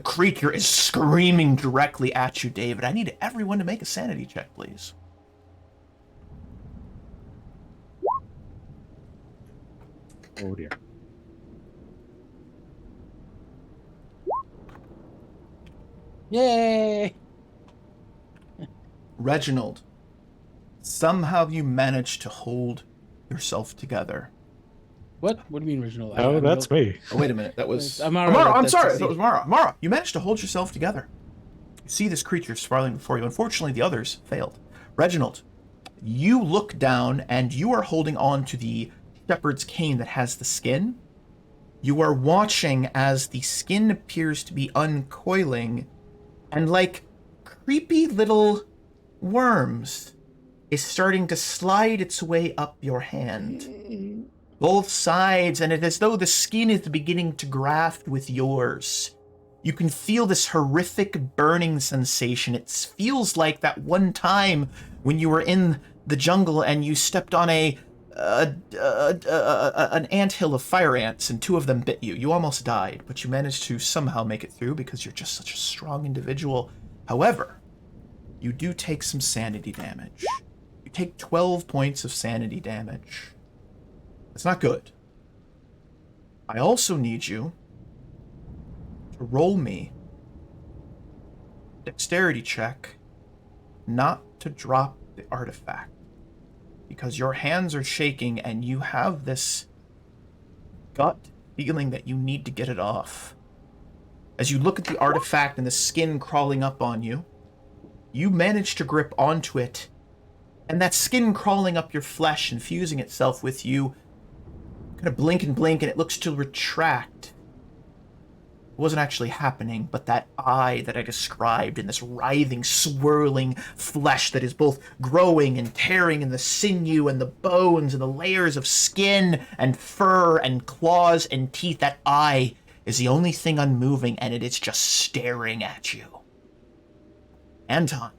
creature is screaming directly at you, David. I need everyone to make a sanity check, please. Oh dear. Yay! Reginald, somehow you managed to hold yourself together. What? What do you mean, original? Oh, that's me. Oh, wait a minute. That was Amara. Amara. I'm That's sorry. the That was Mara. Mara, you managed to hold yourself together. You see this creature spiraling before you. Unfortunately, the others failed. Reginald, you look down and you are holding on to the shepherd's cane that has the skin. You are watching as the skin appears to be uncoiling, and like creepy little worms is starting to slide its way up your hand. Both sides, and it is as though the skin is beginning to graft with yours. You can feel this horrific burning sensation. It feels like that one time when you were in the jungle and you stepped on an anthill of fire ants and two of them bit you. You almost died, but you managed to somehow make it through because you're just such a strong individual. However, you do take some sanity damage. You take 12 points of sanity damage. That's not good. I also need you to roll me a dexterity check not to drop the artifact, because your hands are shaking and you have this gut feeling that you need to get it off. As you look at the artifact and the skin crawling up on you, you manage to grip onto it, and that skin crawling up your flesh and fusing itself with you kind of blink and blink, and it looks to retract. It wasn't actually happening, but that eye that I described in this writhing, swirling flesh that is both growing and tearing in the sinew and the bones and the layers of skin and fur and claws and teeth, that eye is the only thing unmoving, and it is just staring at you. Anton,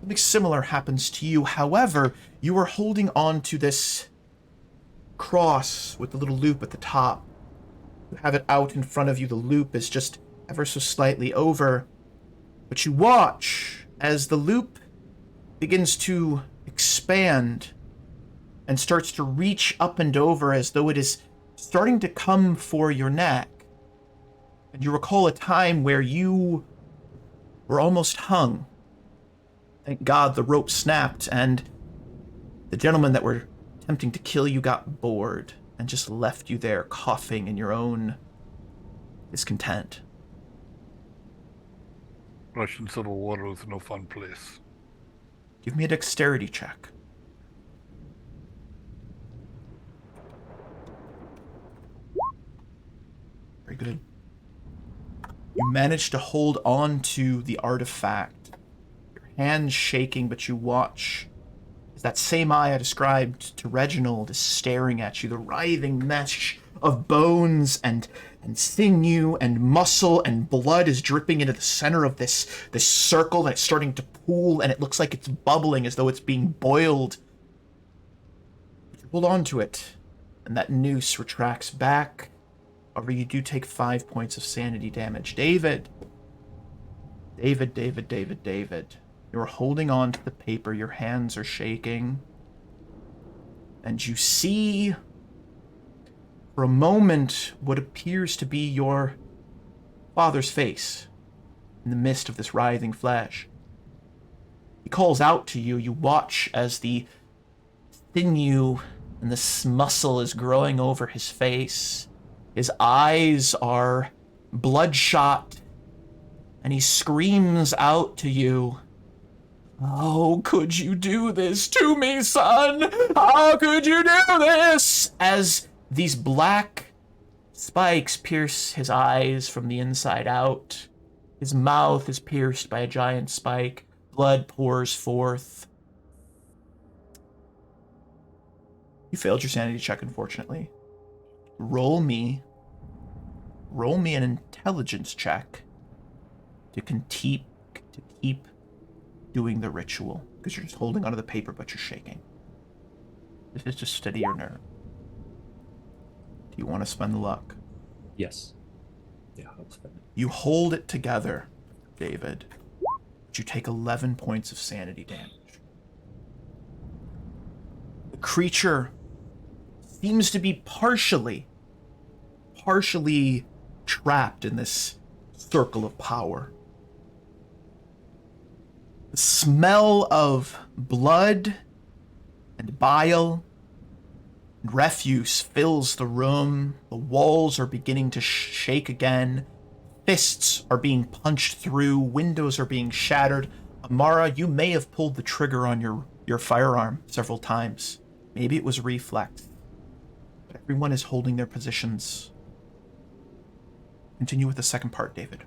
something similar happens to you. However, you are holding on to this cross with the little loop at the top. You have it out in front of you. The loop is just ever so slightly over. But you watch as the loop begins to expand and starts to reach up and over as though it is starting to come for your neck. And you recall a time where you were almost hung. Thank God the rope snapped and the gentlemen that were attempting to kill you got bored and just left you there coughing in your own discontent. Russian Civil War was no fun place. Give me a dexterity check. Very good. You manage to hold on to the artifact. Your hands shaking, but you watch as that same eye I described to Reginald is staring at you. The writhing mesh of bones and sinew and muscle and blood is dripping into the center of this circle, and it's starting to pool, and it looks like it's bubbling as though it's being boiled. You hold on to it, and that noose retracts back. However, you do take 5 points of sanity damage. David. You're holding on to the paper. Your hands are shaking. And you see, for a moment, what appears to be your father's face in the midst of this writhing flesh. He calls out to you. You watch as the sinew and this muscle is growing over his face. His eyes are bloodshot, and he screams out to you, "How could you do this to me, son? How could you do this?" As these black spikes pierce his eyes from the inside out. His mouth is pierced by a giant spike. Blood pours forth. You failed your sanity check, unfortunately. Roll me an intelligence check to keep doing the ritual, because you're just holding onto the paper, but you're shaking. This is to steady your nerve. Do you want to spend the luck? Yes. Yeah, I'll spend it. You hold it together, David, but you take 11 points of sanity damage. The creature seems to be partially trapped in this circle of power. The smell of blood and bile and refuse fills the room. The walls are beginning to shake again. Fists are being punched through. Windows are being shattered. Amara, you may have pulled the trigger on your firearm several times. Maybe it was reflex. But everyone is holding their positions. Continue with the second part, David.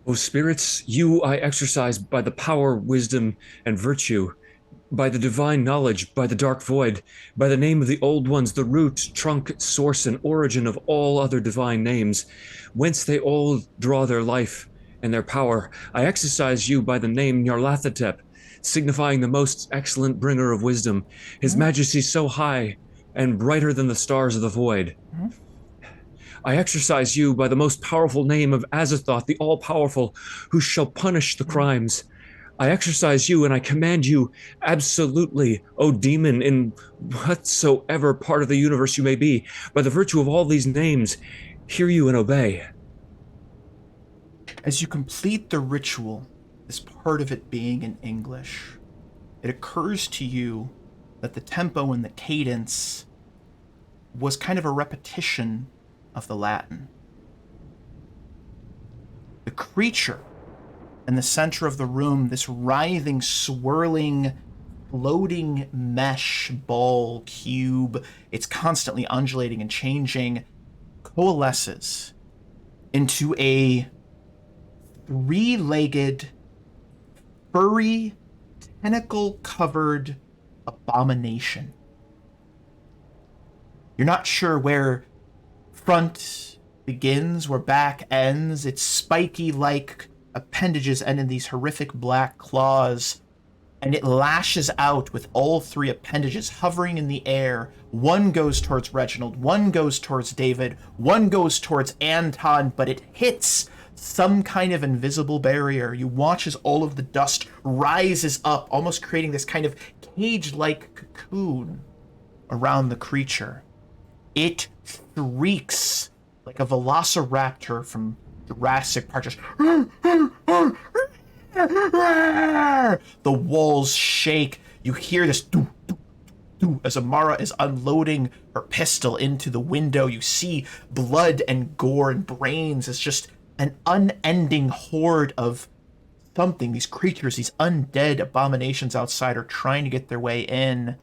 O spirits, you I exercise by the power, wisdom, and virtue, by the divine knowledge, by the dark void, by the name of the old ones, the root, trunk, source, and origin of all other divine names, whence they all draw their life and their power. I exercise you by the name Nyarlathotep, signifying the most excellent bringer of wisdom, his majesty so high and brighter than the stars of the void. I exercise you by the most powerful name of Azathoth, the all-powerful, who shall punish the crimes. I exercise you and I command you absolutely, O demon, in whatsoever part of the universe you may be, by the virtue of all these names, hear you and obey. As you complete the ritual, this part of it being in English, it occurs to you that the tempo and the cadence was kind of a repetition of the Latin. The creature in the center of the room, this writhing, swirling floating mesh ball cube, it's constantly undulating and changing, coalesces into a three-legged, furry, tentacle-covered abomination. You're not sure where front begins, where back ends. Its spiky-like appendages end in these horrific black claws, and it lashes out with all three appendages hovering in the air. One goes towards Reginald, one goes towards David, one goes towards Anton, but it hits some kind of invisible barrier. You watch as all of the dust rises up, almost creating this kind of cage-like cocoon around the creature. It shrieks like a velociraptor from Jurassic Park, just the walls shake. You hear this doo, doo, doo, as Amara is unloading her pistol into the window. You see blood and gore and brains. It's just an unending horde of something. These creatures, these undead abominations outside are trying to get their way in.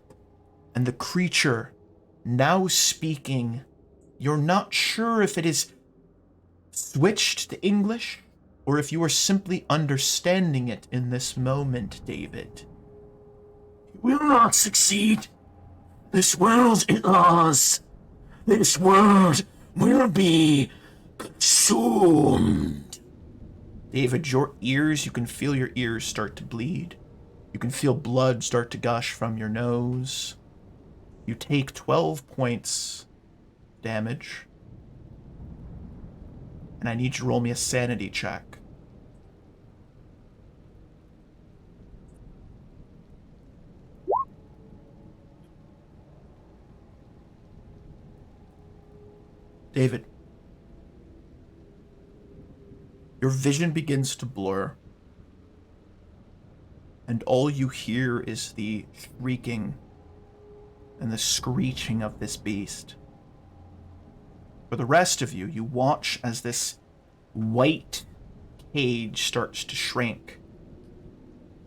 And the creature, now speaking, you're not sure if it is switched to English or if you are simply understanding it in this moment, David. You will not succeed. This world is ours. This world will be consumed. David, your ears, you can feel your ears start to bleed. You can feel blood start to gush from your nose. You take 12 points damage. And I need you to roll me a sanity check. David, your vision begins to blur, and all you hear is the shrieking and the screeching of this beast. For the rest of you, you watch as this white cage starts to shrink.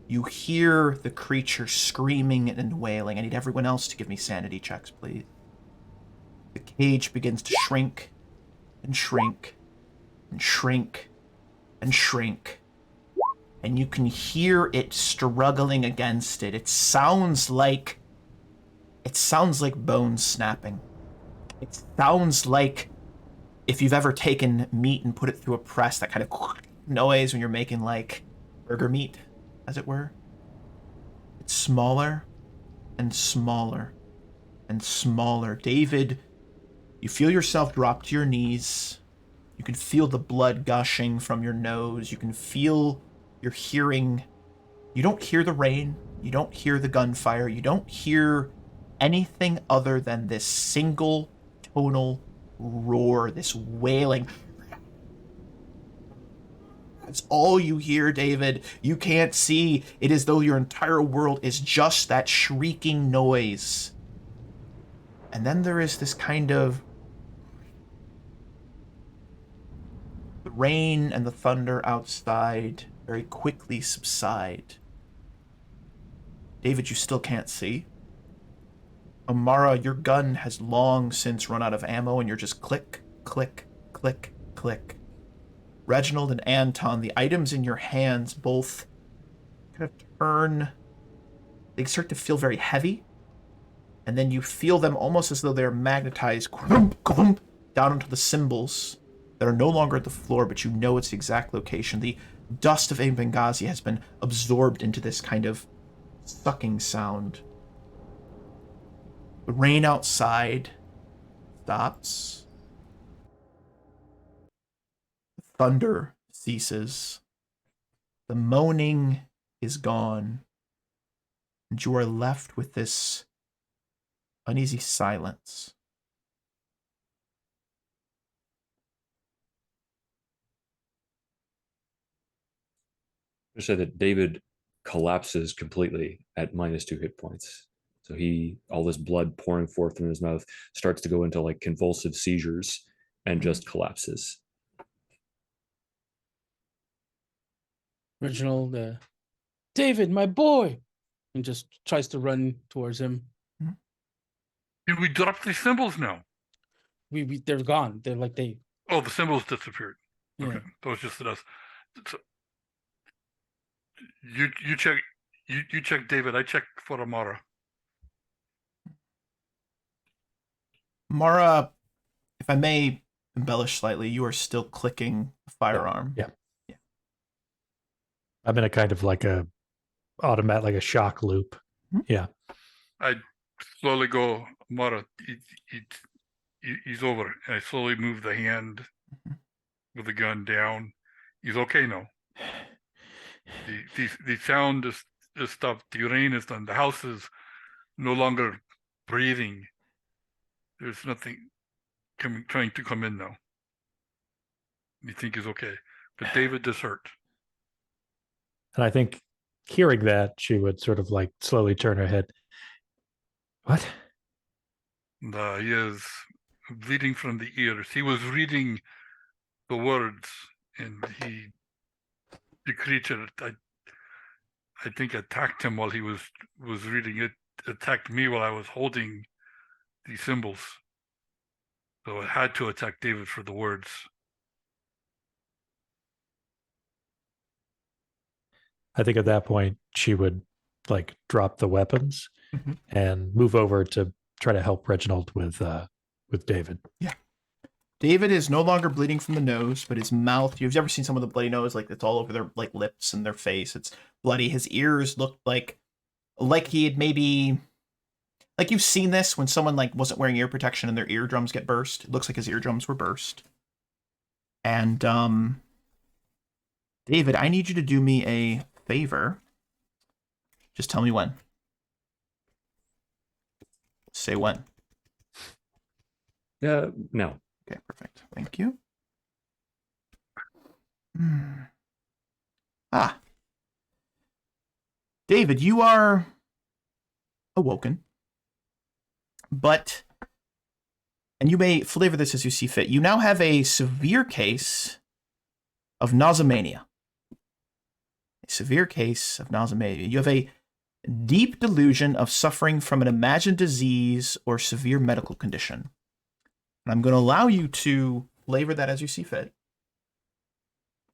You hear the creature screaming and wailing. I need everyone else to give me sanity checks, please. The cage begins to shrink and shrink and shrink and shrink. And you can hear it struggling against it. It sounds like bones snapping. It sounds like if you've ever taken meat and put it through a press, that kind of noise when you're making like burger meat, as it were. It's smaller and smaller and smaller. David, you feel yourself drop to your knees. You can feel the blood gushing from your nose. You can feel your hearing. You don't hear the rain. You don't hear the gunfire. You don't hear anything other than this single tonal roar, this wailing. That's all you hear, David. You can't see. It is though your entire world is just that shrieking noise. And then there is this kind of... The rain and the thunder outside very quickly subside. David, you still can't see. Amara, your gun has long since run out of ammo and you're just click, click, click, click. Reginald and Anton, the items in your hands both kind of turn... They start to feel very heavy. And then you feel them almost as though they're magnetized down onto the symbols that are no longer at the floor, but you know it's the exact location. The dust of Benghazi has been absorbed into this kind of sucking sound. The rain outside stops. The thunder ceases. The moaning is gone. And you are left with this uneasy silence. I say that David collapses completely at -2 hit points. So all this blood pouring forth from his mouth starts to go into like convulsive seizures and just collapses. Reginald, David, my boy, and just tries to run towards him. Did we drop these symbols now? We they're gone. They're like they. Oh, the symbols disappeared. Yeah. Okay, that was just us. So, you check you check David. I check for Amara. Mara, if I may embellish slightly, you are still clicking a firearm. Yeah. I'm in a kind of like a automatic, like a shock loop. Yeah. I slowly go, Amara. He's over. And I slowly move the hand with the gun down. He's okay now. The sound is stopped. The rain is done. The house is no longer breathing. There's nothing trying to come in now. You think he's okay, but David is hurt. And I think hearing that, she would sort of like slowly turn her head. What? And, he is bleeding from the ears. He was reading the words, and the creature, I think, attacked him while he was reading it. Attacked me while I was holding the symbols. So it had to attack David for the words. I think at that point she would like drop the weapons and move over to try to help Reginald with David. Yeah. David is no longer bleeding from the nose, but his mouth, you've ever seen someone with a bloody nose, like it's all over their like lips and their face. It's bloody. His ears looked like he had maybe, like you've seen this when someone like wasn't wearing ear protection and their eardrums get burst. It looks like his eardrums were burst. And David, I need you to do me a favor. Just tell me when. Say when. No. Okay, perfect. Thank you. David, you are awoken. But, and you may flavor this as you see fit, you now have a severe case of nausomania. A severe case of nausomania. You have a deep delusion of suffering from an imagined disease or severe medical condition. And I'm going to allow you to flavor that as you see fit.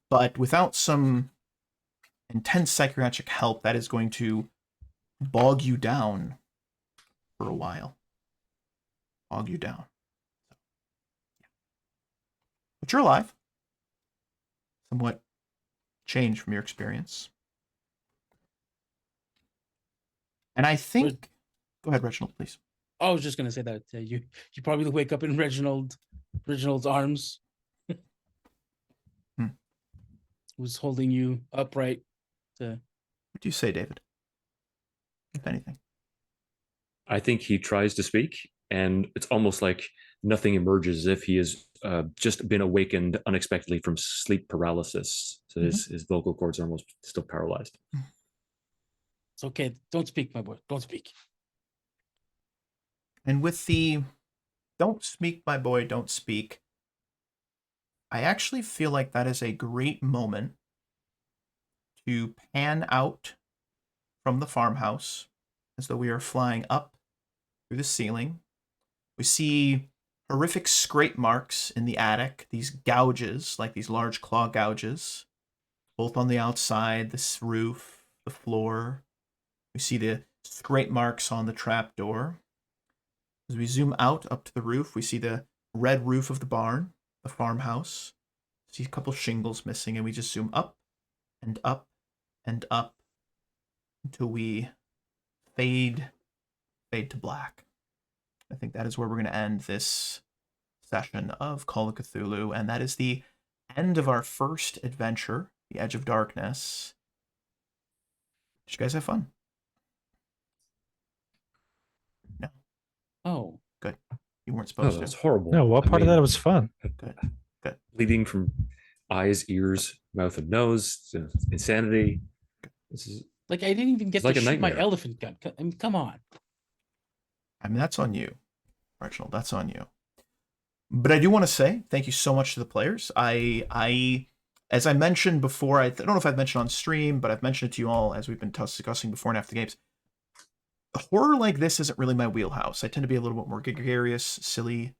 But without some intense psychiatric help, that is going to bog you down for a while. Bog you down. But you're alive. Somewhat changed from your experience. And I think... Go ahead, Reginald, please. I was just gonna say that you probably wake up in Reginald's arms, who's holding you upright. What do you say, David? If anything. I think he tries to speak, and it's almost like nothing emerges, as if he has just been awakened unexpectedly from sleep paralysis. So his vocal cords are almost still paralyzed. It's okay. Don't speak, my boy. Don't speak. And with the "don't speak, my boy, don't speak," I actually feel like that is a great moment to pan out from the farmhouse as though we are flying up through the ceiling. We see horrific scrape marks in the attic, these gouges, like these large claw gouges, both on the outside, this roof, the floor. We see the scrape marks on the trapdoor. As we zoom out up to the roof, we see the red roof of the barn, the farmhouse. See a couple shingles missing, and we just zoom up and up and up until we fade to black. I think that is where we're going to end this session of Call of Cthulhu, and that is the end of our first adventure, The Edge of Darkness. Did you guys have fun? No. Oh. Good. You weren't Oh, supposed that's to. horrible. No, what part of that was fun? Good. Good. Bleeding from eyes, ears, mouth, and nose. Insanity. This is Like I didn't even get It's like to a shoot my nightmare. elephant gun. I mean, come on. I mean, that's on you, Reginald. That's on you. But I do want to say thank you so much to the players. I as I mentioned before, I don't know if I've mentioned on stream, but I've mentioned it to you all as we've been discussing before and after the games. horror like this isn't really my wheelhouse. I tend to be a little bit more gregarious, silly,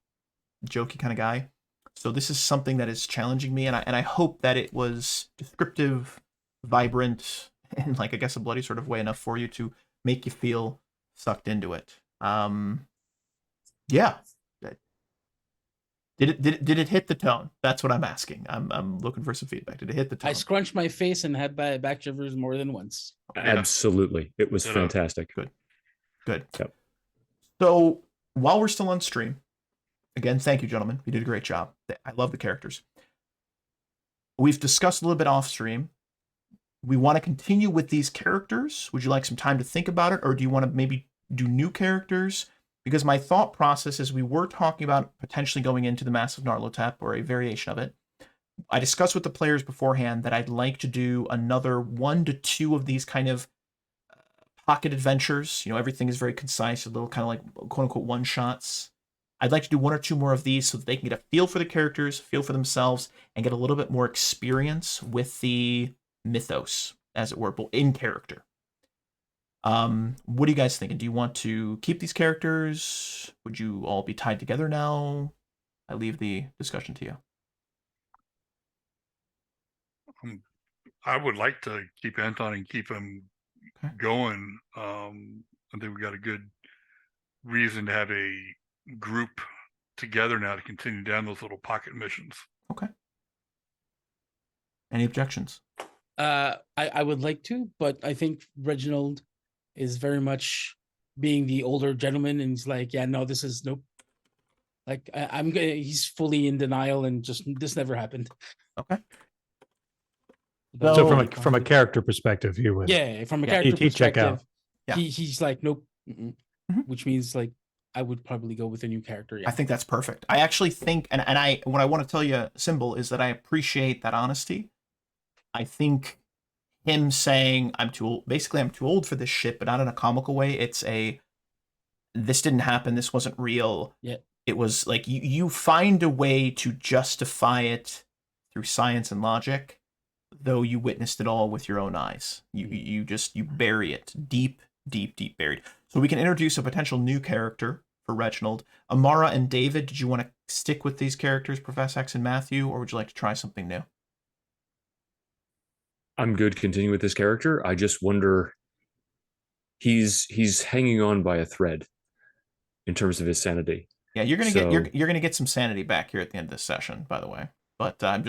jokey kind of guy. So this is something that is challenging me, and I hope that it was descriptive, vibrant, and like I guess a bloody sort of way enough for you to make you feel sucked into it. Yeah. Did it hit the tone? That's what I'm asking. I'm looking for some feedback. Did it hit the tone? I scrunched my face and had back shivers more than once. Absolutely. It was fantastic. Good. Yep. So while we're still on stream, again, thank you, gentlemen. You did a great job. I love the characters. We've discussed a little bit off stream. We want to continue with these characters. Would you like some time to think about it, or do you want to maybe do new characters? Because my thought process is we were talking about potentially going into the Massive Narlotep or a variation of it. I discussed with the players beforehand that I'd like to do another 1 to 2 of these kind of pocket adventures. You know, everything is very concise, a little kind of like quote-unquote one-shots. I'd like to do 1 or 2 more of these so that they can get a feel for the characters, feel for themselves, and get a little bit more experience with the mythos, as it were, but in character. What are you guys thinking? Do you want to keep these characters? Would you all be tied together now? I leave the discussion to you. I would like to keep Anton and keep him going. I think we got a good reason to have a group together now to continue down those little pocket missions. Okay. Any objections? I would like to, but I think Reginald is very much being the older gentleman, and he's like, yeah, no, this is nope. Like he's fully in denial and just this never happened. Okay. So from a character perspective, you would. Yeah, from a character perspective, check out. Yeah. He's like, nope, which means like I would probably go with a new character. Yeah. I think that's perfect. I actually think, and what I want to tell you, Symbol, is that I appreciate that honesty. I think him saying I'm too old, basically I'm too old for this shit, but not in a comical way. It's this didn't happen. This wasn't real. Yeah. It was like you find a way to justify it through science and logic, though you witnessed it all with your own eyes. You bury it deep buried. So we can introduce a potential new character for Reginald. Amara and David, did you want to stick with these characters, Professor X and Matthew, or would you like to try something new? I'm good continuing with this character. I just wonder, he's hanging on by a thread in terms of his sanity. Yeah, you're gonna get some sanity back here at the end of this session, by the way. But I'm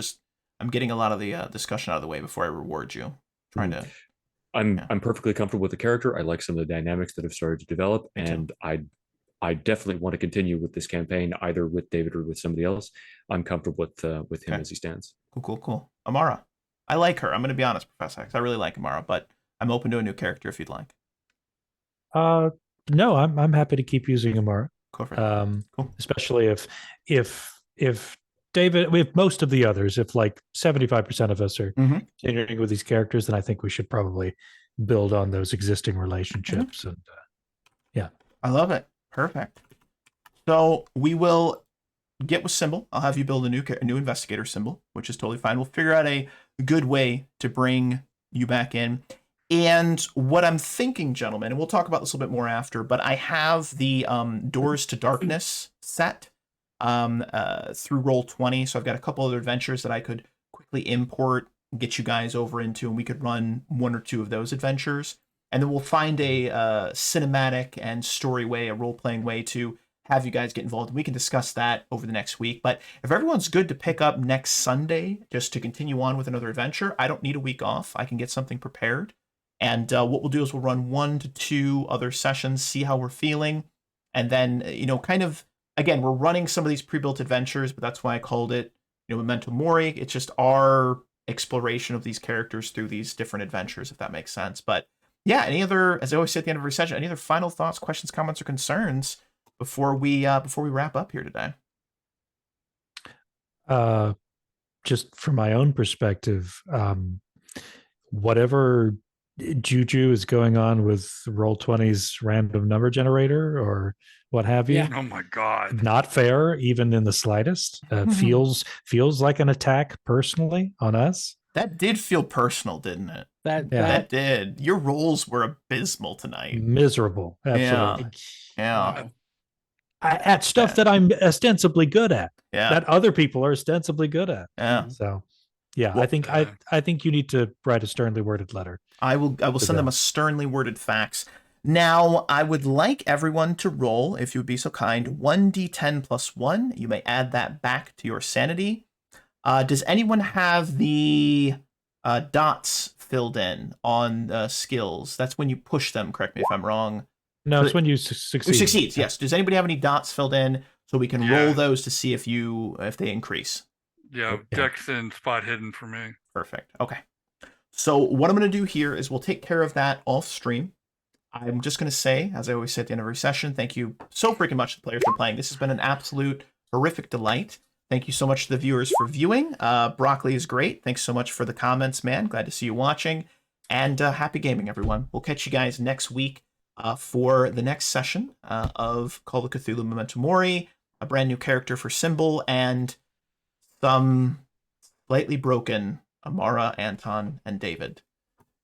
getting a lot of the discussion out of the way before I reward you. I'm perfectly comfortable with the character. I like some of the dynamics that have started to develop, and I definitely want to continue with this campaign, either with David or with somebody else. I'm comfortable with him as he stands. Cool. Amara, I like her. I'm going to be honest, Professor X. I really like Amara, but I'm open to a new character if you'd like. No, I'm happy to keep using Amara. Go for it. Cool. Especially if David, with most of the others, if like 75% of us are continuing with these characters, then I think we should probably build on those existing relationships. And yeah, I love it. Perfect. So we will get with Symbol. I'll have you build a new investigator Symbol, which is totally fine. We'll figure out a good way to bring you back in. And what I'm thinking, gentlemen, and we'll talk about this a little bit more after, but I have the Doors to Darkness set through Roll20. So I've got a couple other adventures that I could quickly import, get you guys over into, and we could run 1 or 2 of those adventures. And then we'll find a cinematic and story way, a role-playing way to have you guys get involved. We can discuss that over the next week. But if everyone's good to pick up next Sunday, just to continue on with another adventure, I don't need a week off. I can get something prepared. And what we'll do is we'll run 1 to 2 other sessions, see how we're feeling. And then, kind of, again, we're running some of these pre-built adventures, but that's why I called it, Memento Mori. It's just our exploration of these characters through these different adventures, if that makes sense. But yeah, any other, as I always say at the end of every session, any other final thoughts, questions, comments, or concerns before we wrap up here today? Just from my own perspective, whatever juju is going on with Roll20's random number generator or what have you. Yeah. Oh my God. Not fair, even in the slightest. Feels like an attack personally on us. That did feel personal, didn't it? That Yeah. That did. Your rolls were abysmal tonight. Miserable. Absolutely. Yeah. wow. At stuff that I'm ostensibly good at, Yeah. that other people are ostensibly good at. Yeah. So, yeah, Well, I think you need to write a sternly worded letter. I will To send them them. a sternly worded fax. Now, I would like everyone to roll, if you would be so kind, 1d10 plus 1. You may add that back to your sanity. Does anyone have the dots filled in on skills? That's when you push them, correct me if I'm wrong. No, So it's when you Who succeed. succeeds, yes. Does anybody have any dots filled in so we can Yeah. roll those to see if they increase? Yeah, Yeah. Dex and spot hidden for me. Perfect. Okay. So what I'm going to do here is we'll take care of that off stream. I'm just going to say, as I always say at the end of every session, thank you so freaking much to the players for playing. This has been an absolute horrific delight. Thank you so much to the viewers for viewing. Broccoli is great. Thanks so much for the comments, man. Glad to see you watching. And happy gaming, everyone. We'll catch you guys next week for the next session of Call of Cthulhu Memento Mori, a brand new character for Symbol, and some slightly broken Amara, Anton, and David.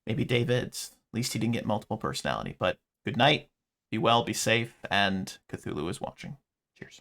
Maybe David's. At least he didn't get multiple personality. But good night. Be well, be safe, and Cthulhu is watching. Cheers.